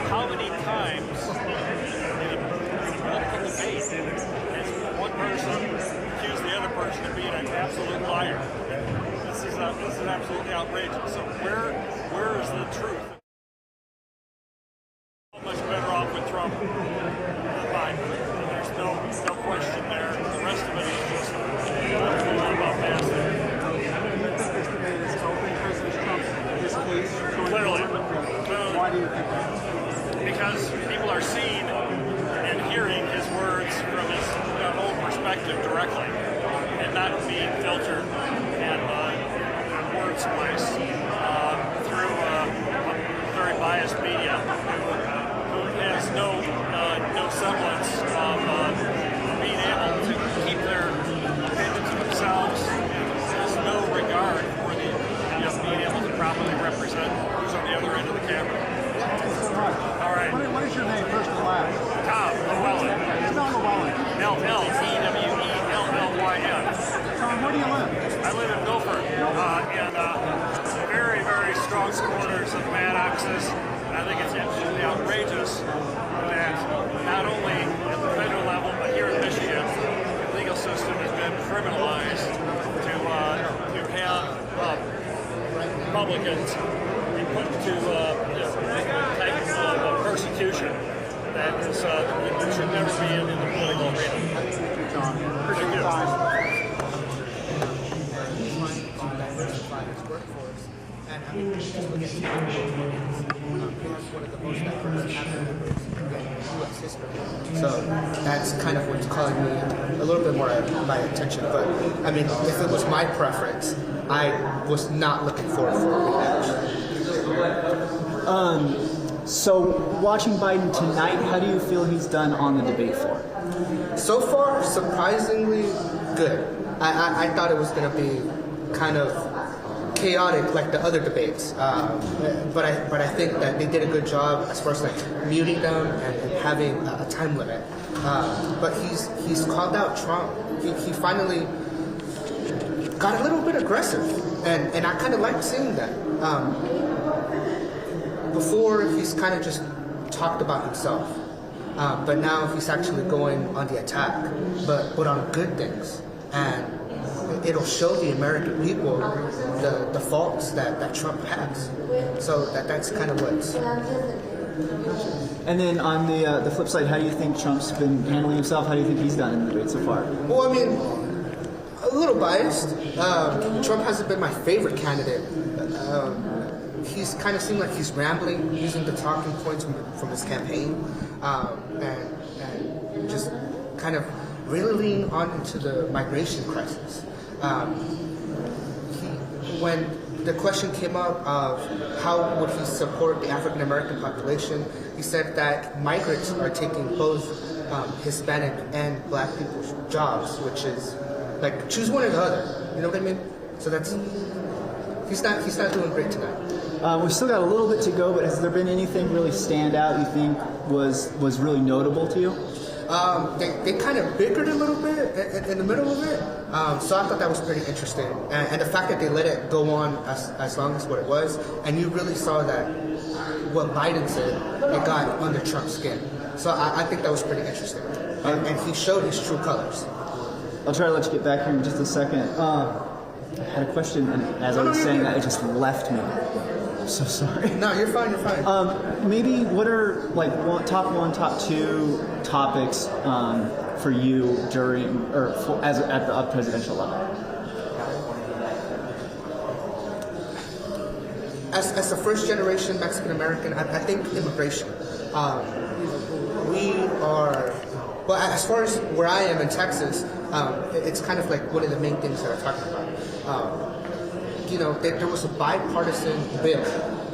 how many times in a political debate has one person accused the other person of being an absolute liar. This is absolutely outrageous. So where is the truth? So much better off with Trump than Biden. There's no question there. The rest of it is just about bastard. Clearly. Why do you think that? Because people are seeing and hearing his words from his own perspective directly, and not being filtered and word spliced through very biased media who has no semblance of being able to keep their opinions to themselves, and has no regard for being able to properly represent who's on the other end of the camera. All right. What is your name, first and last? Tom Llewellyn. Spell Llewellyn. L-L-E-W-E-L-L-Y-N. Tom, where do you live? I live in Milford, and very, very strong supporters of Maddox's. I think it's absolutely outrageous that not only at the federal level, but here in Michigan, the legal system has been criminalized to have Republicans be put to type of persecution that should never be in the political arena. John, appreciate your time. So that's kind of what's calling me a little bit more my attention. But I mean, if it was my preference, I was not looking forward for a rematch. So watching Biden tonight, how do you feel he's done on the debate floor? So far, surprisingly good. I thought it was going to be kind of chaotic like the other debates, but I think that they did a good job as far as like muting them and having a time limit. But he's called out Trump. He finally got a little bit aggressive, and I kind of like seeing that. Before he's kind of just talked about himself, but now he's actually going on the attack, but on good things, and it'll show the American people the faults that Trump has. So that's kind of what's. And then on the flip side, how do you think Trump's been handling himself? How do you think he's done in the debate so far? Well, I mean, a little biased. Trump hasn't been my favorite candidate. He's kind of seemed like he's rambling, using the talking points from his campaign, and just kind of really leaning on into the migration crisis. When the question came up of how would he support the African American population, he said that migrants are taking both Hispanic and Black people's jobs, which is like choose one or the other. You know what I mean? So that's he's not doing great tonight. We've still got a little bit to go, but has there been anything really stand out you think was really notable to you? They kind of bickered a little bit in the middle of it, so I thought that was pretty interesting. And the fact that they let it go on as long as what it was, and you really saw that what Biden said, it got under Trump's skin. So I think that was pretty interesting. And he showed his true colors. I'll try to let you get back here in just a second. I had a question, and as I was saying that, it just left me. I'm so sorry. No, you're fine. You're fine. Maybe what are like top one, top two topics for you during or at the presidential level? As a first generation Mexican American, I think immigration. We are. Well, as far as where I am in Texas, it's kind of like one of the main things that I'm talking about. There was a bipartisan bill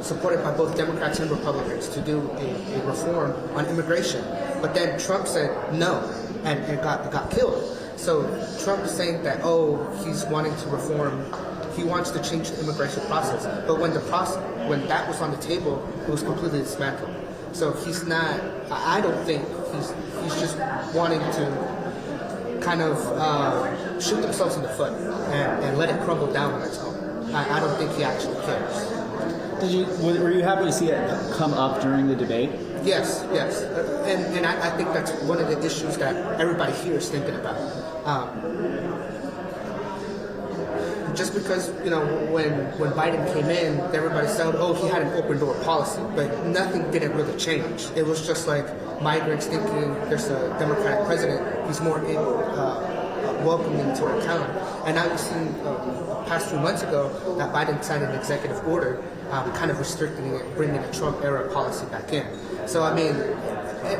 supported by both Democrats and Republicans to do a reform on immigration. But then Trump said no, and it got killed. So Trump is saying that, he's wanting to reform, he wants to change the immigration process. But when when that was on the table, it was completely dismantled. So he's not, I don't think he's just wanting to kind of shoot themselves in the foot and let it crumble down on its own. I don't think he actually cares. Were you happy to see it come up during the debate? Yes, and I think that's one of the issues that everybody here is thinking about. Just because, when Biden came in, everybody said, he had an open door policy, but nothing didn't really change. It was just like migrants thinking there's a Democratic president, he's more welcoming to our town. And now you've seen past few months ago that Biden signed an executive order kind of restricting it, bringing the Trump era policy back in. So I mean,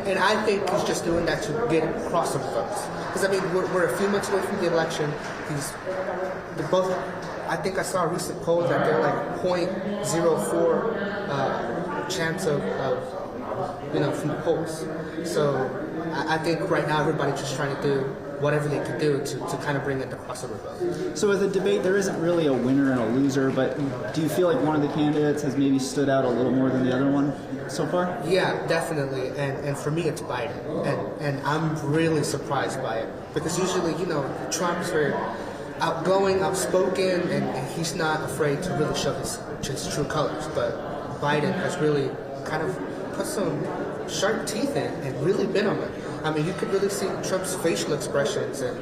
and I think he's just doing that to get crossover votes. Because I mean, we're a few months away from the election. I think I saw a recent poll that they're like 0.04 chance of from the polls. So I think right now everybody's just trying to do whatever they can do to kind of bring in the crossover vote. So with the debate, there isn't really a winner and a loser, but do you feel like one of the candidates has maybe stood out a little more than the other one so far? Yeah, definitely. And for me, it's Biden. And I'm really surprised by it. Because usually, Trump's very outgoing, outspoken, and he's not afraid to really show his true colors. But Biden has really kind of put some sharp teeth in and really been on it. I mean, you could really see Trump's facial expressions and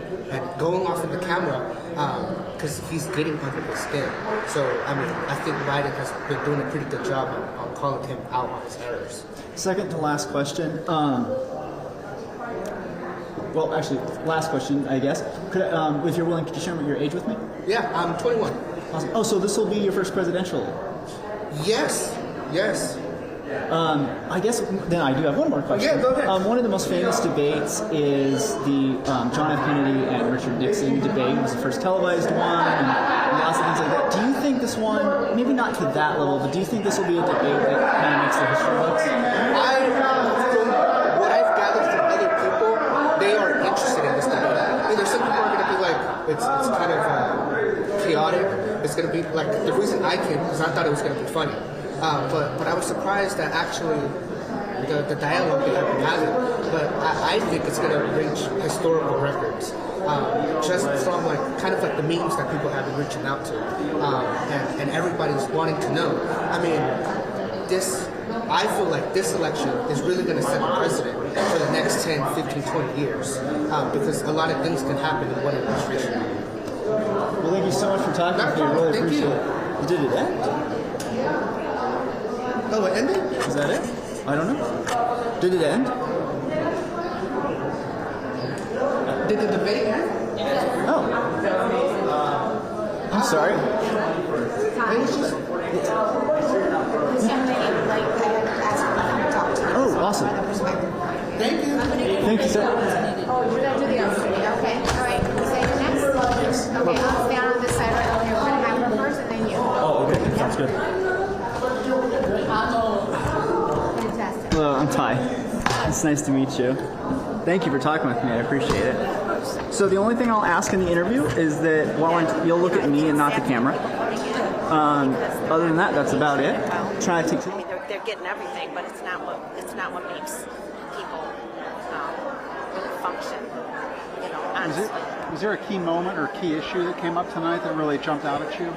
going off in the camera because he's getting under his skin. So, I mean, I think Biden has been doing a pretty good job on calling him out on his errors. Second to last question. Well, actually, last question, I guess. If you're willing, could you share your age with me? Yeah, I'm 21. Awesome. Oh, so this will be your first presidential? Yes. I guess then I do have one more question. Yeah, go ahead. One of the most famous debates is the John F. Kennedy and Richard Nixon debate. It was the first televised one, and lots of things like that. Do you think this one, maybe not to that level, but do you think this will be a debate that kind of makes the history books? From what I've gathered from other people, they are interested in this debate. There's some people are going to be like, it's kind of chaotic. It's going to be like, the reason I came is I thought it was going to be funny. But I was surprised that actually the dialogue that I've been having, but I think it's going to reach historical records. Just from kind of the memes that people have been reaching out to, and everybody's wanting to know. I mean, I feel like this election is really going to set the precedent for the next 10, 15, 20 years, because a lot of things can happen in one administration. Well, thank you so much for talking to me. I really appreciate it. Did it end? Oh, it ended? Is that it? I don't know. Did it end? Did the debate end? Oh. I'm sorry. Oh, awesome. Thank you. Thank you, sir. Oh, you're going to do the other side. Okay. All right. Can we say the next? Yes. Okay. I'll stand on this side right over here. We're going to have her first and then you. Oh, okay. Sounds good. Fantastic. Hello, I'm Ty. It's nice to meet you. Thank you for talking with me. I appreciate it. So the only thing I'll ask in the interview is that you'll look at me and not the camera. Other than that, that's about it. Try to take. I mean, they're getting everything, but it's not what makes people really function. Honestly. Was there a key moment or key issue that came up tonight that really jumped out at you?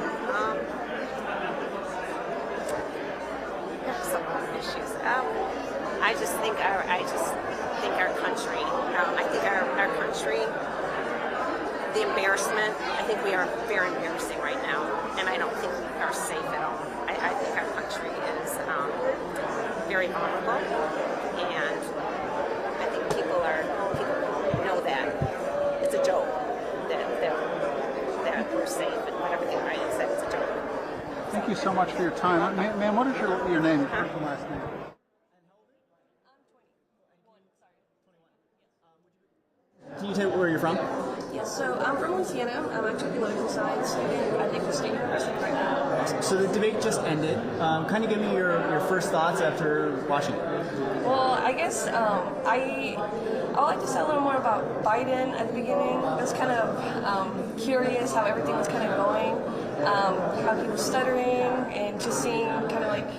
There's some other issues. I just think our country. I think our country. The embarrassment. I think we are very embarrassing right now, and I don't think we are safe at all. I think our country is very vulnerable, and I think people know that it's a joke that we're safe and when everything Biden said it's a joke. Thank you so much for your time. Ma'am, what is your name? First and last name. Can you tell me where you're from? Yeah, So I'm from Louisiana. I'm actually a political science student at Nicholls State University right now. So the debate just ended. Kind of give me your first thoughts after watching it. Well, I guess I would like to say a little more about Biden at the beginning. I was kind of curious how everything was kind of going, how he was stuttering, and just seeing kind of like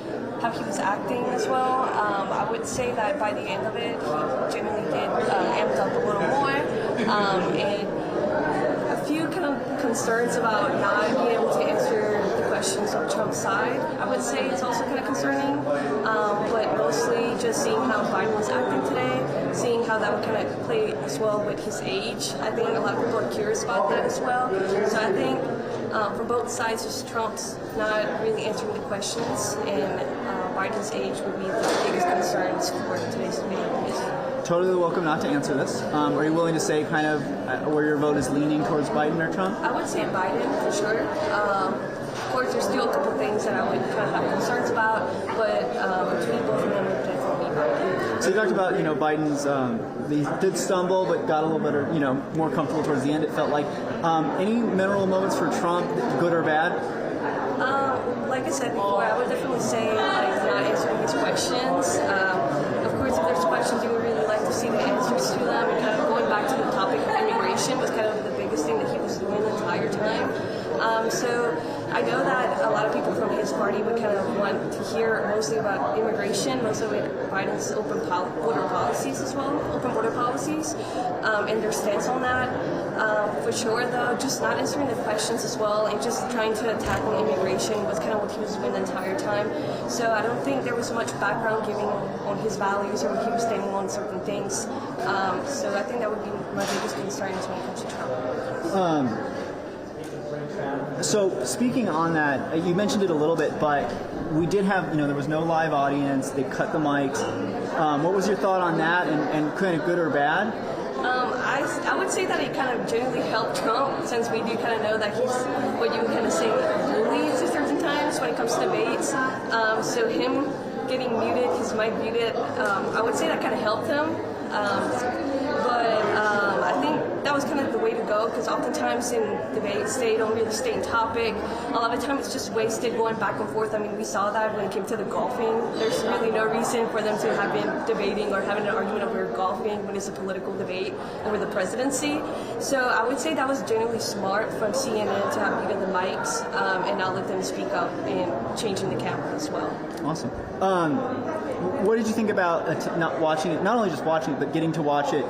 how he was acting as well. I would say that by the end of it, he generally did amped up a little more, and a few kind of concerns about not being able to answer the questions on Trump's side. I would say it's also kind of concerning, but mostly just seeing how Biden was acting today, seeing how that would kind of play as well with his age. I think a lot of people are curious about that as well. So I think from both sides, just Trump's not really answering the questions, and Biden's age would be the biggest concerns for today's debate. Totally welcome not to answer this. Are you willing to say kind of where your vote is leaning towards Biden or Trump? I would say Biden for sure. Of course, there's still a couple things that I would kind of have concerns about, but between both of them, it would definitely be Biden. So you talked about, Biden's, he did stumble, but got a little better, more comfortable towards the end, it felt like. Any memorable moments for Trump, good or bad? Like I said before, I would definitely say not answering his questions. Of course, if there's questions, you would really like to see the answers to them. And kind of going back to the topic of immigration was kind of the biggest thing that he was doing the entire time. So I know that a lot of people from his party would kind of want to hear mostly about immigration, mostly with Biden's border policies as well, open border policies, and their stance on that. For sure, though, just not answering the questions as well and just trying to tackle immigration was kind of what he was doing the entire time. So I don't think there was much background giving on his values or what he was standing on certain things. So I think that would be my biggest concern when it comes to Trump. So speaking on that, you mentioned it a little bit, but we did have, there was no live audience. They cut the mics. What was your thought on that, and kind of good or bad? I would say that it kind of generally helped Trump, since we do kind of know that he's what you would kind of say bully at certain times when it comes to debates. So him getting muted, his mic muted, I would say that kind of helped him. But I think that was kind of the way to go, because oftentimes in debates they don't really stay in topic. A lot of times it's just wasted going back and forth. I mean, we saw that when it came to the golfing. There's really no reason for them to have been debating or having an argument over golfing when it's a political debate over the presidency. So I would say that was generally smart from CNN to have muted the mics and not let them speak up and changing the camera as well. Awesome. What did you think about not watching it, not only just watching it, but getting to watch it,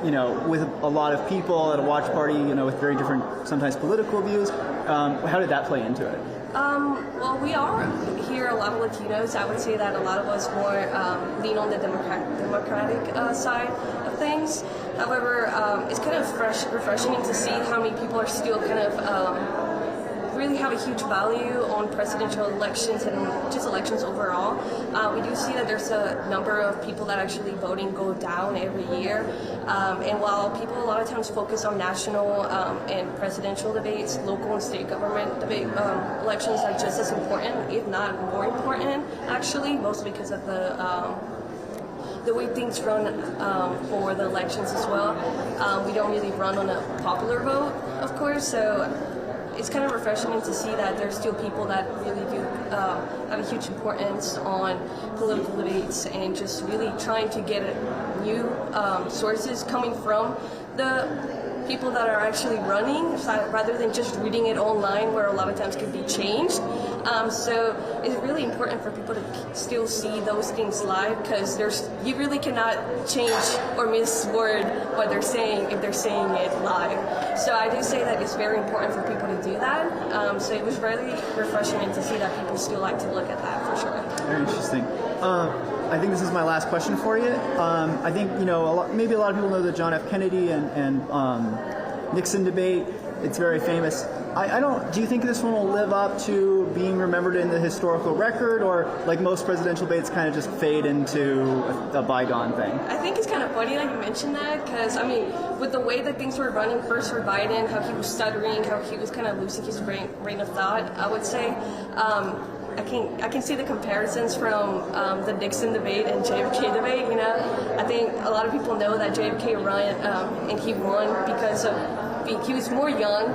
with a lot of people at a watch party, with very different, sometimes political views? How did that play into it? Well, we are here a lot of Latinos. I would say that a lot of us more lean on the democratic side of things. However, it's kind of refreshing to see how many people are still kind of really have a huge value on presidential elections and just elections overall. We do see that there's a number of people that actually voting go down every year. And while people a lot of times focus on national and presidential debates, local and state government debate elections are just as important, if not more important, actually, mostly because of the way things run for the elections as well. We don't really run on a popular vote, of course, so it's kind of refreshing to see that there's still people that really do have a huge importance on political debates and just really trying to get new sources coming from the people that are actually running, rather than just reading it online, where a lot of times can be changed. So it's really important for people to still see those things live, because you really cannot change or misword what they're saying if they're saying it live. So I do say that it's very important for people to do that. So it was really refreshing to see that people still like to look at that, for sure. Very interesting. I think this is my last question for you. I think, maybe a lot of people know the John F. Kennedy and Nixon debate. It's very famous. Do you think this one will live up to being remembered in the historical record, or like most presidential debates kind of just fade into a bygone thing? I think it's kind of funny that you mentioned that, because, with the way that things were running first for Biden, how he was stuttering, how he was kind of losing his brain of thought, I would say, I can see the comparisons from the Nixon debate and JFK debate. I think a lot of people know that JFK ran and he won because of he was more young,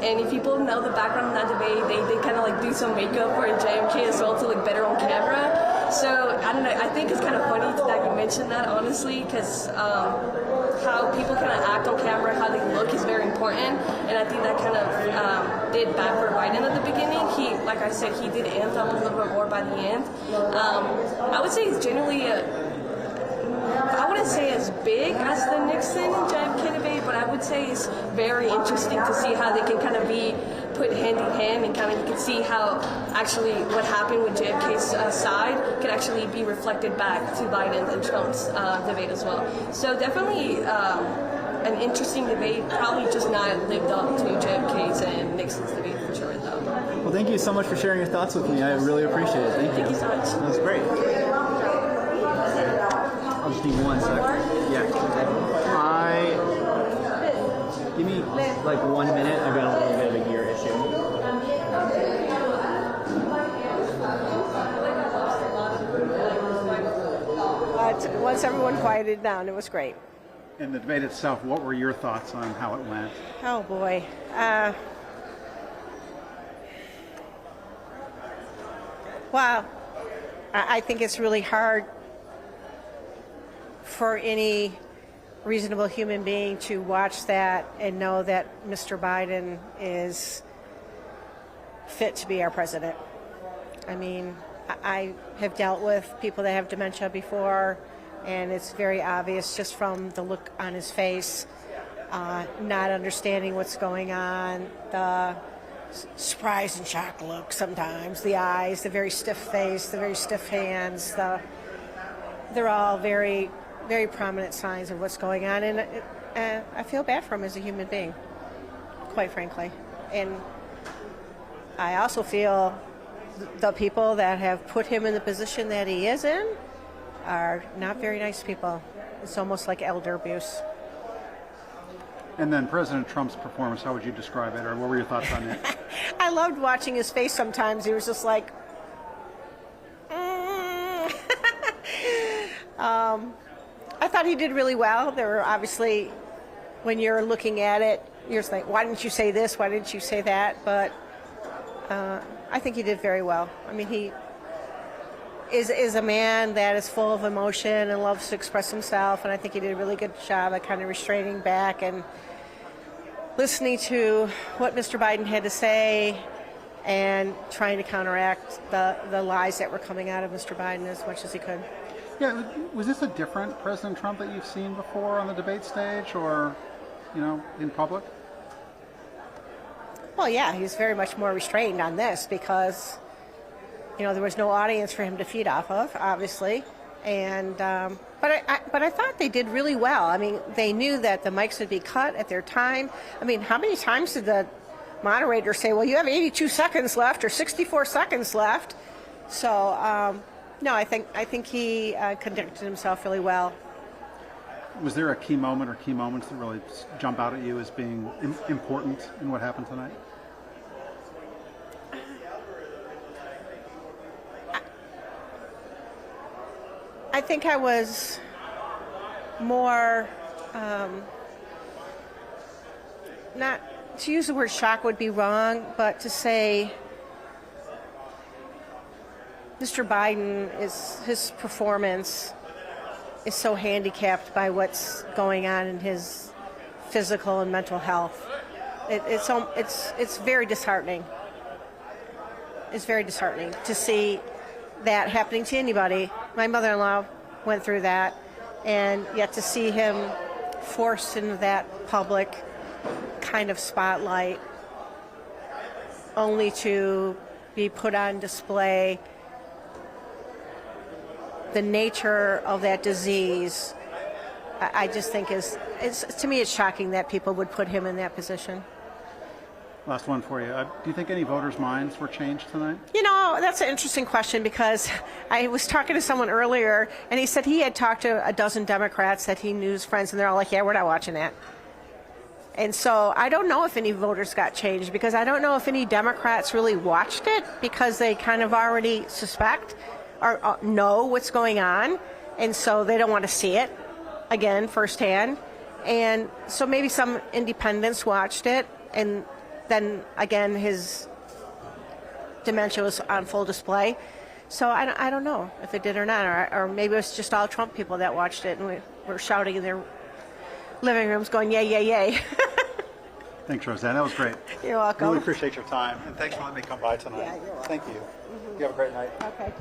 and if people know the background of that debate, they kind of like do some makeup for JFK as well to look better on camera. So I don't know. I think it's kind of funny that you mentioned that, honestly, because how people kind of act on camera, how they look is very important, and I think that kind of did bad for Biden at the beginning. He, like I said, he did amp up a little bit more by the end. I would say it's generally I wouldn't say as big as the Nixon and JFK debate, but I would say it's very interesting to see how they can kind of be put hand in hand, and kind of you can see how actually what happened with JFK's side could actually be reflected back to Biden and Trump's debate as well. So definitely an interesting debate, probably just not lived up to JFK's and Nixon's debate for sure, though. Well, thank you so much for sharing your thoughts with me. I really appreciate it. Thank you so much. That was great. I'll just need 1 second. Yeah. Give me like 1 minute. I've got a little bit of a gear issue. But once everyone quieted down, it was great. In the debate itself, what were your thoughts on how it went? Oh boy. Wow. I think it's really hard for any reasonable human being to watch that and know that Mr. Biden is fit to be our president. I mean, I have dealt with people that have dementia before, and it's very obvious just from the look on his face, not understanding what's going on, the surprise and shock look sometimes, the eyes, the very stiff face, the very stiff hands, they're all very, very prominent signs of what's going on, and I feel bad for him as a human being, quite frankly. And I also feel the people that have put him in the position that he is in are not very nice people. It's almost like elder abuse. And then President Trump's performance, how would you describe it, or what were your thoughts on it? I loved watching his face sometimes. He was just like, I thought he did really well. There were obviously, when you're looking at it, you're just like, why didn't you say this? Why didn't you say that? But I think he did very well. I mean, he is a man that is full of emotion and loves to express himself, and I think he did a really good job at kind of restraining back and listening to what Mr. Biden had to say and trying to counteract the lies that were coming out of Mr. Biden as much as he could. Yeah, was this a different President Trump that you've seen before on the debate stage or, in public? Well, yeah, he's very much more restrained on this because, there was no audience for him to feed off of, obviously. And but I thought they did really well. I mean, they knew that the mics would be cut at their time. I mean, how many times did the moderator say, well, you have 82 seconds left or 64 seconds left? So, no, I think he conducted himself really well. Was there a key moment or key moments that really jump out at you as being important in what happened tonight? I think I was more, not to use the word shock would be wrong, but to say Mr. Biden his performance is so handicapped by what's going on in his physical and mental health. It's very disheartening. It's very disheartening to see that happening to anybody. My mother-in-law went through that, and yet to see him forced into that public kind of spotlight only to be put on display, the nature of that disease, I just think to me it's shocking that people would put him in that position. Last one for you. Do you think any voters' minds were changed tonight? That's an interesting question because I was talking to someone earlier, and he said he had talked to a dozen Democrats that he knew his friends, and they're all like, yeah, we're not watching that. And so I don't know if any voters got changed because I don't know if any Democrats really watched it because they kind of already suspect or know what's going on, and so they don't want to see it again firsthand. And so maybe some independents watched it, and then again his dementia was on full display. So I don't know if it did or not, or maybe it was just all Trump people that watched it and were shouting in their living rooms going, yay, yay, yay. Thanks, Roseanne. That was great. You're welcome. Really appreciate your time, and thanks for letting me come by tonight. Yeah, you're welcome. Thank you. You have a great night. Okay.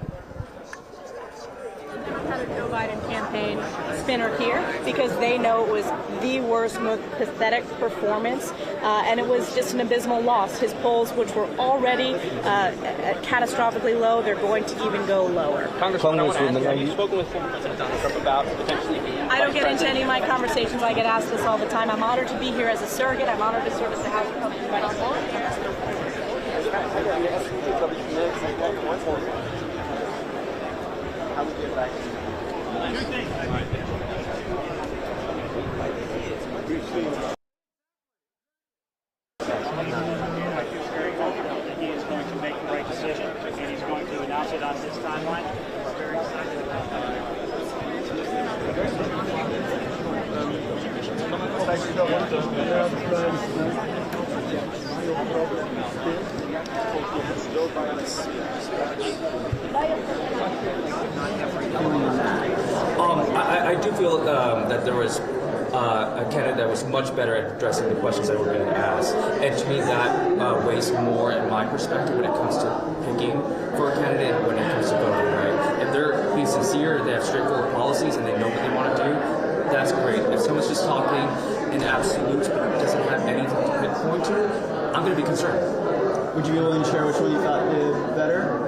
Had a Joe Biden campaign spinner here because they know it was the worst, most pathetic performance, and it was just an abysmal loss. His polls, which were already catastrophically low, they're going to even go lower. Congresswoman, I want to ask you, have you spoken with former President Donald Trump about potentially being I don't get into any of my conversations. I get asked this all the time. I'm honored to be here as a surrogate. I'm honored to serve as the House Republican. I would get back to you. He is going to make the right decision, and he's going to announce it on his timeline. We're very excited about that. I do feel that there was a candidate that was much better at addressing the questions that were being asked. And to me, that weighs more in my perspective when it comes to picking for a candidate, when it comes to voting, right? If they're being sincere, they have straightforward policies, and they know what they want to do, that's great. If someone's just talking in absolutes but doesn't have anything to pinpoint to, I'm going to be concerned. Would you be willing to share which one you thought did better?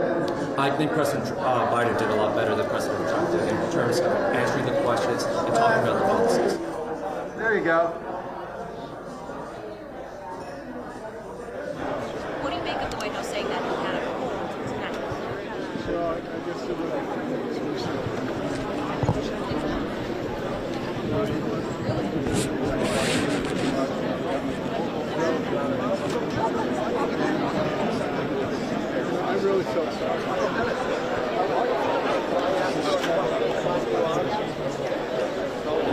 I think President Biden did a lot better than President Trump did in terms of answering the questions and talking about the policies. There you go. What do you make of the White House saying that he had a cold tonight? So I guess it I really felt sorry.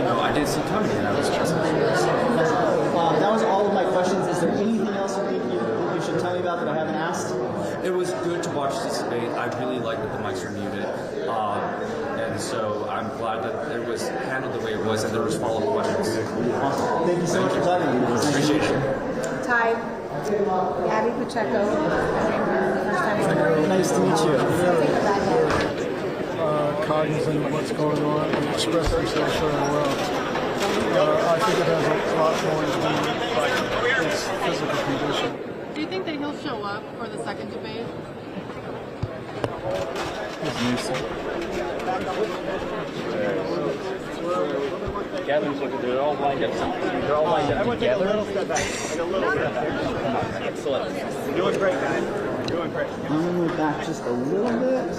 No, I didn't see it coming, and I was just That was all of my questions. Is there anything else you think you should tell me about that I haven't asked? It was good to watch this debate. I really liked that the mics were muted. And so I'm glad that it was handled the way it was and there was follow-up questions. Awesome. Thank you so much for talking to me. Appreciate it. Ty, Abby Pacheco. Nice to meet you. Cognizant of what's going on and express themselves very well. I think it has a lot more to do with his physical condition. Do you think that he'll show up for the second debate? Gathering, so they're all lined up. They're all lined up together. Excellent. You're doing great, guys. You're doing great. I'm going to move back just a little bit.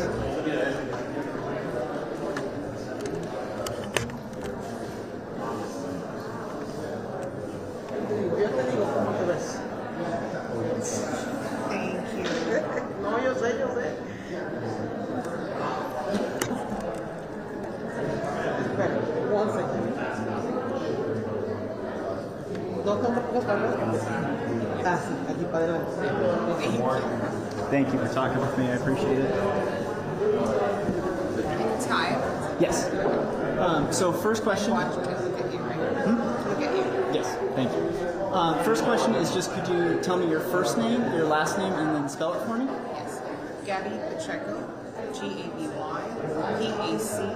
Thank you for talking with me. I appreciate it. Ty. Yes. So first question. Look at you, right? Look at you. Yes. Thank you. First question is just could you tell me your first name, your last name, and then spell it for me? Yes. Gabby Pacheco. Gabby Pachecel.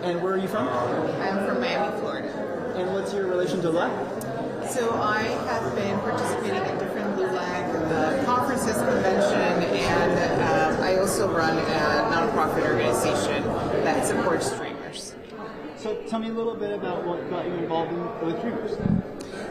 And where are you from? I'm from Miami, Florida. And what's your relation to that? So I have been participating in different LULAC conferences, convention, and I also run a nonprofit organization that supports streamers. So tell me a little bit about what got you involved with Dreamers.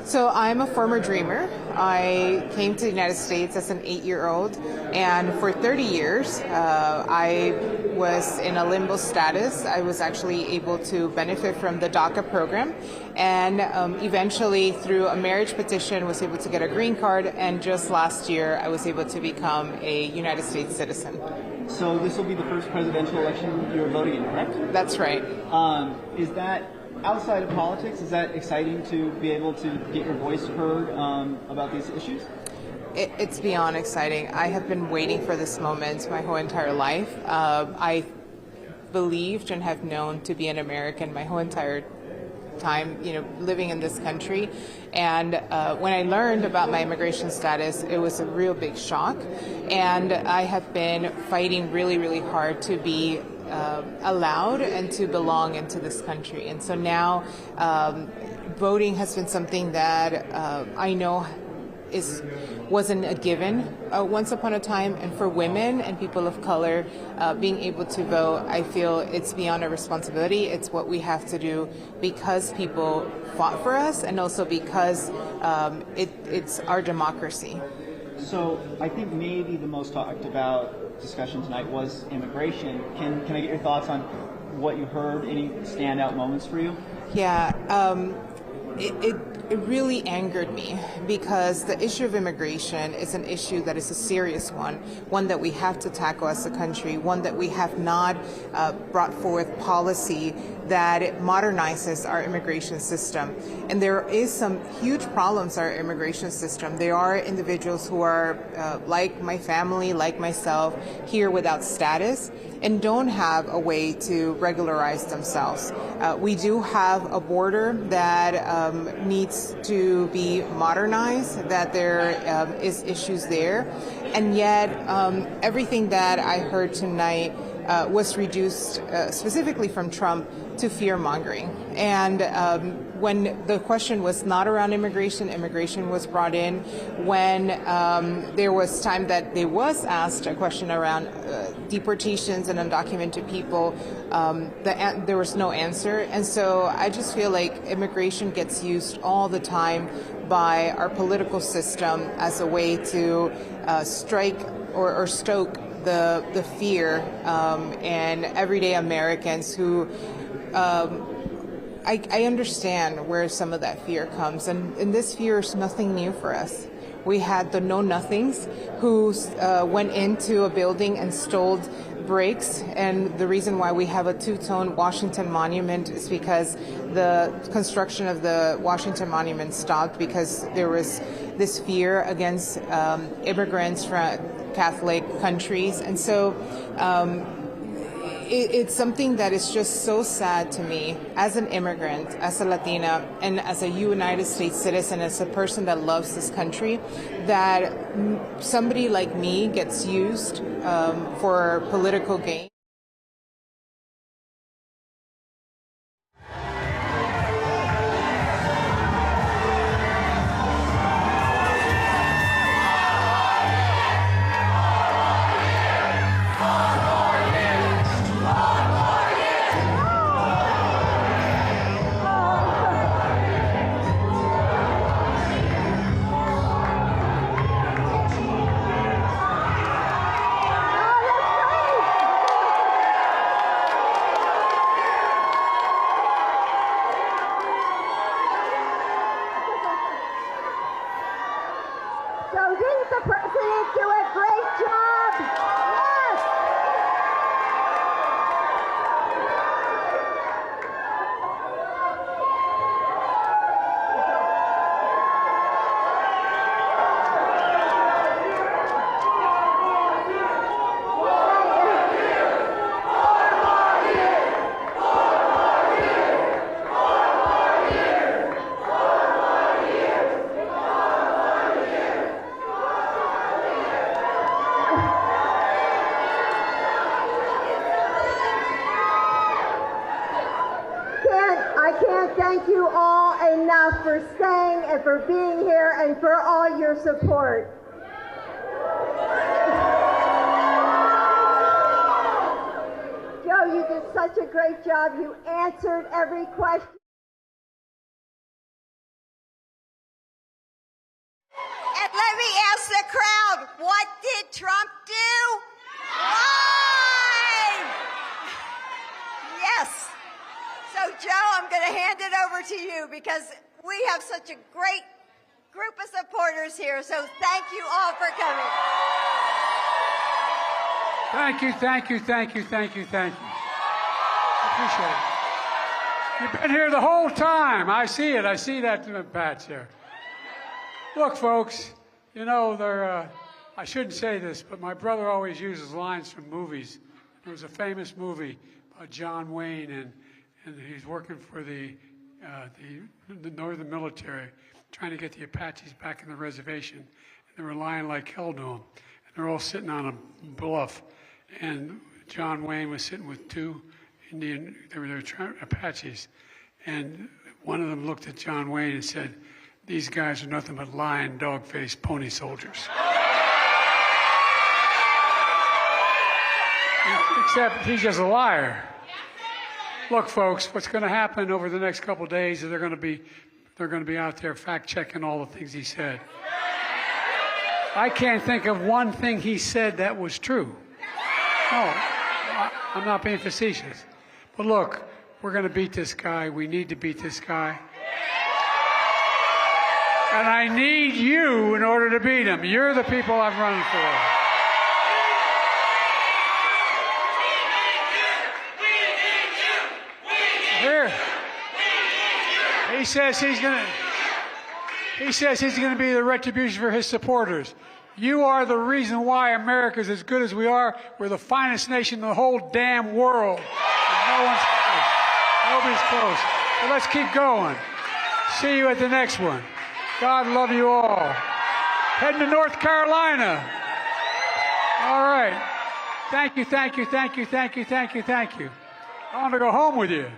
So I'm a former dreamer. I came to the United States as an 8-year-old, and for 30 years, I was in a limbo status. I was actually able to benefit from the DACA program, and eventually, through a marriage petition, was able to get a green card, and just last year, I was able to become a United States citizen. So this will be the first presidential election you're voting in, correct? That's right. Is that outside of politics, is that exciting to be able to get your voice heard about these issues? It's beyond exciting. I have been waiting for this moment my whole entire life. I believed and have known to be an American my whole entire time, living in this country. And when I learned about my immigration status, it was a real big shock. And I have been fighting really, really hard to be allowed and to belong into this country. And so now voting has been something that I know wasn't a given once upon a time, and for women and people of color being able to vote, I feel it's beyond our responsibility. It's what we have to do because people fought for us, and also because it's our democracy. So I think maybe the most talked about discussion tonight was immigration. Can I get your thoughts on what you heard? Any standout moments for you? Yeah. It really angered me because the issue of immigration is an issue that is a serious one that we have to tackle as a country, one that we have not brought forth policy that modernizes our immigration system. And there is some huge problems in our immigration system. There are individuals who are like my family, like myself, here without status and don't have a way to regularize themselves. We do have a border that needs to be modernized, that there is issues there. And yet everything that I heard tonight was reduced specifically from Trump to fear-mongering. And when the question was not around immigration was brought in. When there was time that there was asked a question around deportations and undocumented people, there was no answer. And so I just feel like immigration gets used all the time by our political system as a way to strike or stoke the fear in everyday Americans who I understand where some of that fear comes, and this fear is nothing new for us. We had the know-nothings who went into a building and stole bricks, and the reason why we have a two-tone Washington Monument is because the construction of the Washington Monument stopped because there was this fear against immigrants from Catholic countries. And so it's something that is just so sad to me as an immigrant, as a Latina, and as a United States citizen, as a person that loves this country, that somebody like me gets used for political gain. Thank you all enough for staying and for being here and for all your support. Joe, you did such a great job. You answered every question. And let me ask the crowd, what did Trump do? Lie! Yes. So, Joe, I'm going to hand it over to you because we have such a great group of supporters here. So thank you all for coming. Thank you, thank you, thank you, thank you, thank you. Appreciate it. You've been here the whole time. I see it. I see that patch there. Look, folks, you know, I shouldn't say this, but my brother always uses lines from movies. There was a famous movie about John Wayne, and he's working for the Northern military, trying to get the Apaches back in the reservation. And they were lying like hell to him. And they're all sitting on a bluff. And John Wayne was sitting with two Indian, they were Apaches. And one of them looked at John Wayne and said, "These guys are nothing but lying, dog-faced pony soldiers." Except he's just a liar. Look, folks, what's going to happen over the next couple of days is they're going to be out there fact-checking all the things he said. I can't think of one thing he said that was true. No, I'm not being facetious. But look, we're going to beat this guy. We need to beat this guy. And I need you in order to beat him. You're the people I'm running for. Here. He says he's going to be the retribution for his supporters. You are the reason why America's as good as we are. We're the finest nation in the whole damn world. And no one's close. Nobody's close. But let's keep going. See you at the next one. God love you all. Heading to North Carolina. All right. Thank you, thank you, thank you, thank you, thank you, thank you. I want to go home with you.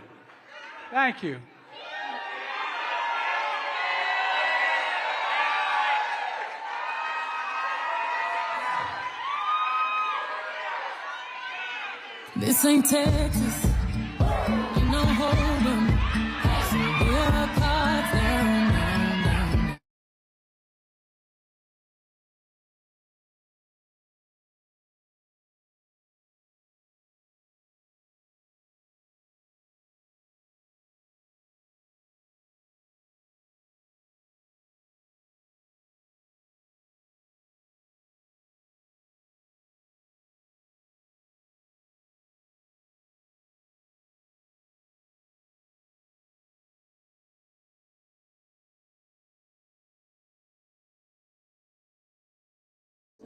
Thank you. This ain't Texas. You know, hold 'em. Here are cards down, down, down.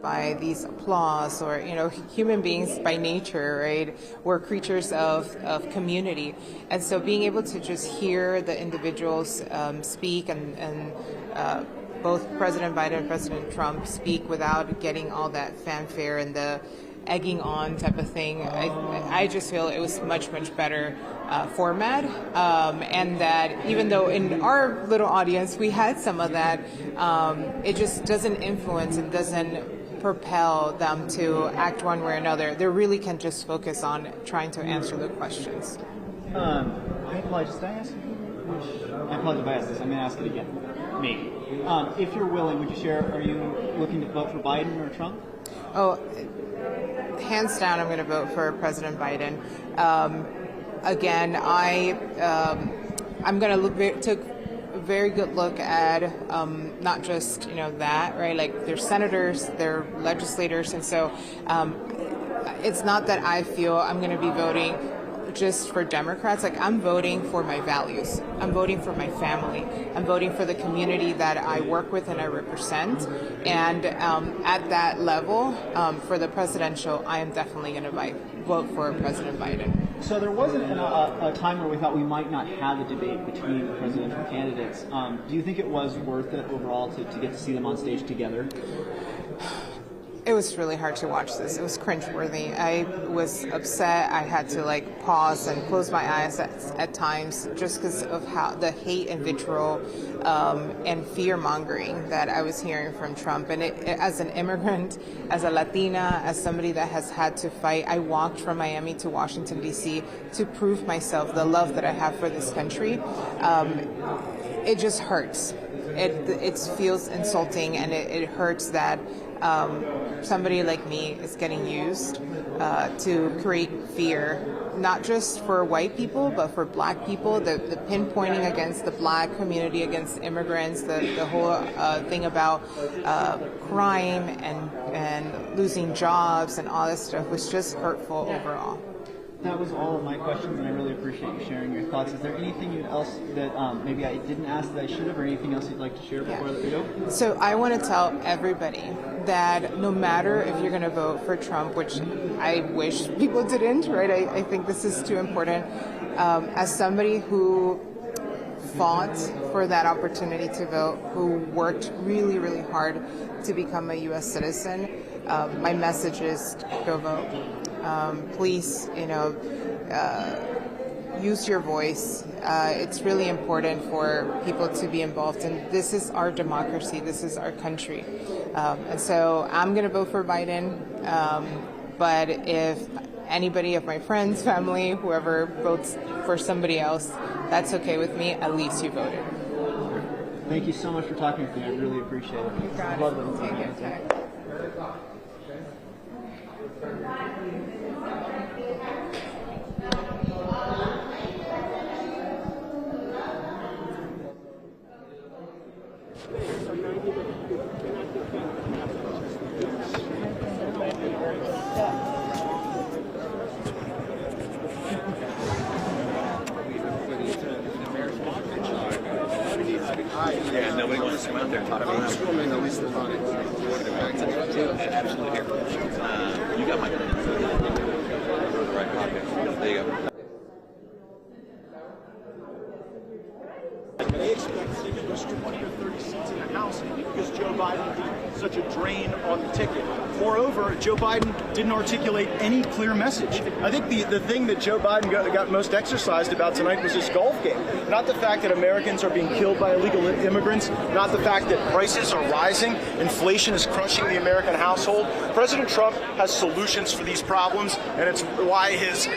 By these applause, or human beings by nature, right? We're creatures of community, and so being able to just hear the individuals speak and both President Biden and President Trump speak without getting all that fanfare and the egging on type of thing, I just feel it was much better format, and that even though in our little audience we had some of that, it just doesn't influence and doesn't propel them to act one way or another. They really can just focus on trying to answer the questions. I apologize. Did I ask you? I apologize if I asked this. I'm going to ask it again. Maybe. If you're willing, would you share, are you looking to vote for Biden or Trump? Oh, hands down, I'm going to vote for President Biden. Again, I'm going to take a very good look at not just that, right? Like they're senators, they're legislators, and so it's not that I feel I'm going to be voting just for Democrats. Like, I'm voting for my values. I'm voting for my family. I'm voting for the community that I work with and I represent. And at that level, for the presidential, I am definitely going to vote for President Biden. So there wasn't a time where we thought we might not have a debate between the presidential candidates. Do you think it was worth it overall to get to see them on stage together? It was really hard to watch this. It was cringeworthy. I was upset. I had to pause and close my eyes at times just because of how the hate and vitriol and fear mongering that I was hearing from Trump. And as an immigrant, as a Latina, as somebody that has had to fight, I walked from Miami to Washington, D.C. to prove myself the love that I have for this country. It just hurts. It feels insulting, and it hurts that somebody like me is getting used to create fear, not just for white people, but for black people, the pinpointing against the black community, against immigrants, the whole thing about crime and losing jobs and all this stuff was just hurtful overall. That was all of my questions, and I really appreciate you sharing your thoughts. Is there anything else that maybe I didn't ask that I should have, or anything else you'd like to share before I let you go? So I want to tell everybody that no matter if you're going to vote for Trump, which I wish people didn't, right? I think this is too important. As somebody who fought for that opportunity to vote, who worked really, really hard to become a U.S. citizen, my message is go vote. Please, use your voice. It's really important for people to be involved, and this is our democracy. This is our country. And so I'm going to vote for Biden, but if anybody of my friends, family, whoever votes for somebody else, that's okay with me. At least you voted. Thank you so much for talking with me. I really appreciate it. You got Love it. Take it. Yeah, nobody wants to come out there and talk about it. At least the absolutely. You got my right pocket. There you go. They expect to lose 20 or 30 seats in the House because Joe Biden beat such a drain on the ticket. Moreover, Joe Biden didn't articulate any clear message. I think the thing that Joe Biden got most exercised about tonight was his golf game. Not the fact that Americans are being killed by illegal immigrants, not the fact that prices are rising, inflation is crushing the American household. President Trump has solutions for these problems, and it's why his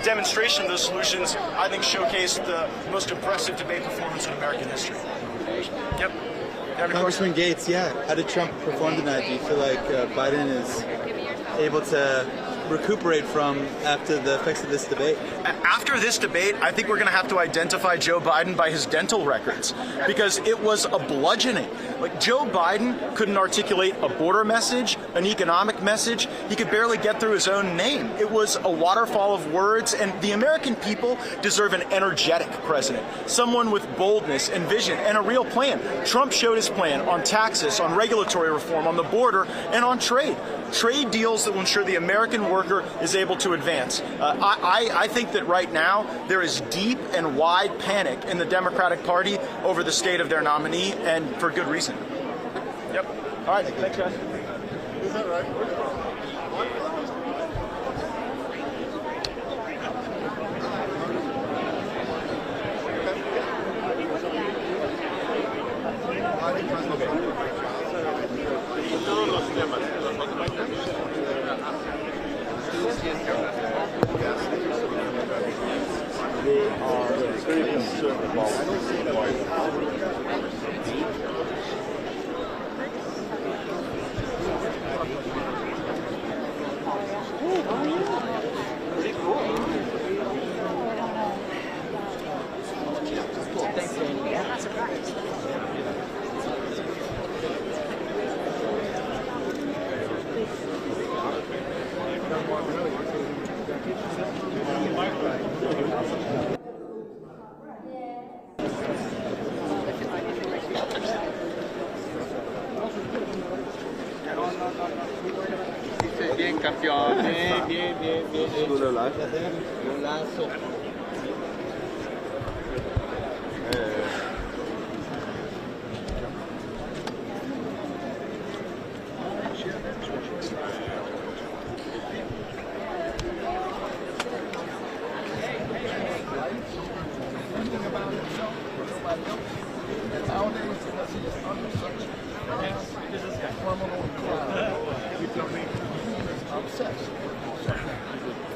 demonstration of those solutions, I think, showcased the most impressive debate performance in American history. Yep. Congressman Gates, how did Trump perform tonight? Do you feel like Biden is able to recuperate from after the effects of this debate? After this debate, I think we're going to have to identify Joe Biden by his dental records, because it was a bludgeoning. Like, Joe Biden couldn't articulate a border message, an economic message. He could barely get through his own name. It was a waterfall of words, and the American people deserve an energetic president, someone with boldness and vision and a real plan. Trump showed his plan on taxes, on regulatory reform, on the border, and on trade. Trade deals that will ensure the American worker is able to advance. I think that right now there is deep and wide panic in the Democratic Party over the state of their nominee, and for good reason. Yep. All right. Thanks, guys. Is that right? They are very concerned about pretty cool. Thanks, Danny. Yeah, not surprised. Bien, campeón. Bien. Golazo.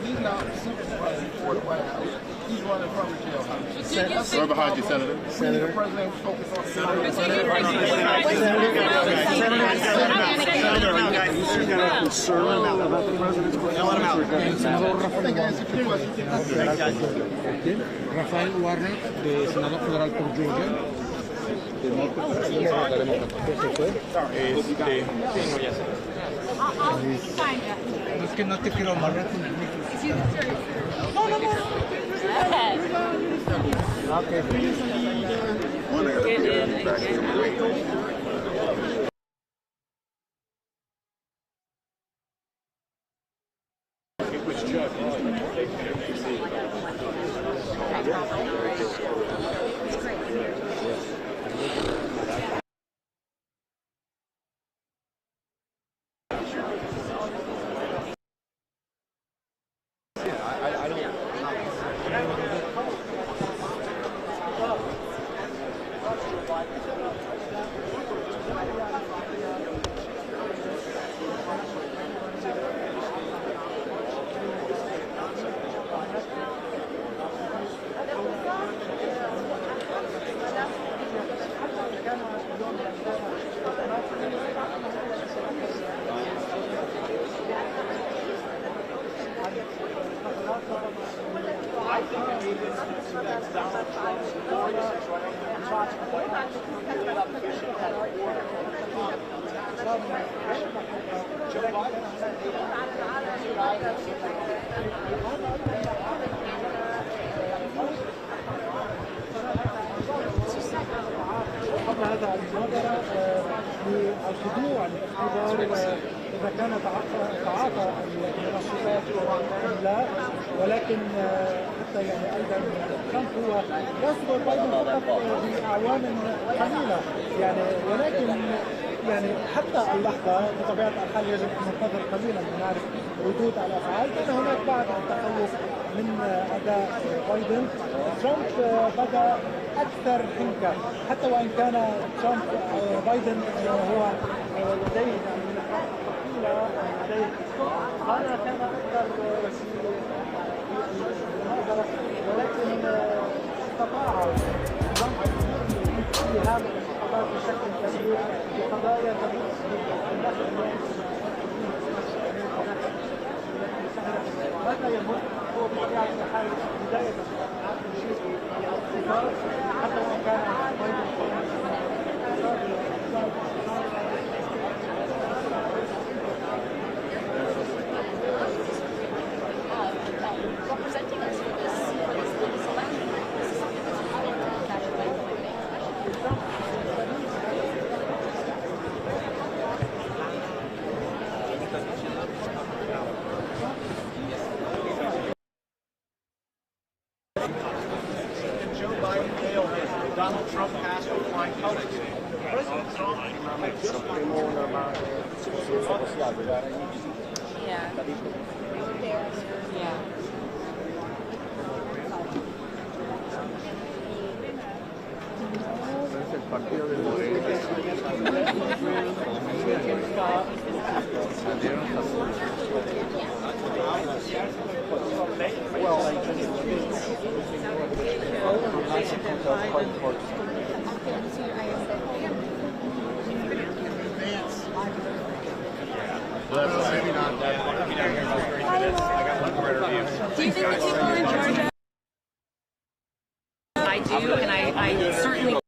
He's now supervising for the White House. He's running from the jailhouse. Right behind you, Senator. Senator. The president focus on Senator. Are you guys concerned about the president's performance? Rafael Warner, senador federal por Georgia. Es que no te quiero amarrar con el micro. قبل هذا المبادرة للخضوع لاختبار إذا كان تعاطى المنشطات أم لا، ولكن حتى يعني أيضا ترامب هو يصدر بايدن فقط بأعوام قليلة يعني، ولكن يعني حتى اللحظة بطبيعة الحال يجب أن ننتظر قليلا لنعرف ردود الأفعال، لأن هناك بعض التخوف من أداء بايدن. ترامب بدأ أكثر حنكة، حتى وإن كان ترامب بايدن هو لديه لديه أنا كان أكثر ولكن استطاع ترامب في هذا الانتخابات بشكل كبير في قضايا تخص الداخل. متى يمر هو بطبيعة الحال بداية الاختبار حتى وإن كان representing us for this election. Joe Biden failed it. Donald Trump passed with flying colors. President Trump just like Maybe not that. I got one more interview. Do you think the people in Georgia? I do, and I certainly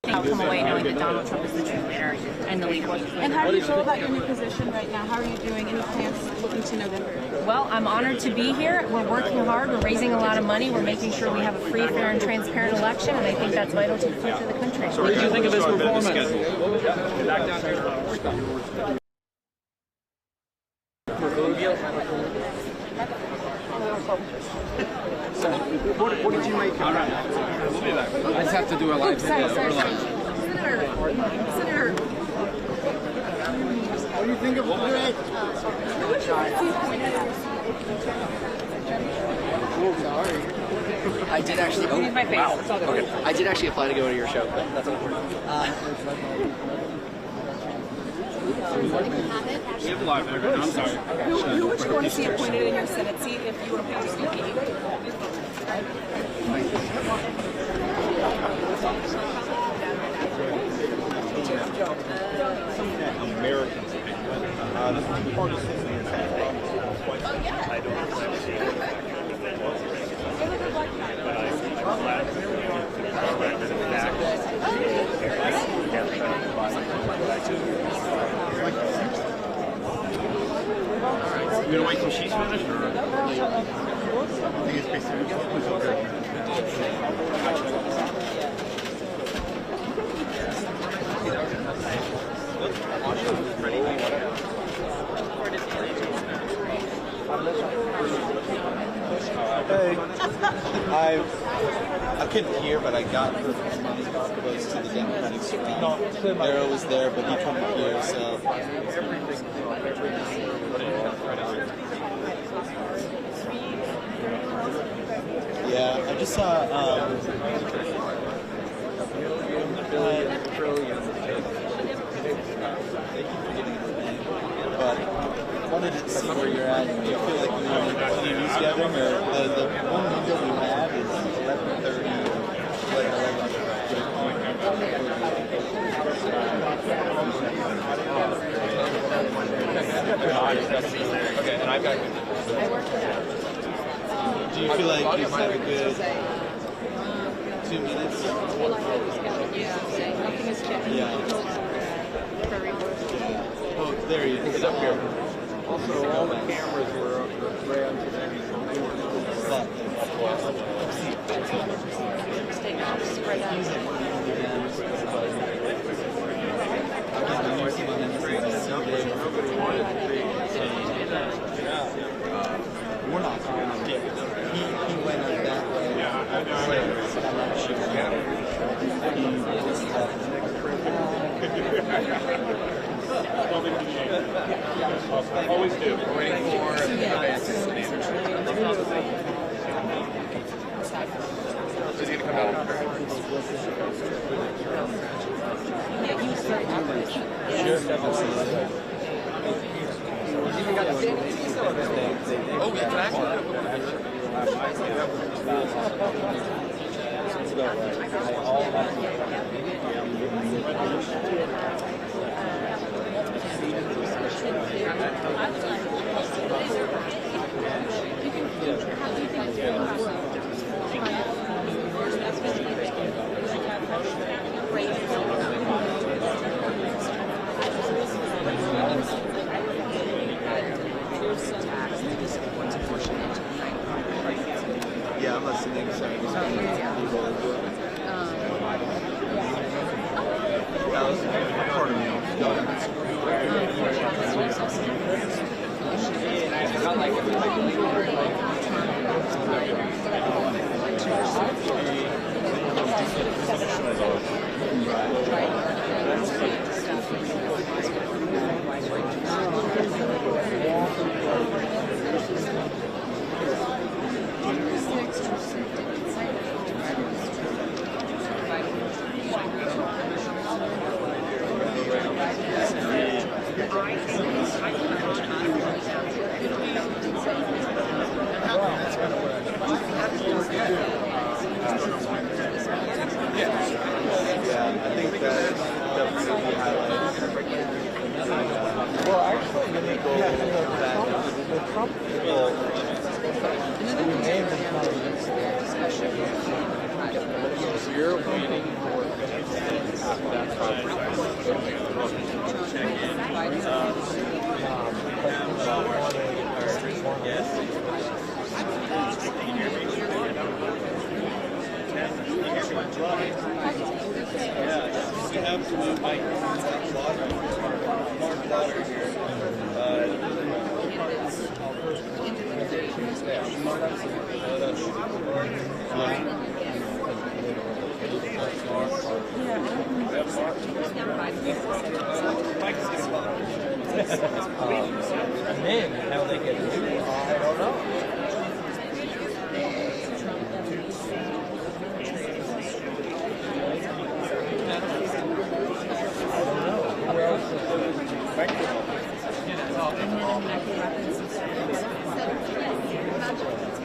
I'll come away knowing that Donald Trump is the true leader and the leader. And how do you feel about your new position right now? How are you doing? Any plans looking to November? Well, I'm honored to be here. We're working hard. We're raising a lot of money. We're making sure we have a free, fair, and transparent election, and I think that's vital to the future of the country. So what did you think of his performance? Back down here. So, what did you make of that? We'll be back. I just have to do a live video. Senator. What do you think of it? I did actually. Oh, my face. Wow. Okay. I did actually apply to go to your show, but that's unimportant. We have live there, I'm sorry. Who would you want to see appointed in your Senate seat if you were appointed VP? Americans have been the partisan is I don't appreciate it. But I see glad We're gonna wait till she's finished, or I think it's basically Hey, I couldn't hear, but I got the money close to the Democratic surround. Arrow was there, but he couldn't hear, so. Yeah, I just saw. But wanted to see where you're at. Do you feel like you're any news gathering, or the one window we have is 11:30 or 11:30. Okay, and I've got. Do you feel like you have a good 2 minutes? Yeah. Oh, there he is. He's up here. Also, all the cameras were ran today. We're not. He went out that way. Always do. We're waiting for She's going to come out. Sure, definitely. Oh, we can actually. Yeah, I'm listening. So that was part of me.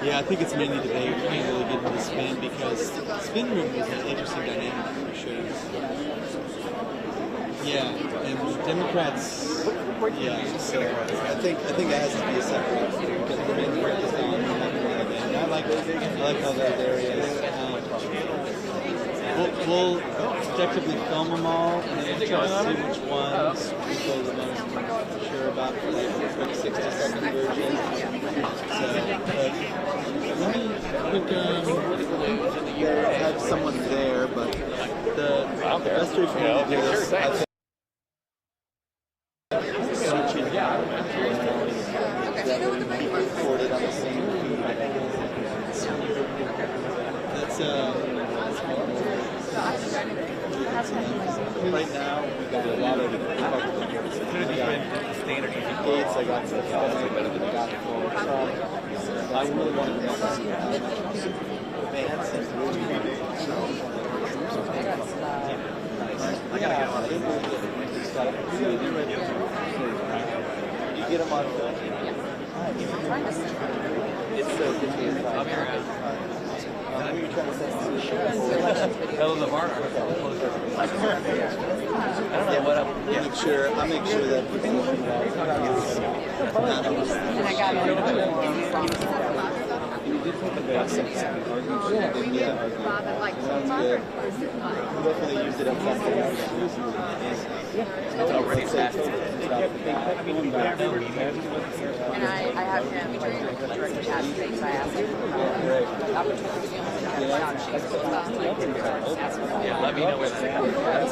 Yeah, I think it's mainly debate. We can't really get into spin because spin room is an interesting dynamic for sure. Yeah, and Democrats. Yeah, so I think that has to be a separate because the main part is on. And I like like all those areas. We'll objectively film them all and then try to see which ones people are the most sure about for like a quick 60-second version. So, let me have someone there, but the best way for me to do this, I think, searching recorded on the same feed. That's right now we got a lot of standard gates. I got some stuff I got I really want to know bands and I gotta get on it. You get them on film? It's so difficult. I'll be around. Who are you trying to send to the show? Hello, the bar. I don't know what I'll make sure that people know. And I got it. Sounds good. Definitely use it at something else. It's already fast. And I have him direct chat things I asked him. Yeah, let me know where that is.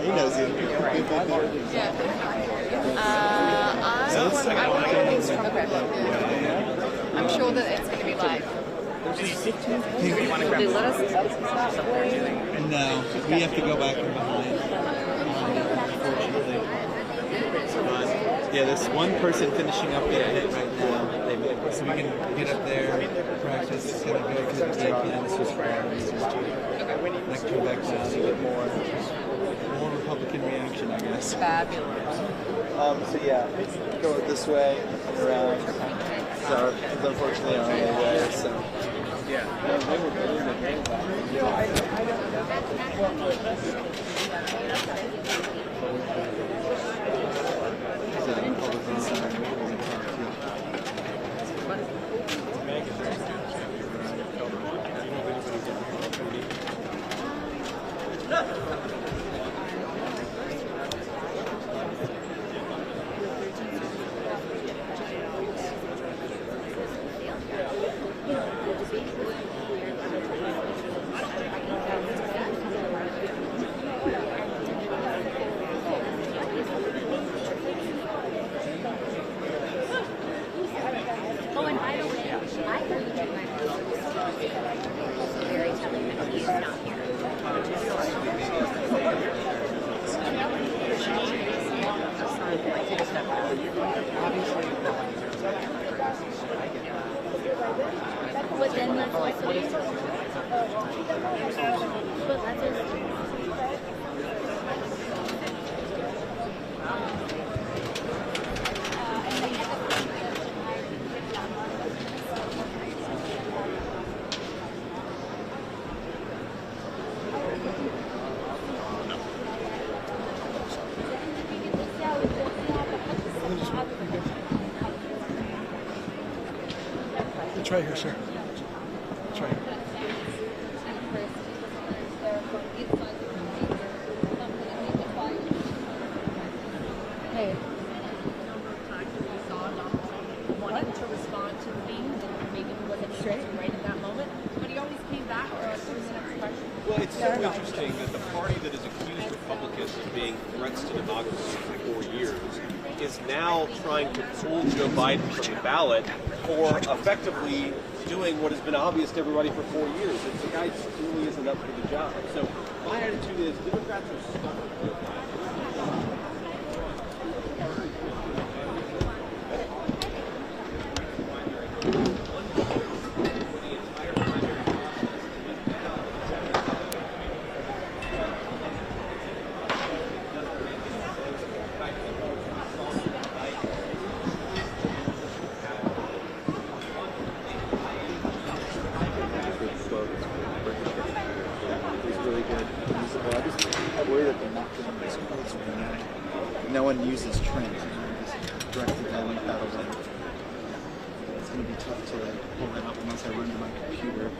He knows you. I'm sure that it's going to be live. They let us stop what they're doing. No, we have to go back and behind. Unfortunately. Yeah, there's one person finishing up their hit right now. So we can get up there, practice, it's going to go to the tape, and this was fire. Like go back down and get more Republican reaction, I guess. Fabulous. So yeah, go this way and around. So it's unfortunately our only way. So yeah. But then let's also use It's right here, sir. It's right here. Hey. Wanting to respond to things and maybe he wasn't straight right at that moment, but he always came back for us for the next question. Well, it's so interesting that the party that has accused Republicans of being threats to democracy for 4 years is now trying to pull Joe Biden from the ballot for effectively doing what has been obvious to everybody for 4 years. That the guy really isn't up for the job. So my attitude is Democrats are stuck with Joe Biden. No one uses trend. Just directed down and paddles in. it's going to be tough to like pull that up unless I run to my computer.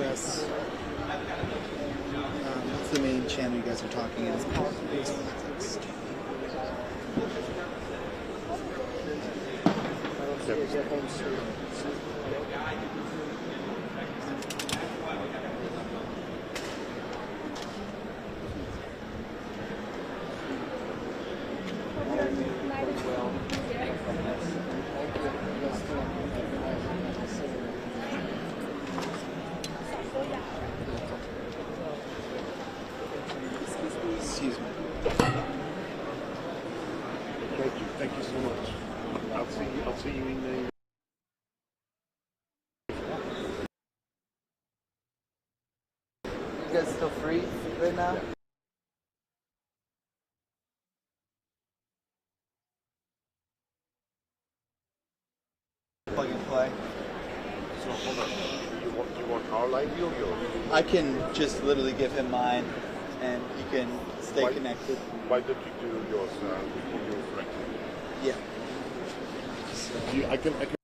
US, what's the main channel you guys are talking in? It's politics. Excuse me. Thank you so much. I'll see you in the. You guys still free right now? Plug and play. So hold on. You want our live view or yours? I can just literally give him mine, and he can stay connected. Why don't you do yours? Yours right? Yeah. I can